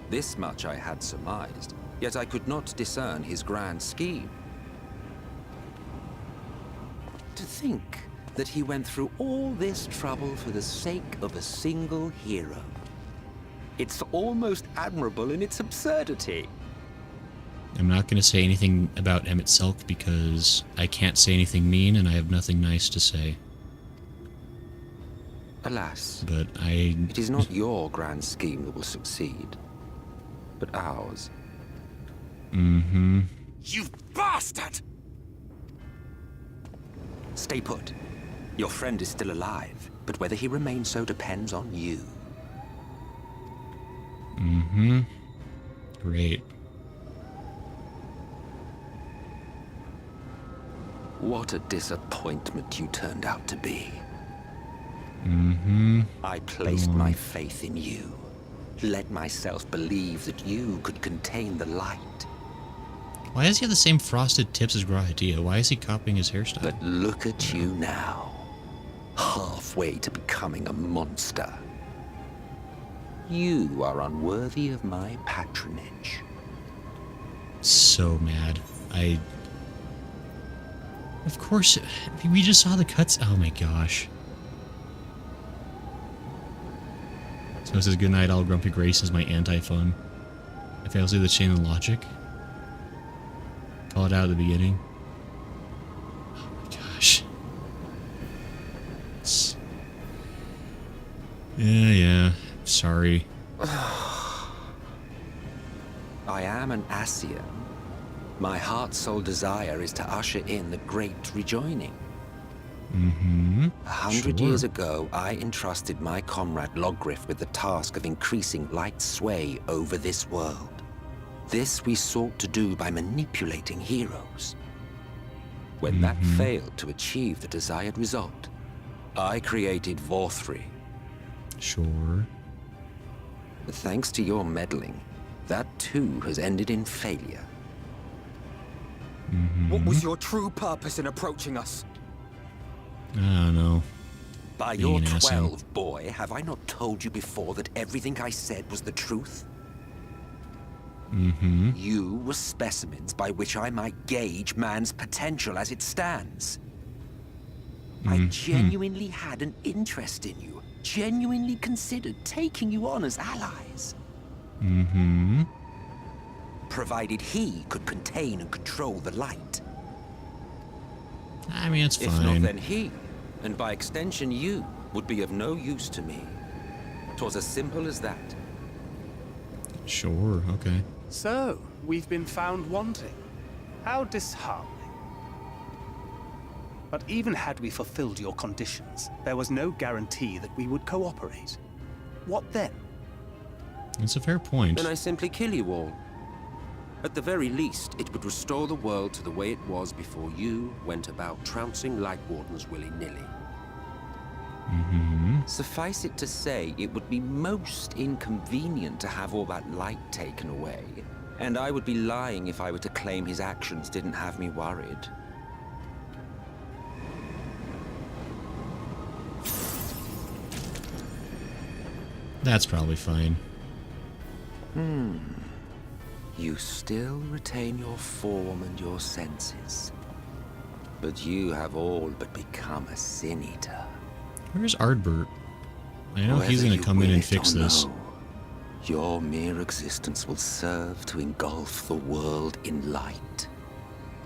This much I had surmised, yet I could not discern his grand scheme. To think that he went through all this trouble for the sake of a single hero. It's almost admirable in its absurdity. I'm not going to say anything about Emmett Selk because I can't say anything mean and I have nothing nice to say. Alas, but it is not your grand scheme that will succeed, but ours. Mm-hmm. You bastard! Stay put. Your friend is still alive, but whether he remains so depends on you. Mm-hmm. Great. What a disappointment you turned out to be. Mm-hmm. I placed my faith in you. Let myself believe that you could contain the light. Why does he have the same frosted tips as Grahatia? Why is he copying his hairstyle? But look at you now. Halfway to becoming a monster. You are unworthy of my patronage. So mad. Of course, we just saw the cuts. Oh my gosh. So it says, good night, all grumpy grace is my anti-fun. I fail to see the chain of logic. Call it out at the beginning. Oh my gosh. Yeah. Sorry. I am an Ascian. My heart's sole desire is to usher in the great rejoining. Mm-hmm. 100 years ago, I entrusted my comrade Logriff with the task of increasing light's sway over this world. This we sought to do by manipulating heroes. When that failed to achieve the desired result, I created Vorthri. Sure. But thanks to your meddling, that too has ended in failure. What was your true purpose in approaching us? I don't know. By your 12, boy, have I not told you before that everything I said was the truth? Mm-hmm. You were specimens by which I might gauge man's potential as it stands. I genuinely had an interest in you, genuinely considered taking you on as allies. Mm-hmm. Provided he could contain and control the light. I mean, it's fine. If not, then he, and by extension you, would be of no use to me. 'Twas as simple as that. Sure, okay. So, we've been found wanting. How disheartening. But even had we fulfilled your conditions, there was no guarantee that we would cooperate. What then? That's a fair point. Then I simply kill you all. At the very least, it would restore the world to the way it was before you went about trouncing Light Wardens willy-nilly. Suffice it to say, it would be most inconvenient to have all that light taken away, and I would be lying if I were to claim his actions didn't have me worried. That's probably fine. You still retain your form and your senses, but you have all but become a Sin Eater. Where's Ardbert? I know he's gonna come in and fix this. Your mere existence will serve to engulf the world in light.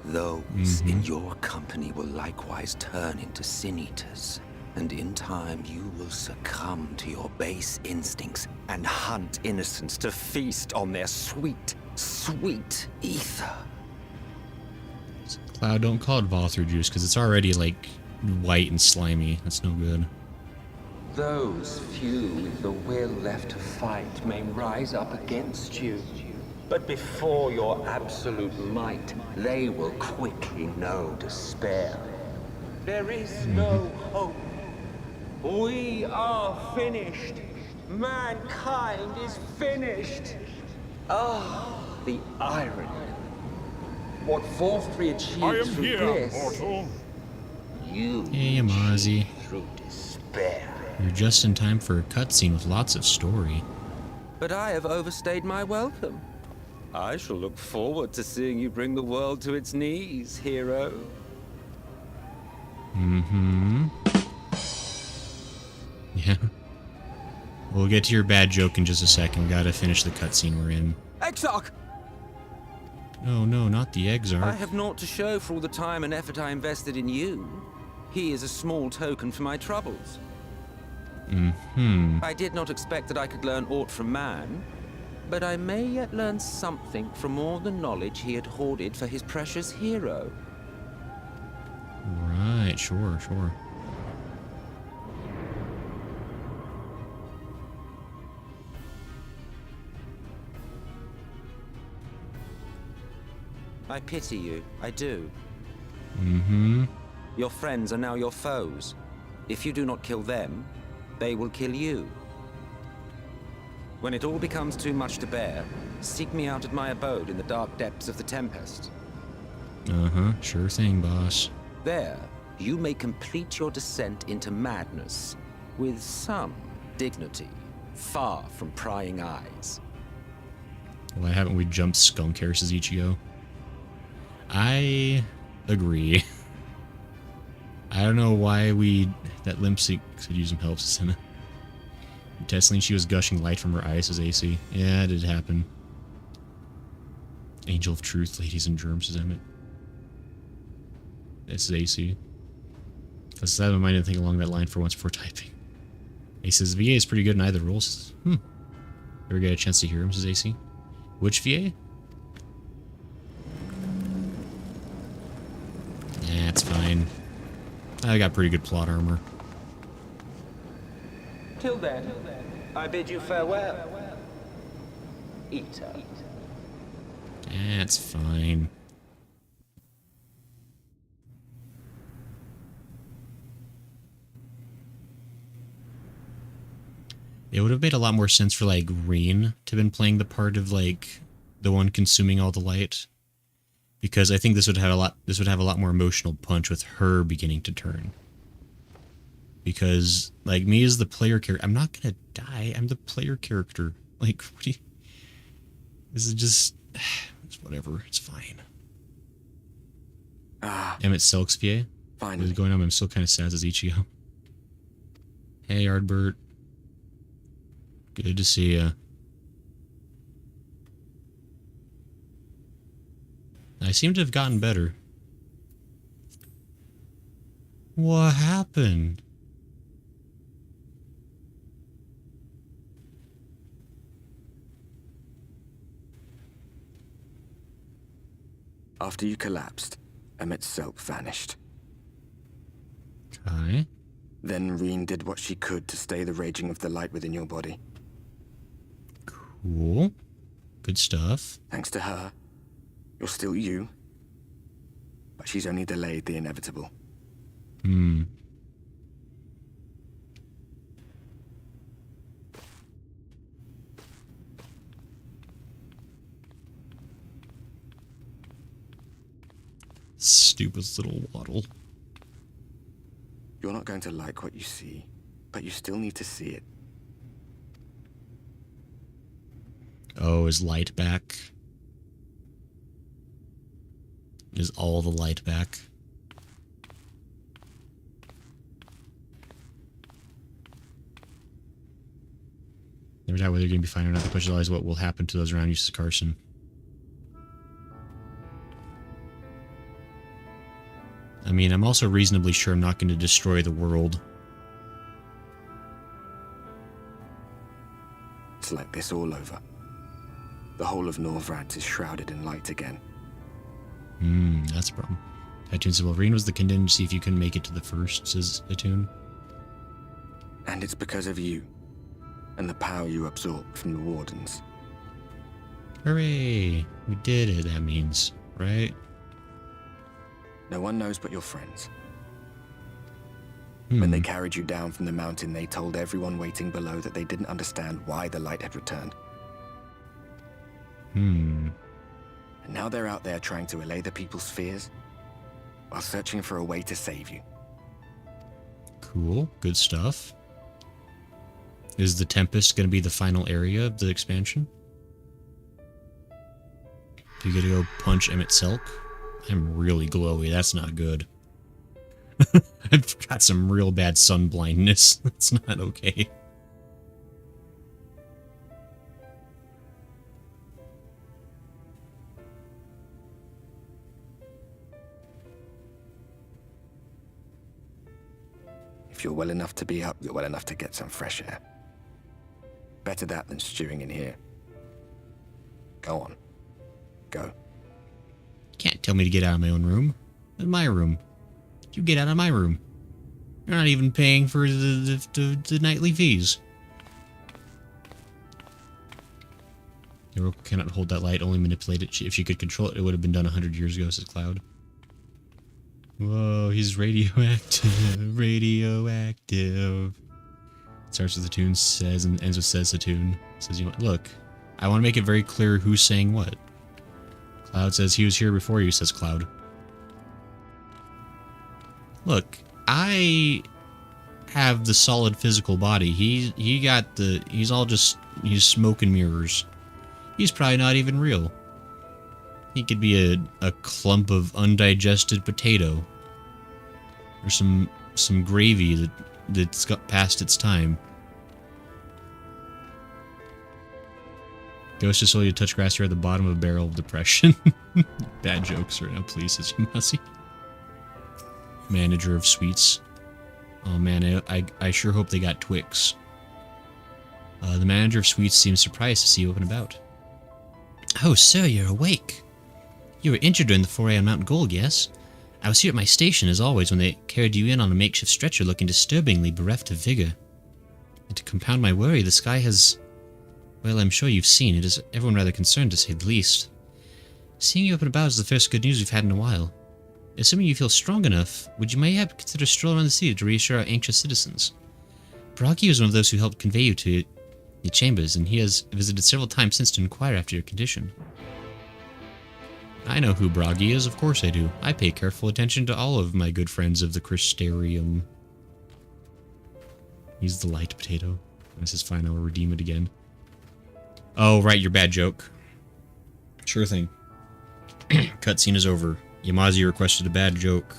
Those in your company will likewise turn into Sin Eaters, and in time you will succumb to your base instincts and hunt innocents to feast on their sweet, sweet ether. Cloud, don't call it Vothru juice, because it's already, like, white and slimy. That's no good. Those few with the will left to fight may rise up against you, but before your absolute might, they will quickly know despair. There is no hope. We are finished. Mankind is finished. Ah, the irony. What Vorfrey achieved through this, mortal. you Hey, Amazi. through despair. You're just in time for a cutscene with lots of story. But I have overstayed my welcome. I shall look forward to seeing you bring the world to its knees, hero. Yeah. We'll get to your bad joke in just a second. We gotta finish the cutscene we're in. Exarch! No, no, not the I Exarch. have naught to show for all the time and effort I invested in you. He is a small token for my troubles. I did not expect that I could learn aught from man, but I may yet learn something from all the knowledge he had hoarded for his precious hero. Right, sure, sure. I pity you, I do. Your friends are now your foes. If you do not kill them, they will kill you. When it all becomes too much to bear, seek me out at my abode in the dark depths of the Tempest. Sure thing, boss. There, you may complete your descent into madness with some dignity, far from prying eyes. Why haven't we jumped Skunk Harris's Ichigo? I agree. I don't know why that Limpsy could use some help, Senna. Tesling, she was gushing light from her eyes as AC. Yeah, it did happen. Angel of Truth, ladies and germs, says Emmett. This is AC. Let's have in mind anything along that line for once before typing. He says VA is pretty good in either roles. Ever get a chance to hear him, says AC? Which VA? Nah, it's fine. I got pretty good plot armor. Till then, I bid you farewell. Eater. That's fine. It would have made a lot more sense for, like, Reen to have been playing the part of, like, the one consuming all the light. Because I think this would have a lot more emotional punch with her beginning to turn. Because, like, me as the player character, I'm not gonna die. I'm the player character. Like, what do you... This is just... It's whatever. It's fine. Emmett Selk's VA? Finally. What is going on? I'm still kind of sad as Ichigo. Hey, Ardbert. Good to see ya. I seem to have gotten better. What happened? After you collapsed, Emmett's self vanished. Okay. Then Reen did what she could to stay the raging of the light within your body. Cool. Good stuff. Thanks to her, you're still you. But she's only delayed the inevitable. Hmm. Stupid little waddle. You're not going to like what you see, but you still need to see it. Oh, is light back? Is all the light back? Never doubt whether you're going to be fine or not. The question is what will happen to those around you, says Carson. I mean, I'm also reasonably sure I'm not going to destroy the world. It's like this all over. The whole of Norvrad is shrouded in light again. That's a problem. Atune says, well, Reen was the contingency if you couldn't make it to the first, says Atune. And it's because of you, and the power you absorbed from the Wardens. Hooray! We did it, that means, right? No one knows but your friends. When they carried you down from the mountain, they told everyone waiting below that they didn't understand why the light had returned. And now they're out there trying to allay the people's fears, while searching for a way to save you. Cool. Good stuff. Is the Tempest going to be the final area of the expansion? Do you get to go punch Emmett Selk? I'm really glowy. That's not good. I've got some real bad sun blindness. That's not okay. If you're well enough to be up, you're well enough to get some fresh air. Better that than stewing in here. Go on. Go. Can't tell me to get out of my own room. It's my room. You get out of my room. You're not even paying for the nightly fees. Yoroko cannot hold that light, only manipulate it. If she could control it, it would have been done 100 years ago, says Cloud. Whoa, he's radioactive. Radioactive. Starts with the tune, says, and ends with says the tune. Says, you know, look, I want to make it very clear who's saying what. Cloud says he was here before you, says Cloud. Look, I have the solid physical body. He's he's smoke and mirrors. He's probably not even real. He could be a clump of undigested potato. Or some gravy that's got past its time. Ghost just told you to touch grass, you're at the bottom of a barrel of depression. Bad jokes right now, please, says Yumasi. Manager of sweets. Oh man, I sure hope they got Twix. The manager of sweets seems surprised to see you up and about. Oh, sir, you're awake. You were injured during the foray on Mount Gulg, yes? I was here at my station, as always, when they carried you in on a makeshift stretcher looking disturbingly bereft of vigor. And to compound my worry, the sky has... Well, I'm sure you've seen. It is everyone rather concerned, to say the least. Seeing you up and about is the first good news we've had in a while. Assuming you feel strong enough, would you mayhap consider a stroll around the city to reassure our anxious citizens? Bragi was one of those who helped convey you to the chambers, and he has visited several times since to inquire after your condition. I know who Bragi is, of course I do. I pay careful attention to all of my good friends of the Crystarium. He's the light potato. This is fine, I'll redeem it again. Oh, right, your bad joke. Sure thing. Cutscene is over. Yamazi requested a bad joke.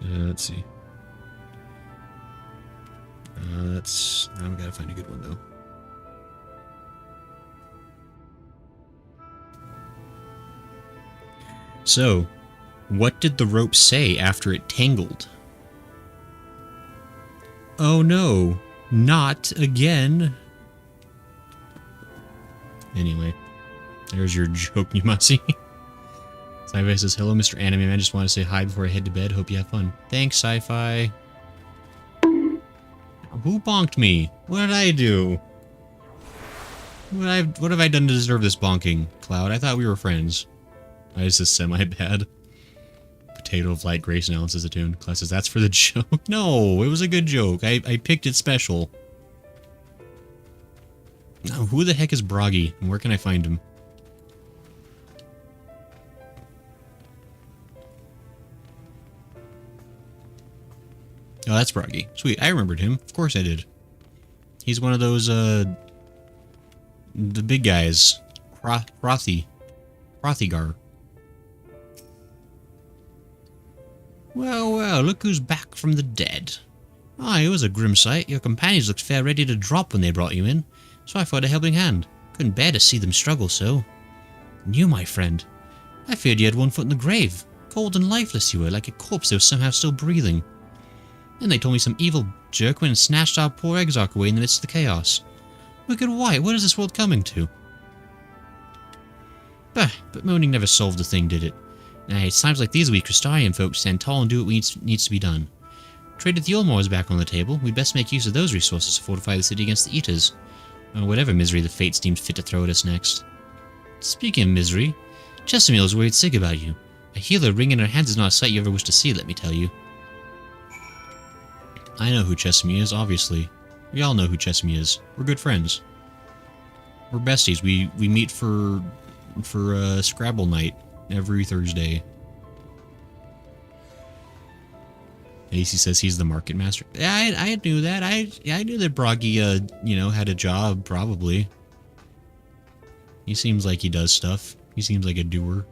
Let's see. Now we gotta find a good one though. So, what did the rope say after it tangled? Oh no, not again. Anyway, there's your joke, Yumasi. Sci-Fi says, hello, Mr. Anime Man. Just want to say hi before I head to bed. Hope you have fun. Thanks, Sci-Fi. Who bonked me? What did I do? What have I done to deserve this bonking, Cloud? I thought we were friends. I was just semi-bad. Potato of Light Grace now says a tune. Class says, that's for the joke. No, it was a good joke. I picked it special. Now, who the heck is Broggy? And where can I find him? Oh, that's Broggy. Sweet, I remembered him. Of course I did. He's one of those, the big guys. Rothigar. Well, well, look who's back from the dead. Ah, it was a grim sight. Your companions looked fair ready to drop when they brought you in, so I thought a helping hand. Couldn't bear to see them struggle so. And you, my friend, I feared you had one foot in the grave. Cold and lifeless you were, like a corpse that was somehow still breathing. Then they told me some evil jerk went and snatched our poor Exarch away in the midst of the chaos. Wicked White, what is this world coming to? Bah, but moaning never solved the thing, did it? Nay, it's times like these we Crystarian folks stand tall and do what needs to be done. Trade with the Yulmore back on the table, we'd best make use of those resources to fortify the city against the Eaters, or whatever misery the fates deemed fit to throw at us next. Speaking of misery, Chestermere is worried sick about you. A healer ring in her hands is not a sight you ever wish to see, let me tell you. I know who Chestermere is, obviously. We all know who Chestermere is. We're good friends. We're besties. We meet for Scrabble night every Thursday. AC says he's the market master. Yeah, I knew that. I knew that Broggy, had a job, probably. He seems like he does stuff. He seems like a doer.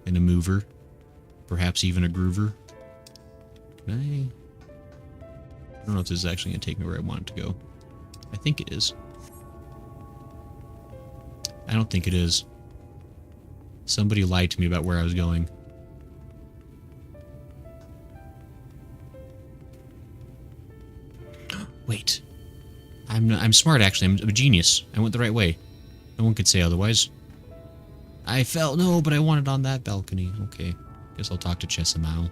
And a mover. Perhaps even a groover. I don't know if this is actually going to take me where I want it to go. I think it is. I don't think it is. Somebody lied to me about where I was going. Wait. I'm smart, actually. I'm a genius. I went the right way. No one could say otherwise. I felt no, but I wanted on that balcony. Okay. Guess I'll talk to Chesamau.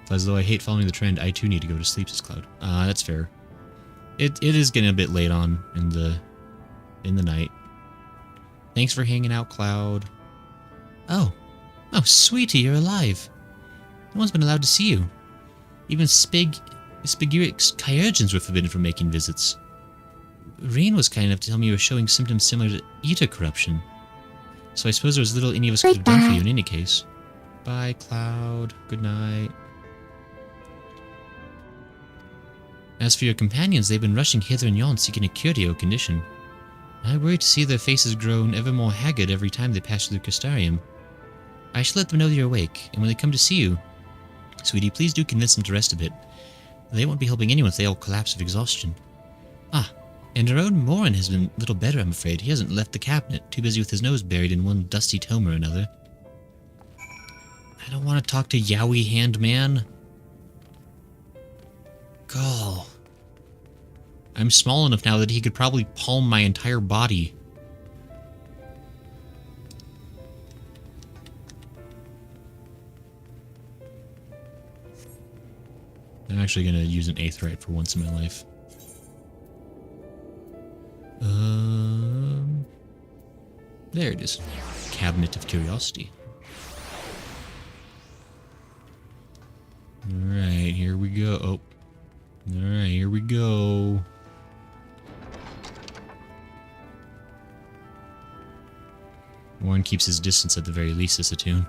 As though I hate following the trend, I too need to go to sleep, says Cloud. That's fair. It is getting a bit late on in the night. Thanks for hanging out, Cloud. Oh, sweetie, you're alive. No one's been allowed to see you. Even Spigurix Kyurgens were forbidden from making visits. Reen was kind enough to tell me you were showing symptoms similar to Eater corruption. So I suppose there was little any of us could have done for you in any case. Bye, Cloud. Good night. As for your companions, they've been rushing hither and yon seeking a cure to your condition. I worry to see their faces grown ever more haggard every time they pass through Crystarium. I shall let them know that you're awake, and when they come to see you, sweetie, please do convince them to rest a bit. They won't be helping anyone if they all collapse of exhaustion. And our own Morin has been little better, I'm afraid. He hasn't left the cabinet, too busy with his nose buried in one dusty tome or another. I don't want to talk to Yowie Hand Man. Gall. I'm small enough now that he could probably palm my entire body. I'm actually going to use an Aetheryte for once in my life. There it is. Cabinet of Curiosity. Alright, here we go. Oh. Alright, here we go. Warren keeps his distance at the very least, as a tune.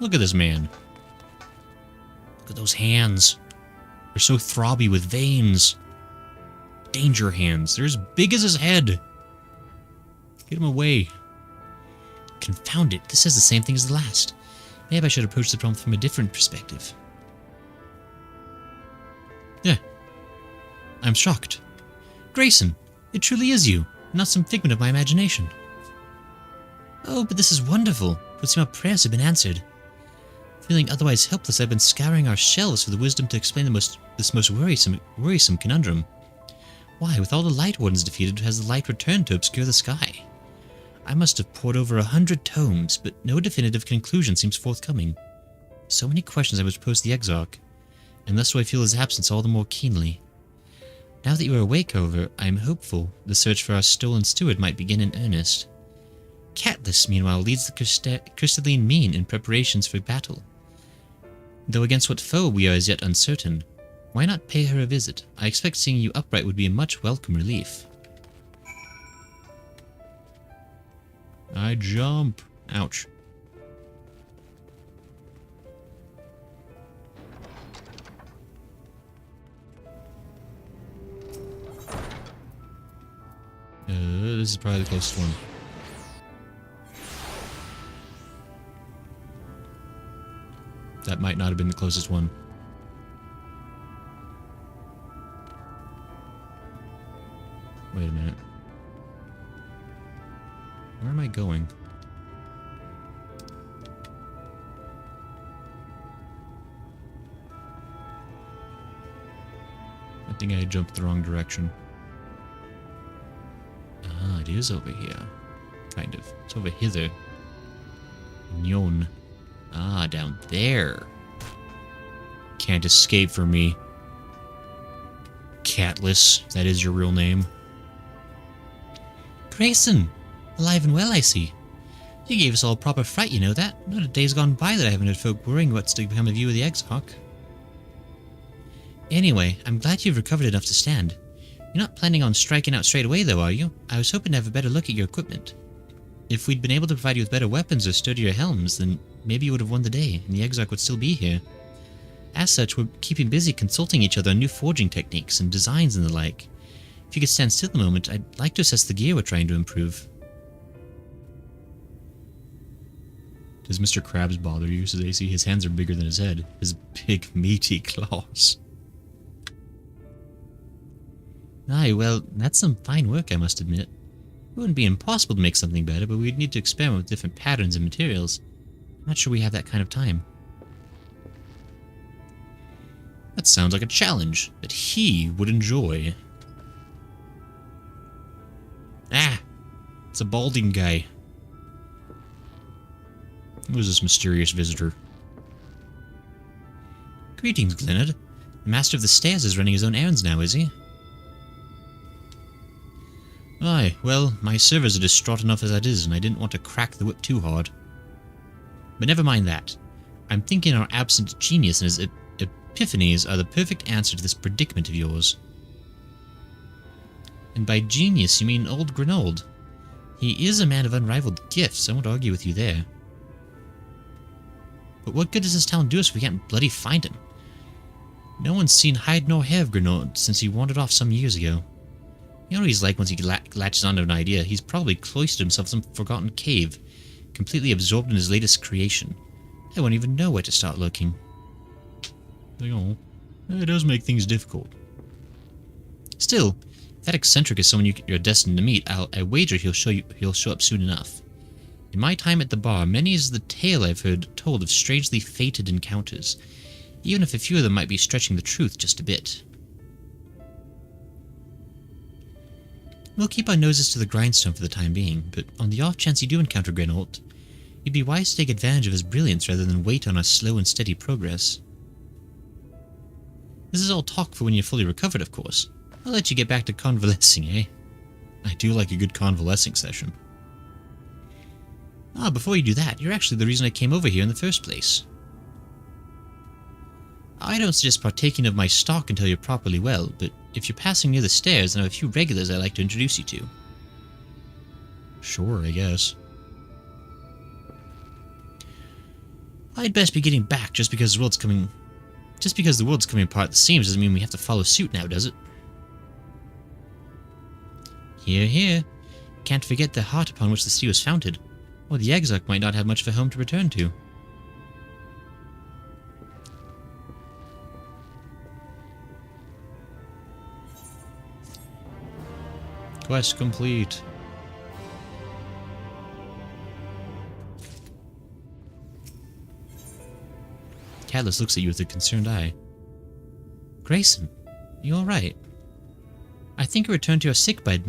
Look at this man. Look at those hands. They're so throbby with veins. Danger hands. They're as big as his head. Get him away. Confound it. This says the same thing as the last. Maybe I should approach the problem from a different perspective. Yeah. I'm shocked. Grayson, it truly is you, not some figment of my imagination. Oh, but this is wonderful. It would seem our prayers have been answered. Feeling otherwise helpless, I've been scouring our shelves for the wisdom to explain this most worrisome conundrum. Why, with all the Light Wardens defeated, has the light returned to obscure the sky? I must have pored over 100 tomes, but no definitive conclusion seems forthcoming. So many questions I must pose to the Exarch, and thus do I feel his absence all the more keenly. Now that you are awake, however, I am hopeful the search for our stolen steward might begin in earnest. Catelys, meanwhile, leads the crystalline mean in preparations for battle. Though against what foe we are as yet uncertain, why not pay her a visit? I expect seeing you upright would be a much welcome relief. I jump. Ouch. This is probably the closest one. That might not have been the closest one. Wait a minute. Where am I going? I think I jumped the wrong direction. Ah, it is over here. Kind of. It's over hither. Nyon. Ah, down there. Can't escape from me. Catelys, that is your real name. Grayson! Alive and well, I see. You gave us all a proper fright, you know that. Not a day's gone by that I haven't heard folk worrying what's to become of you or the Exarch. Anyway, I'm glad you've recovered enough to stand. You're not planning on striking out straight away, though, are you? I was hoping to have a better look at your equipment. If we'd been able to provide you with better weapons or sturdier helms, then maybe you would have won the day, and the Exarch would still be here. As such, we're keeping busy consulting each other on new forging techniques and designs and the like. If you could stand still a moment, I'd like to assess the gear we're trying to improve. Does Mr. Krabs bother you? Says AC. His hands are bigger than his head. His big, meaty claws. Aye, well, that's some fine work, I must admit. It wouldn't be impossible to make something better, but we'd need to experiment with different patterns and materials. I'm not sure we have that kind of time. That sounds like a challenge that he would enjoy. Ah! It's a balding guy. Who is this mysterious visitor? Greetings, Glenard. The Master of the Stairs is running his own errands now, is he? Aye, well, my servers are distraught enough as that is, and I didn't want to crack the whip too hard. But never mind that. I'm thinking our absent genius and his epiphanies are the perfect answer to this predicament of yours. And by genius, you mean old Grenold. He is a man of unrivaled gifts, I won't argue with you there. But what good does this talent do us if we can't bloody find him? No one's seen hide nor hair of Grenold since he wandered off some years ago. You know what he's like once he latches onto an idea. He's probably cloistered himself in some forgotten cave, completely absorbed in his latest creation. I won't even know where to start looking. Oh, it does make things difficult. Still, if that eccentric is someone you're destined to meet, I wager he'll show up soon enough. In my time at the bar, many is the tale I've heard told of strangely fated encounters, even if a few of them might be stretching the truth just a bit. We'll keep our noses to the grindstone for the time being, but on the off chance you do encounter Grenold, you'd be wise to take advantage of his brilliance rather than wait on our slow and steady progress. This is all talk for when you're fully recovered, of course. I'll let you get back to convalescing, eh? I do like a good convalescing session. Ah, before you do that, you're actually the reason I came over here in the first place. I don't suggest partaking of my stock until you're properly well, but if you're passing near the stairs, then I have a few regulars I'd like to introduce you to. Sure, I guess. I'd best be getting back just because the world's coming apart at the seams doesn't mean we have to follow suit now, does it? Hear, hear. Can't forget the heart upon which the city was founded, or the Exarch might not have much of a home to return to. Quest complete. Catelys looks at you with a concerned eye. Grayson, you alright? I think a return to your sick bed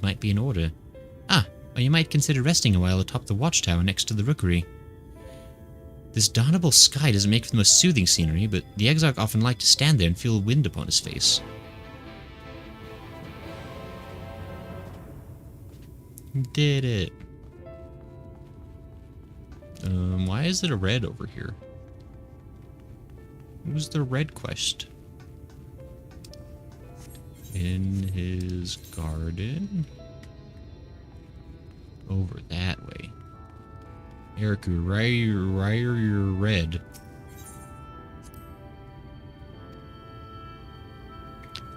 might be in order. Ah, or you might consider resting a while atop the watchtower next to the rookery. This dawnable sky doesn't make for the most soothing scenery, but the Exarch often liked to stand there and feel wind upon his face. Did it. Why is it a red over here? Who's the red quest? In his garden? Over that way. Eric, you're red.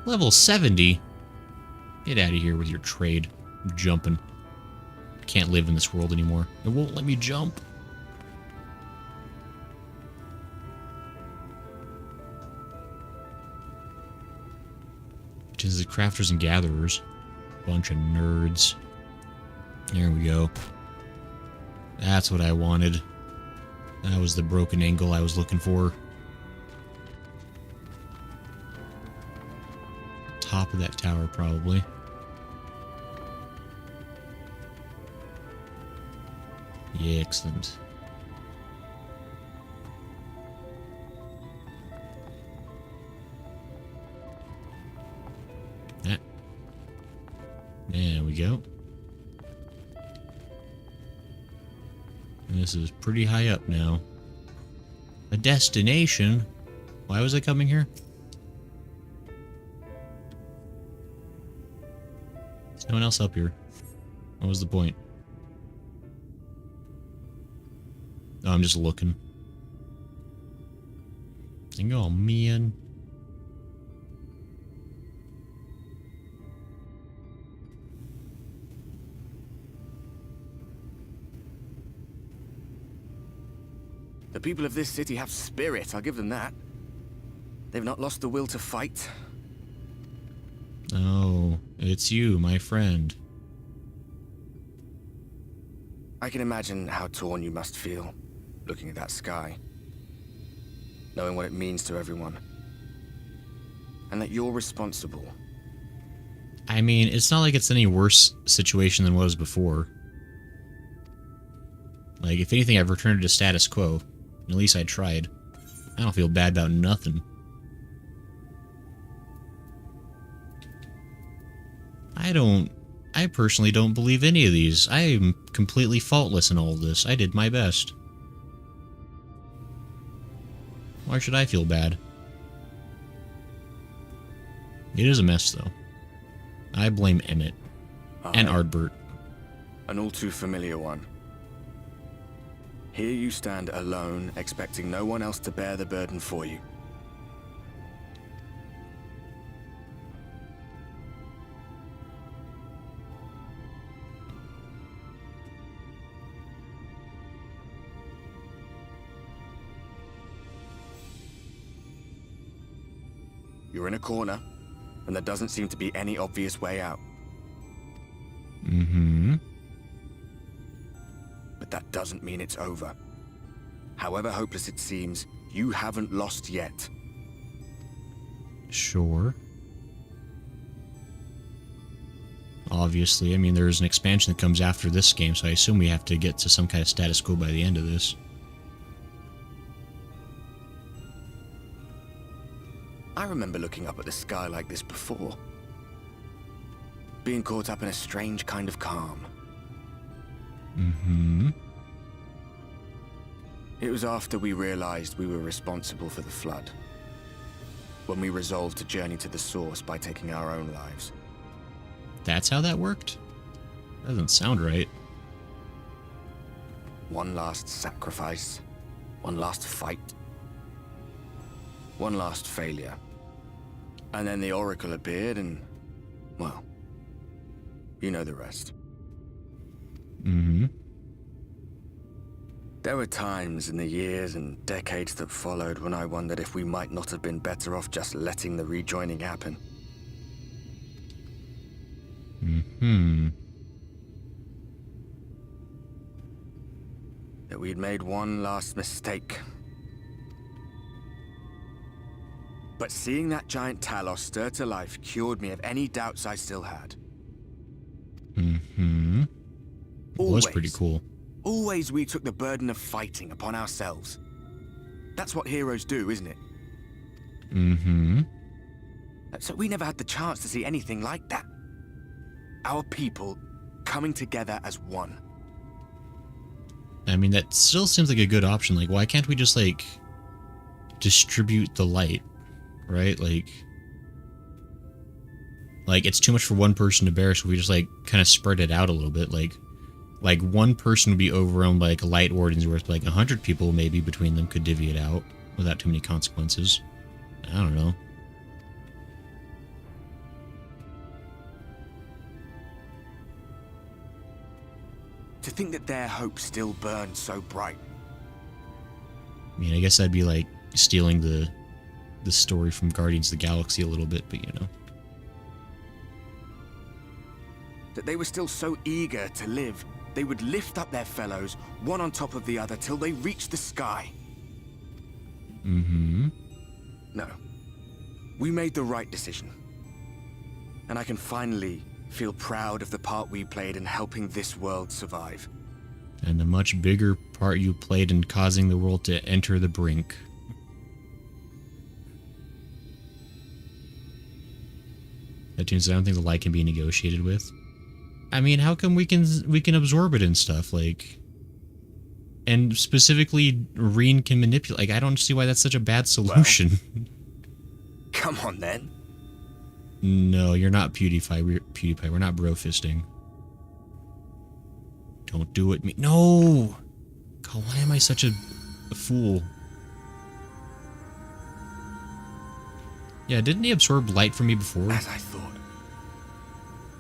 Level 70? Get out of here with your trade. I'm jumping. Can't live in this world anymore. It won't let me jump. Which is the crafters and gatherers. Bunch of nerds. There we go. That's what I wanted. That was the broken angle I was looking for. Top of that tower, probably. Yeah, excellent. Ah. There we go. This is pretty high up now. A destination? Why was I coming here? There's no one else up here. What was the point? Oh, I'm just looking. Oh, man. The people of this city have spirit, I'll give them that. They've not lost the will to fight. Oh, it's you, my friend. I can imagine how torn you must feel, looking at that sky. Knowing what it means to everyone. And that you're responsible. I mean, it's not like it's any worse situation than what was before. Like, if anything, I've returned to status quo. At least I tried. I don't feel bad about nothing. I personally don't believe any of these. I am completely faultless in all of this. I did my best. Why should I feel bad? It is a mess, though. I blame Emmett. And Ardbert. An all too familiar one. Here you stand alone, expecting no one else to bear the burden for you. You're in a corner, and there doesn't seem to be any obvious way out. Mm-hmm. But that doesn't mean it's over. However hopeless it seems, you haven't lost yet. Sure. Obviously, I mean, there's an expansion that comes after this game, so I assume we have to get to some kind of status quo by the end of this. I remember looking up at the sky like this before. Being caught up in a strange kind of calm. Mm-hmm. It was after we realized we were responsible for the flood. When we resolved to journey to the source by taking our own lives. That's how that worked? Doesn't sound right. One last sacrifice. One last fight. One last failure. And then the Oracle appeared and, well, you know the rest. Mm-hmm. There were times in the years and decades that followed when I wondered if we might not have been better off just letting the rejoining happen. Mm-hmm. That we'd made one last mistake. But seeing that giant Talos stir to life cured me of any doubts I still had. Mm-hmm. It was pretty cool. Always we took the burden of fighting upon ourselves. That's what heroes do, isn't it? Mm-hmm. So we never had the chance to see anything like that. Our people coming together as one. I mean, that still seems like a good option. Like, why can't we just, like, distribute the light, right? Like, it's too much for one person to bear, so we just, like, kind of spread it out a little bit. Like one person would be overwhelmed by, like, a light wardens, whereas, like, 100 people maybe between them could divvy it out without too many consequences. I don't know. To think that their hope still burns so bright. I mean, I guess that'd be like stealing the story from Guardians of the Galaxy a little bit, but you know. That they were still so eager to live, they would lift up their fellows, one on top of the other, till they reached the sky. Mm-hmm. No. We made the right decision. And I can finally feel proud of the part we played in helping this world survive. And the much bigger part you played in causing the world to enter the brink. That means I don't think the light can be negotiated with. I mean, how come we can absorb it and stuff, like... And specifically, Reen can manipulate. Like, I don't see why that's such a bad solution. Well, come on, then. No, you're not PewDiePie. We're not bro-fisting. Don't do it, me. No! God, why am I such a fool? Yeah, didn't he absorb light from me before? As I thought.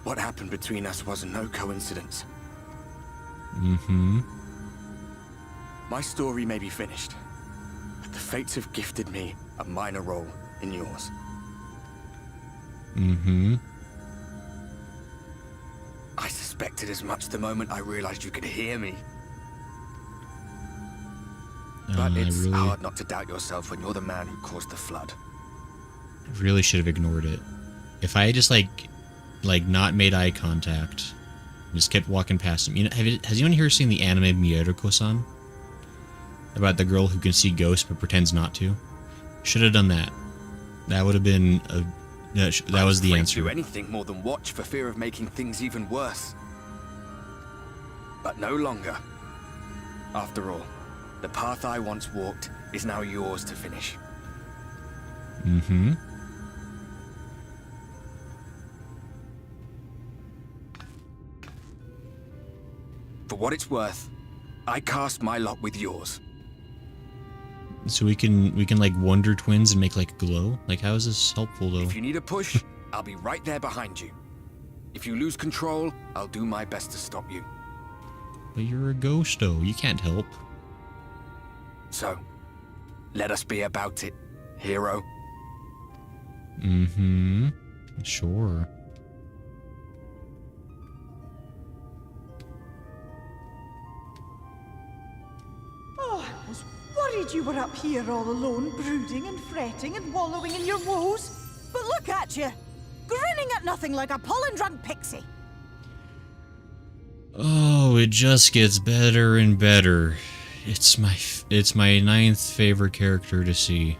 What happened between us was no coincidence. Mm-hmm. My story may be finished, but the fates have gifted me a minor role in yours. Mm-hmm. I suspected as much the moment I realized you could hear me. But it's hard not to doubt yourself when you're the man who caused the flood. I really should have ignored it. If I had just like not made eye contact, just kept walking past him. You know, has anyone here seen the anime Miyako-san? About the girl who can see ghosts but pretends not to? Should have done that. That would have been a... that was the answer. Do anything more than watch for fear of making things even worse. But no longer. After all, the path I once walked is now yours to finish. Mm-hmm. For what it's worth, I cast my lot with yours. So we can like wonder twins and make like a glow? Like, how is this helpful though? If you need a push, I'll be right there behind you. If you lose control, I'll do my best to stop you. But you're a ghosto. You can't help. So, let us be about it, hero. Mm-hmm. Sure. Oh, I was worried you were up here all alone, brooding and fretting and wallowing in your woes. But look at you, grinning at nothing like a pollen-drunk pixie. Oh, it just gets better and better. It's my 9th favorite character to see.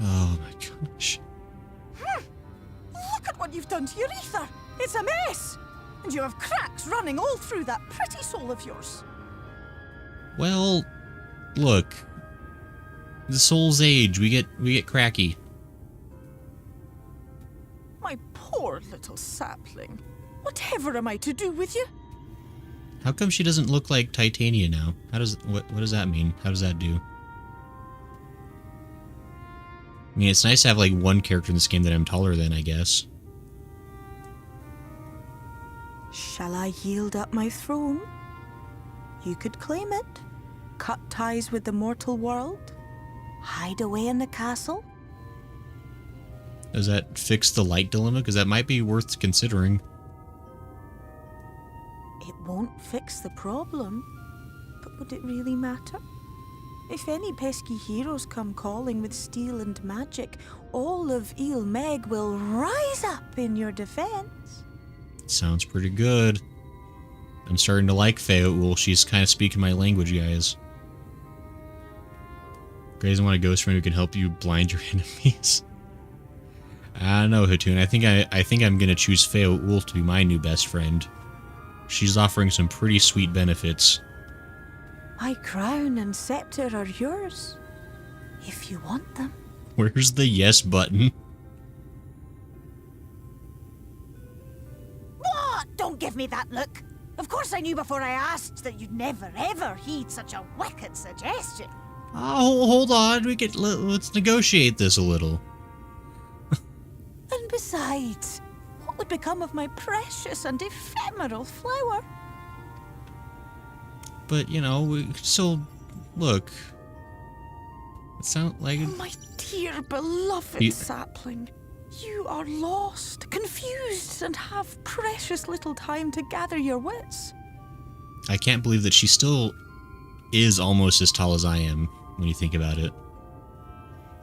Oh my gosh. Look at what you've done to your ether. It's a mess. And you have cracks running all through that pretty soul of yours. Well, look. The soul's age. We get cracky. My poor little sapling. Whatever am I to do with you? How come she doesn't look like Titania now? What does that mean? How does that do? I mean, it's nice to have like one character in this game that I'm taller than, I guess. Shall I yield up my throne? You could claim it, cut ties with the mortal world, hide away in the castle. Does that fix the light dilemma? Because that might be worth considering. It won't fix the problem, but would it really matter? If any pesky heroes come calling with steel and magic, all of Il Meg will rise up in your defense. Sounds pretty good. I'm starting to like Feoul. She's kind of speaking my language, guys. You guys want a ghost friend who can help you blind your enemies? I don't know, Hatoon. I think I'm gonna choose Feoul to be my new best friend. She's offering some pretty sweet benefits. My crown and scepter are yours, if you want them. Where's the yes button? What? Don't give me that look. Of course I knew before I asked that you'd never ever heed such a wicked suggestion. Oh, hold on. Let's negotiate this a little. And besides, what would become of my precious and ephemeral flower? But, you know, we still... Look. It sounds like... My dear beloved sapling. You are lost, confused, and have precious little time to gather your wits. I can't believe that she still is almost as tall as I am, when you think about it.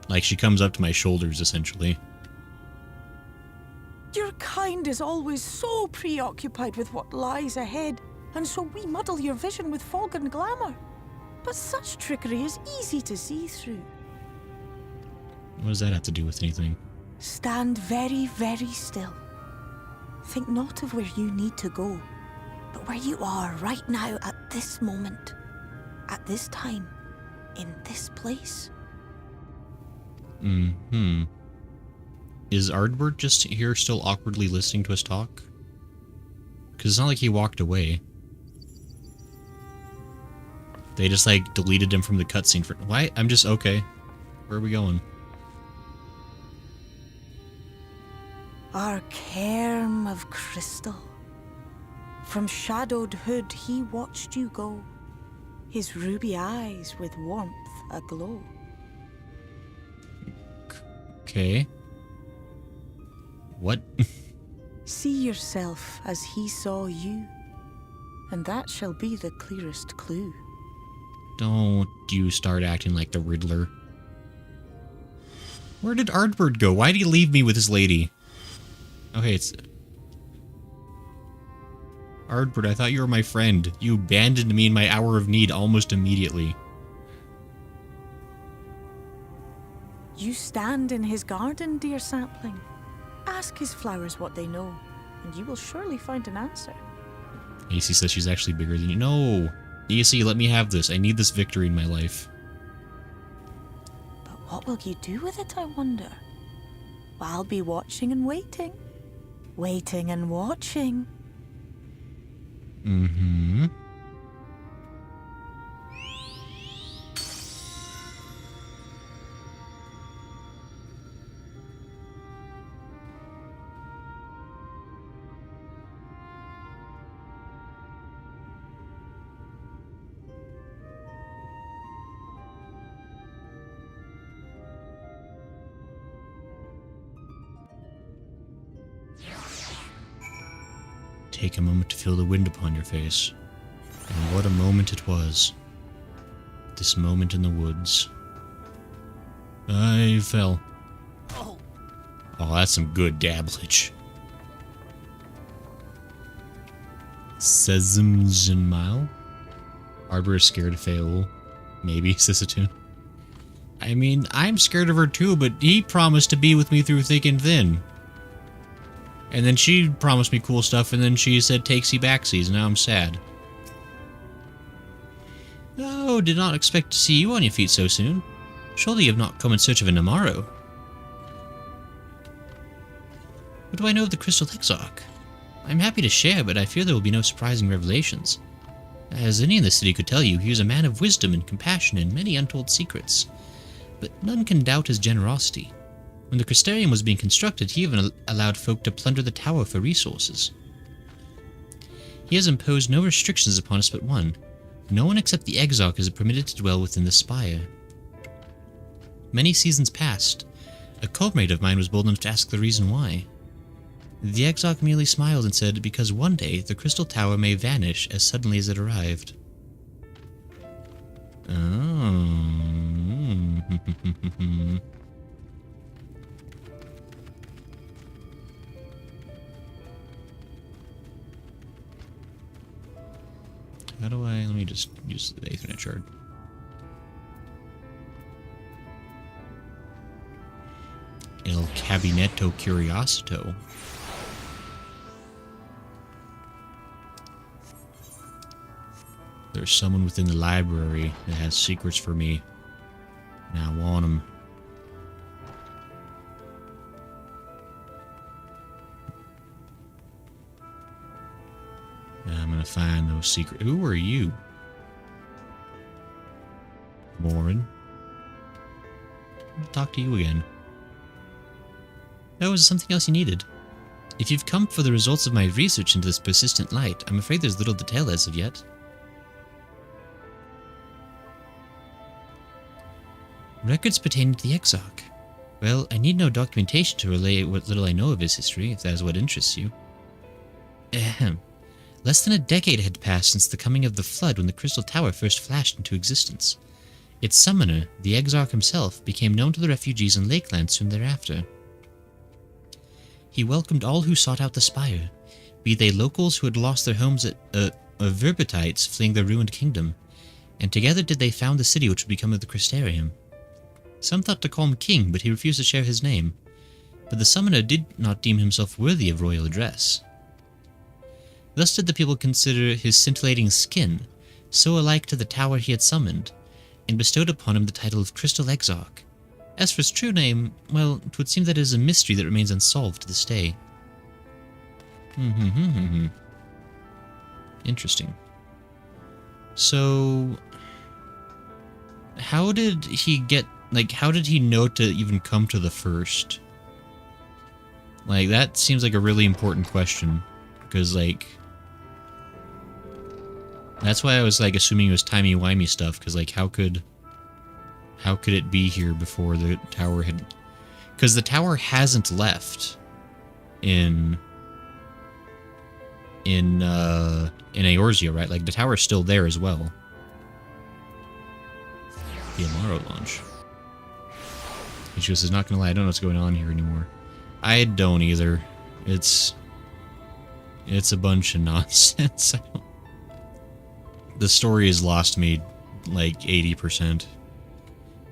Like, she comes up to my shoulders, essentially. Your kind is always so preoccupied with what lies ahead, and so we muddle your vision with fog and glamour. But such trickery is easy to see through. What does that have to do with anything? Stand very, very still. Think not of where you need to go, but where you are right now at this moment, at this time, in this place. Mm-hmm. Is Ardbert just here still awkwardly listening to us talk? Because it's not like he walked away. They just, like, deleted him from the cutscene for... Why? I'm just... Okay. Where are we going? Our cairn of crystal. From shadowed hood he watched you go, his ruby eyes with warmth aglow. Okay. What? See yourself as he saw you, and that shall be the clearest clue. Don't you start acting like the Riddler. Where did Ardbert go? Why did he leave me with this lady? Okay, it's... Ardbert, I thought you were my friend. You abandoned me in my hour of need almost immediately. You stand in his garden, dear sapling. Ask his flowers what they know, and you will surely find an answer. AC says she's actually bigger than you. No! AC, let me have this. I need this victory in my life. But what will you do with it, I wonder? Well, I'll be watching and waiting. Waiting and watching. Mm-hmm. Take a moment to feel the wind upon your face. And what a moment it was. This moment in the woods. I fell. Oh, that's some good dabblage. Sezumjinmile? Arbor is scared of Feoul. Maybe, Sissatoon. I mean, I'm scared of her too, but he promised to be with me through thick and thin. And then she promised me cool stuff, and then she said takesy backsies, and now I'm sad. Oh, did not expect to see you on your feet so soon. Surely you have not come in search of a Namaro. What do I know of the Crystal Exarch? I'm happy to share, but I fear there will be no surprising revelations. As any in the city could tell you, he was a man of wisdom and compassion and many untold secrets. But none can doubt his generosity. When the Crystarium was being constructed, he even allowed folk to plunder the tower for resources. He has imposed no restrictions upon us but one. No one except the Exarch is permitted to dwell within the spire. Many seasons passed. A comrade of mine was bold enough to ask the reason why. The Exarch merely smiled and said, because one day the Crystal Tower may vanish as suddenly as it arrived. Oh... How do I... Let me just use the Ethernet shard. El Cabineto Curiosito. There's someone within the library that has secrets for me. And I want them. I'm gonna find those secrets. Who are you? Morin. I'll talk to you again. Oh, was there something else you needed? If you've come for the results of my research into this persistent light, I'm afraid there's little to tell as of yet. Records pertaining to the Exarch. Well, I need no documentation to relay what little I know of his history, if that is what interests you. Ahem. Less than a decade had passed since the coming of the Flood when the Crystal Tower first flashed into existence. Its summoner, the Exarch himself, became known to the refugees in Lakeland soon thereafter. He welcomed all who sought out the spire, be they locals who had lost their homes or Verbatites fleeing their ruined kingdom, and together did they found the city which would become of the Crystarium. Some thought to call him king, but he refused to share his name. But the summoner did not deem himself worthy of royal address. Thus did the people consider his scintillating skin so alike to the tower he had summoned, and bestowed upon him the title of Crystal Exarch. As for his true name, well, it would seem that it is a mystery that remains unsolved to this day. Interesting. So, how did he get, like, how did he know to even come to the first? Like, that seems like a really important question, because, like, that's why I was, like, assuming it was timey-wimey stuff, because, like, how could it be here before the tower had... Because the tower hasn't left in Eorzea, right? Like, the tower is still there as well. The Amaro launch. He just is not gonna lie, I don't know what's going on here anymore. I don't either. It's a bunch of nonsense. The story has lost me like 80%.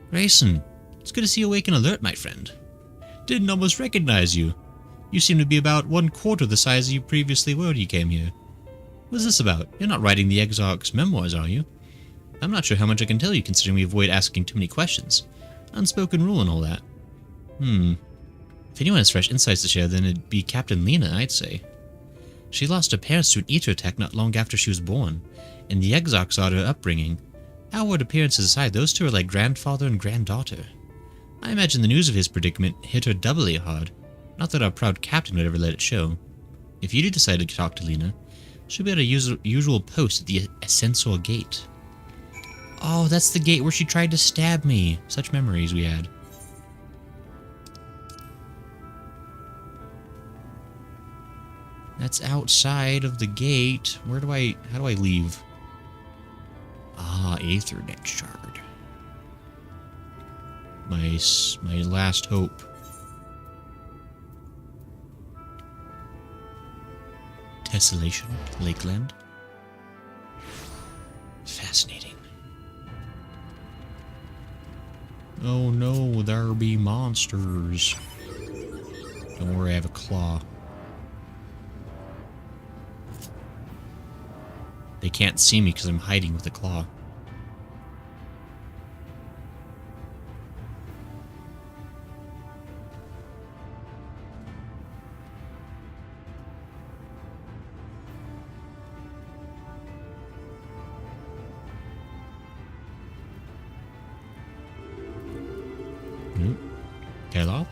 Grayson, it's good to see you awake and alert, my friend. Didn't almost recognize you. You seem to be about 1/4 the size you previously were when you came here. What's this about? You're not writing the Exarch's memoirs, are you? I'm not sure how much I can tell you, considering we avoid asking too many questions. Unspoken rule and all that. If anyone has fresh insights to share, then it'd be Captain Lena, I'd say. She lost her parents to an ether attack not long after she was born, and the Exarch saw her upbringing. Outward appearances aside, those two are like grandfather and granddaughter. I imagine the news of his predicament hit her doubly hard. Not that our proud captain would ever let it show. If you do decide to talk to Lena, she'll be at a usual post at the Ascensor Gate. Oh, that's the gate where she tried to stab me. Such memories we had. That's outside of the gate. How do I leave? Ah, Aethernet shard. My last hope. Tessellation, Lakeland. Fascinating. Oh no, there be monsters. Don't worry, I have a claw. They can't see me because I'm hiding with a claw. Keloth?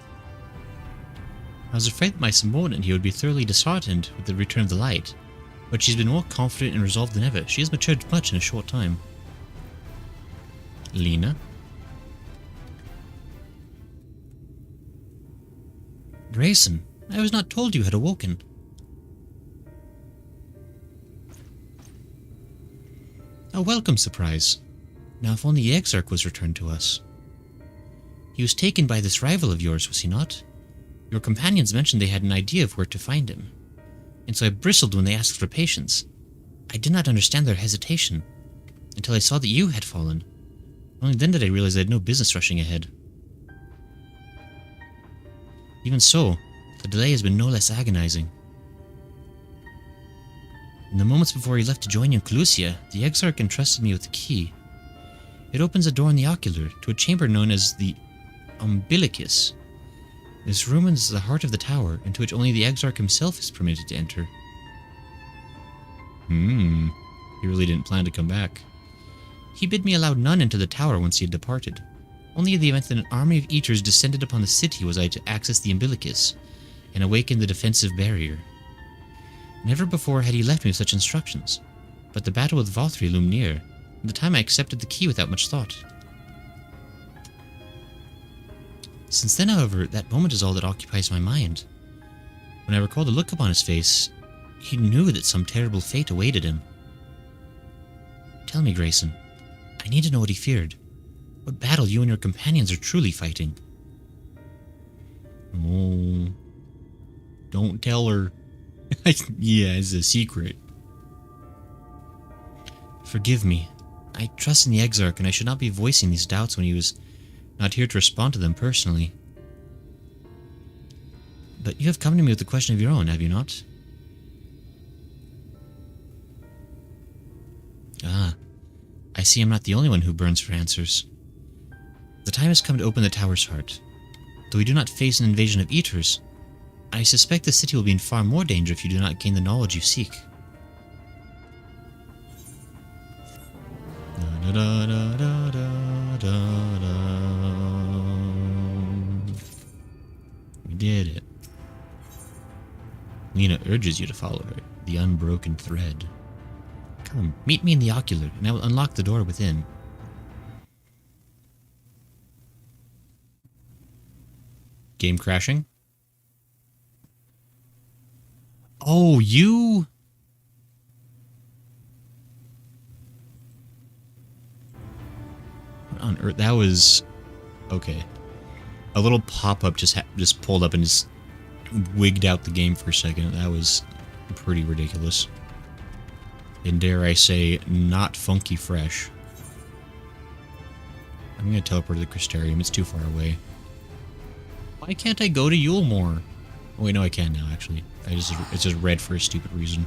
I was afraid that my subordinate here would be thoroughly disheartened with the return of the light, but she's been more confident and resolved than ever. She has matured much in a short time. Lena? Grayson, I was not told you had awoken. A welcome surprise. Now if only the Exarch was returned to us. He was taken by this rival of yours, was he not? Your companions mentioned they had an idea of where to find him, and so I bristled when they asked for patience. I did not understand their hesitation, until I saw that you had fallen. Only then did I realize I had no business rushing ahead. Even so, the delay has been no less agonizing. In the moments before he left to join you in Clusia, the Exarch entrusted me with the key. It opens a door in the ocular to a chamber known as the Umbilicus. This room is the heart of the tower, into which only the Exarch himself is permitted to enter. He really didn't plan to come back. He bid me allow none into the tower once he had departed. Only in the event that an army of eaters descended upon the city was I to access the Umbilicus and awaken the defensive barrier. Never before had he left me with such instructions, but the battle with Valtteri loomed near, and the time I accepted the key without much thought. Since then, however, that moment is all that occupies my mind. When I recall the look upon his face, he knew that some terrible fate awaited him. Tell me, Grayson, I need to know what he feared. What battle you and your companions are truly fighting. Oh, don't tell her. Yeah, it's a secret. Forgive me. I trust in the Exarch, and I should not be voicing these doubts when he was not here to respond to them personally. But you have come to me with a question of your own, have you not? Ah, I see I'm not the only one who burns for answers. The time has come to open the tower's heart. Though we do not face an invasion of eaters, I suspect the city will be in far more danger if you do not gain the knowledge you seek. We did it. Lena urges you to follow her, the unbroken thread. Come, meet me in the ocular, and I will unlock the door within. Game crashing? Oh, you... What on earth? That was... Okay. A little pop-up just pulled up and just wigged out the game for a second. That was pretty ridiculous. And dare I say, not funky fresh. I'm going to teleport to the Crystarium. It's too far away. Why can't I go to Yulemore? Oh, wait, no, I can now, actually. It's just red for a stupid reason.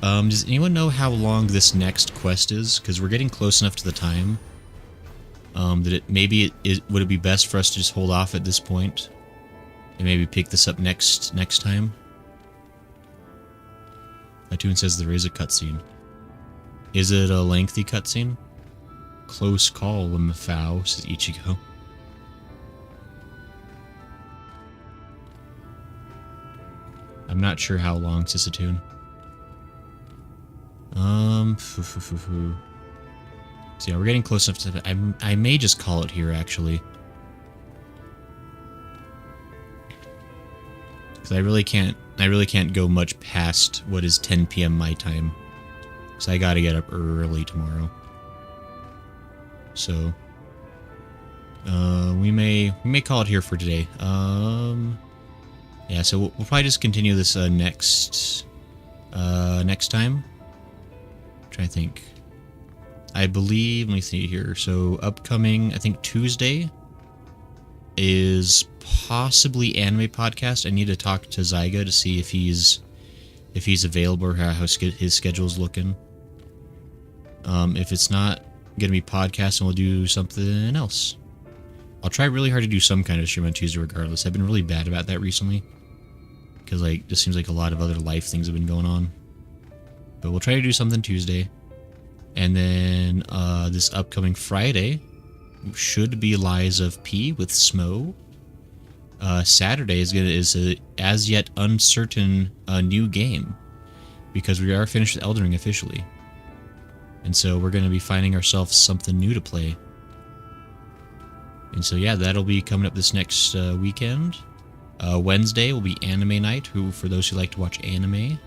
Does anyone know how long this next quest is? Because we're getting close enough to the time. Would it be best for us to just hold off at this point? And maybe pick this up next time? Atoon says there is a cutscene. Is it a lengthy cutscene? Close call, Mafau, says Ichigo. I'm not sure how long, Sisatoon. So yeah, we're getting close enough to... I may just call it here, actually. Because I really can't go much past what is 10 p.m. my time. Because I gotta get up early tomorrow. So... we may call it here for today. Yeah, so we'll probably just continue this next time. Trying to think. I believe, let me see here. So upcoming, I think Tuesday is possibly anime podcast. I need to talk to Zyga to see if he's available or how his schedule's looking. If it's not gonna be podcast, then we'll do something else. I'll try really hard to do some kind of stream on Tuesday regardless. I've been really bad about that recently. Because, like, just seems like a lot of other life things have been going on. But we'll try to do something Tuesday. And then, this upcoming Friday should be Lies of P with Smo. Saturday is a as yet uncertain new game. Because we are finished with Elden Ring officially. And so we're going to be finding ourselves something new to play. And so yeah, that'll be coming up this next weekend. Wednesday will be anime night, for those who like to watch anime.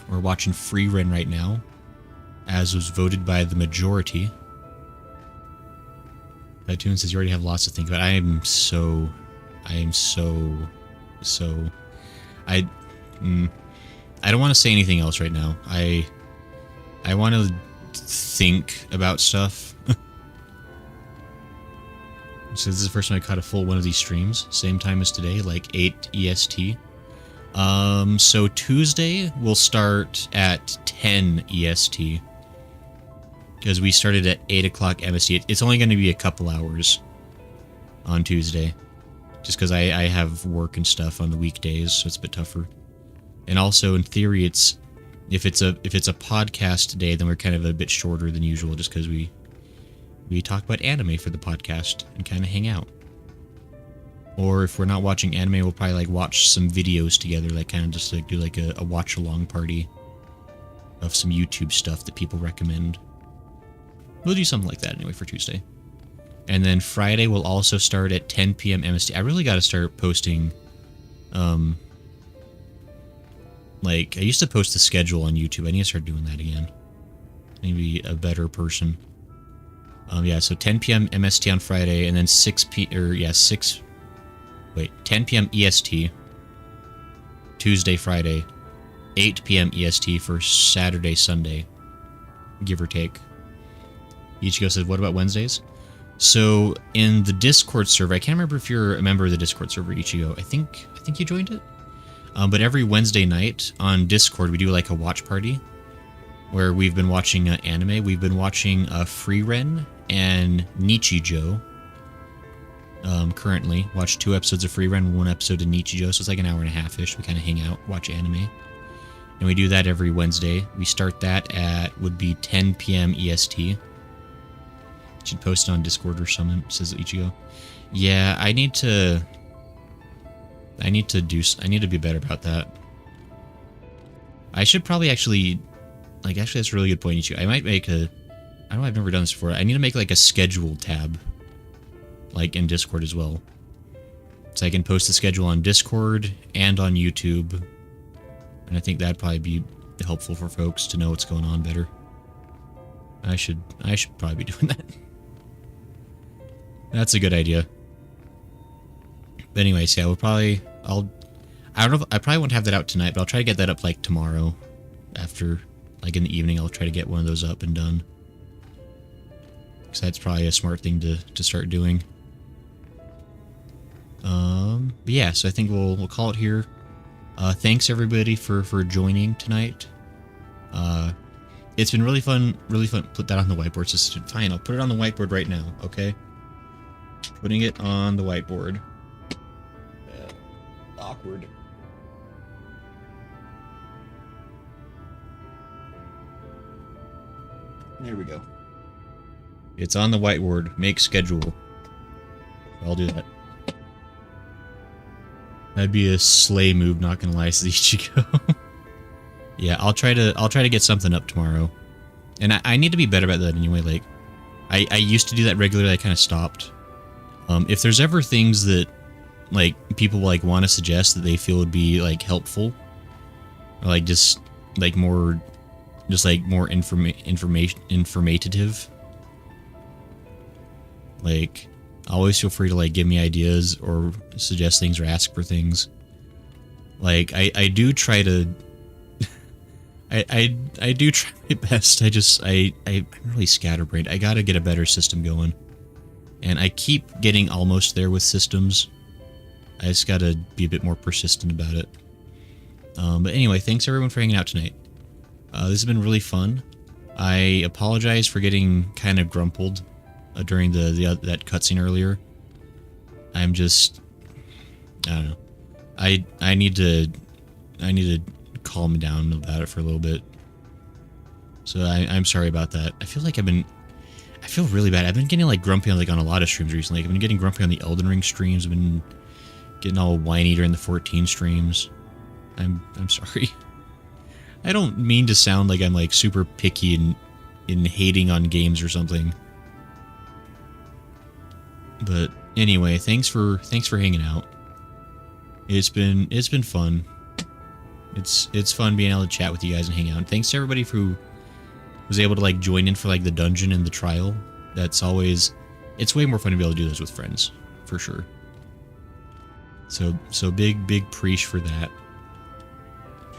We're watching Frieren right now, as was voted by the majority. Platoon says you already have lots to think about. I don't want to say anything else right now. I want to think about stuff. So this is the first time I caught a full one of these streams. Same time as today, like 8 EST. So Tuesday we'll start at 10 EST. Because we started at 8 o'clock MST. It's only going to be a couple hours on Tuesday. Just because I have work and stuff on the weekdays, so it's a bit tougher. And also, in theory, if it's a podcast day, then we're kind of a bit shorter than usual, just because we talk about anime for the podcast and kind of hang out. Or if we're not watching anime, we'll probably like watch some videos together, like kind of just like do like a watch along party of some YouTube stuff that people recommend. We'll do something like that anyway for Tuesday. And then Friday will also start at 10 p.m. MST. I really got to start posting, like, I used to post the schedule on YouTube. I need to start doing that again. I need to be a better person. Yeah, so 10 p.m. MST on Friday, and then 10 p.m. EST, Tuesday, Friday, 8 p.m. EST for Saturday, Sunday, give or take. Ichigo said, what about Wednesdays? So, in the Discord server, I can't remember if you're a member of the Discord server, Ichigo. I think you joined it? But every Wednesday night on Discord, we do like a watch party, where we've been watching anime. We've been watching Frieren and Nichijou. Currently, watch 2 episodes of Frieren, 1 episode of Nichijou, so it's like an hour and a half-ish. We kind of hang out, watch anime. And we do that every Wednesday. We start that at, would be 10 p.m. EST. Should post it on Discord or something, says Ichigo. Yeah, I need to be better about that. I should probably actually that's a really good point, Ichigo. I might make I know I've never done this before. I need to make like a schedule tab, like in Discord as well. So I can post the schedule on Discord and on YouTube. And I think that'd probably be helpful for folks to know what's going on better. I should probably be doing that. That's a good idea. But anyways, yeah, I probably won't have that out tonight, but I'll try to get that up like tomorrow. After, like in the evening, I'll try to get one of those up and done. Because that's probably a smart thing to start doing. But yeah, so I think we'll call it here. Thanks everybody for joining tonight. It's been really fun. Put that on the whiteboard. So fine, I'll put it on the whiteboard right now, okay? Putting it on the whiteboard. Awkward. There we go. It's on the whiteboard. Make schedule. I'll do that. That'd be a slay move, not gonna lie, says Ichigo. Yeah, I'll try to get something up tomorrow. And I need to be better about that anyway. Like, I used to do that regularly. I kind of stopped. If there's ever things that like people like want to suggest that they feel would be like helpful, or like just like more informative, like always feel free to like give me ideas or suggest things or ask for things. Like I do try to I do try my best. I'm really scatterbrained. I gotta get a better system going. And I keep getting almost there with systems. I just gotta be a bit more persistent about it. But anyway, thanks everyone for hanging out tonight. This has been really fun. I apologize for getting kind of grumpled during that cutscene earlier. I'm just, I don't know. I need to calm down about it for a little bit. So I'm sorry about that. I feel really bad. I've been getting like grumpy on a lot of streams recently. I've been getting grumpy on the Elden Ring streams. I've been getting all whiny during the 14 streams. I'm sorry. I don't mean to sound like I'm like super picky in hating on games or something. But anyway, thanks for hanging out. It's been fun. It's fun being able to chat with you guys and hang out. And thanks to everybody who was able to like join in for like the dungeon and the trial. That's always It's way more fun to be able to do those with friends, for sure. So big preach for that.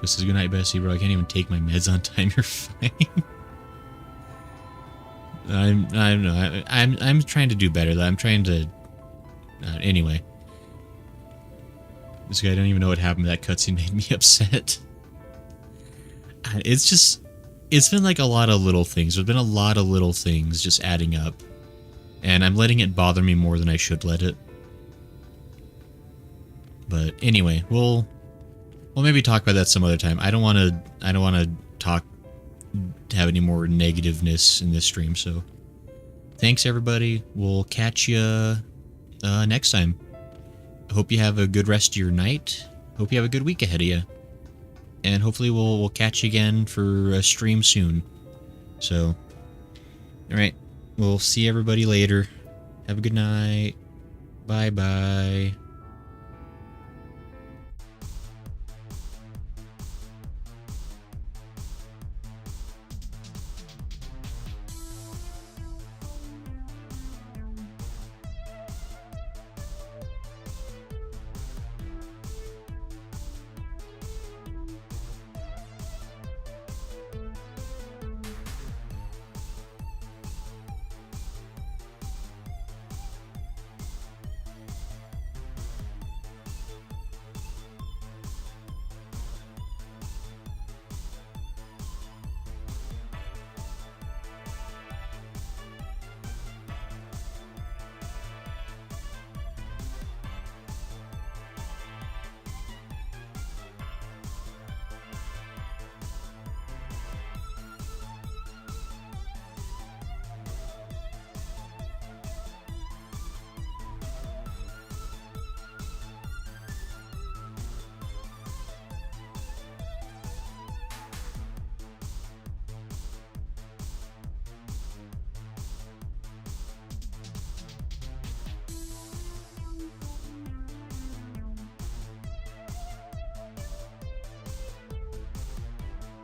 Just says, good night, Bessie, bro. I can't even take my meds on time. You're fine. I'm trying to do better. I'm trying to. Anyway, this guy, I don't even know what happened. That cutscene made me upset. It's been like a lot of little things. There's been a lot of little things just adding up, and I'm letting it bother me more than I should let it. But anyway, we'll maybe talk about that some other time. I don't want to have any more negativeness in this stream. So thanks everybody. We'll catch you next time. I hope you have a good rest of your night. Hope you have a good week ahead of you. And hopefully we'll catch you again for a stream soon. So, all right. We'll see everybody later. Have a good night. Bye-bye.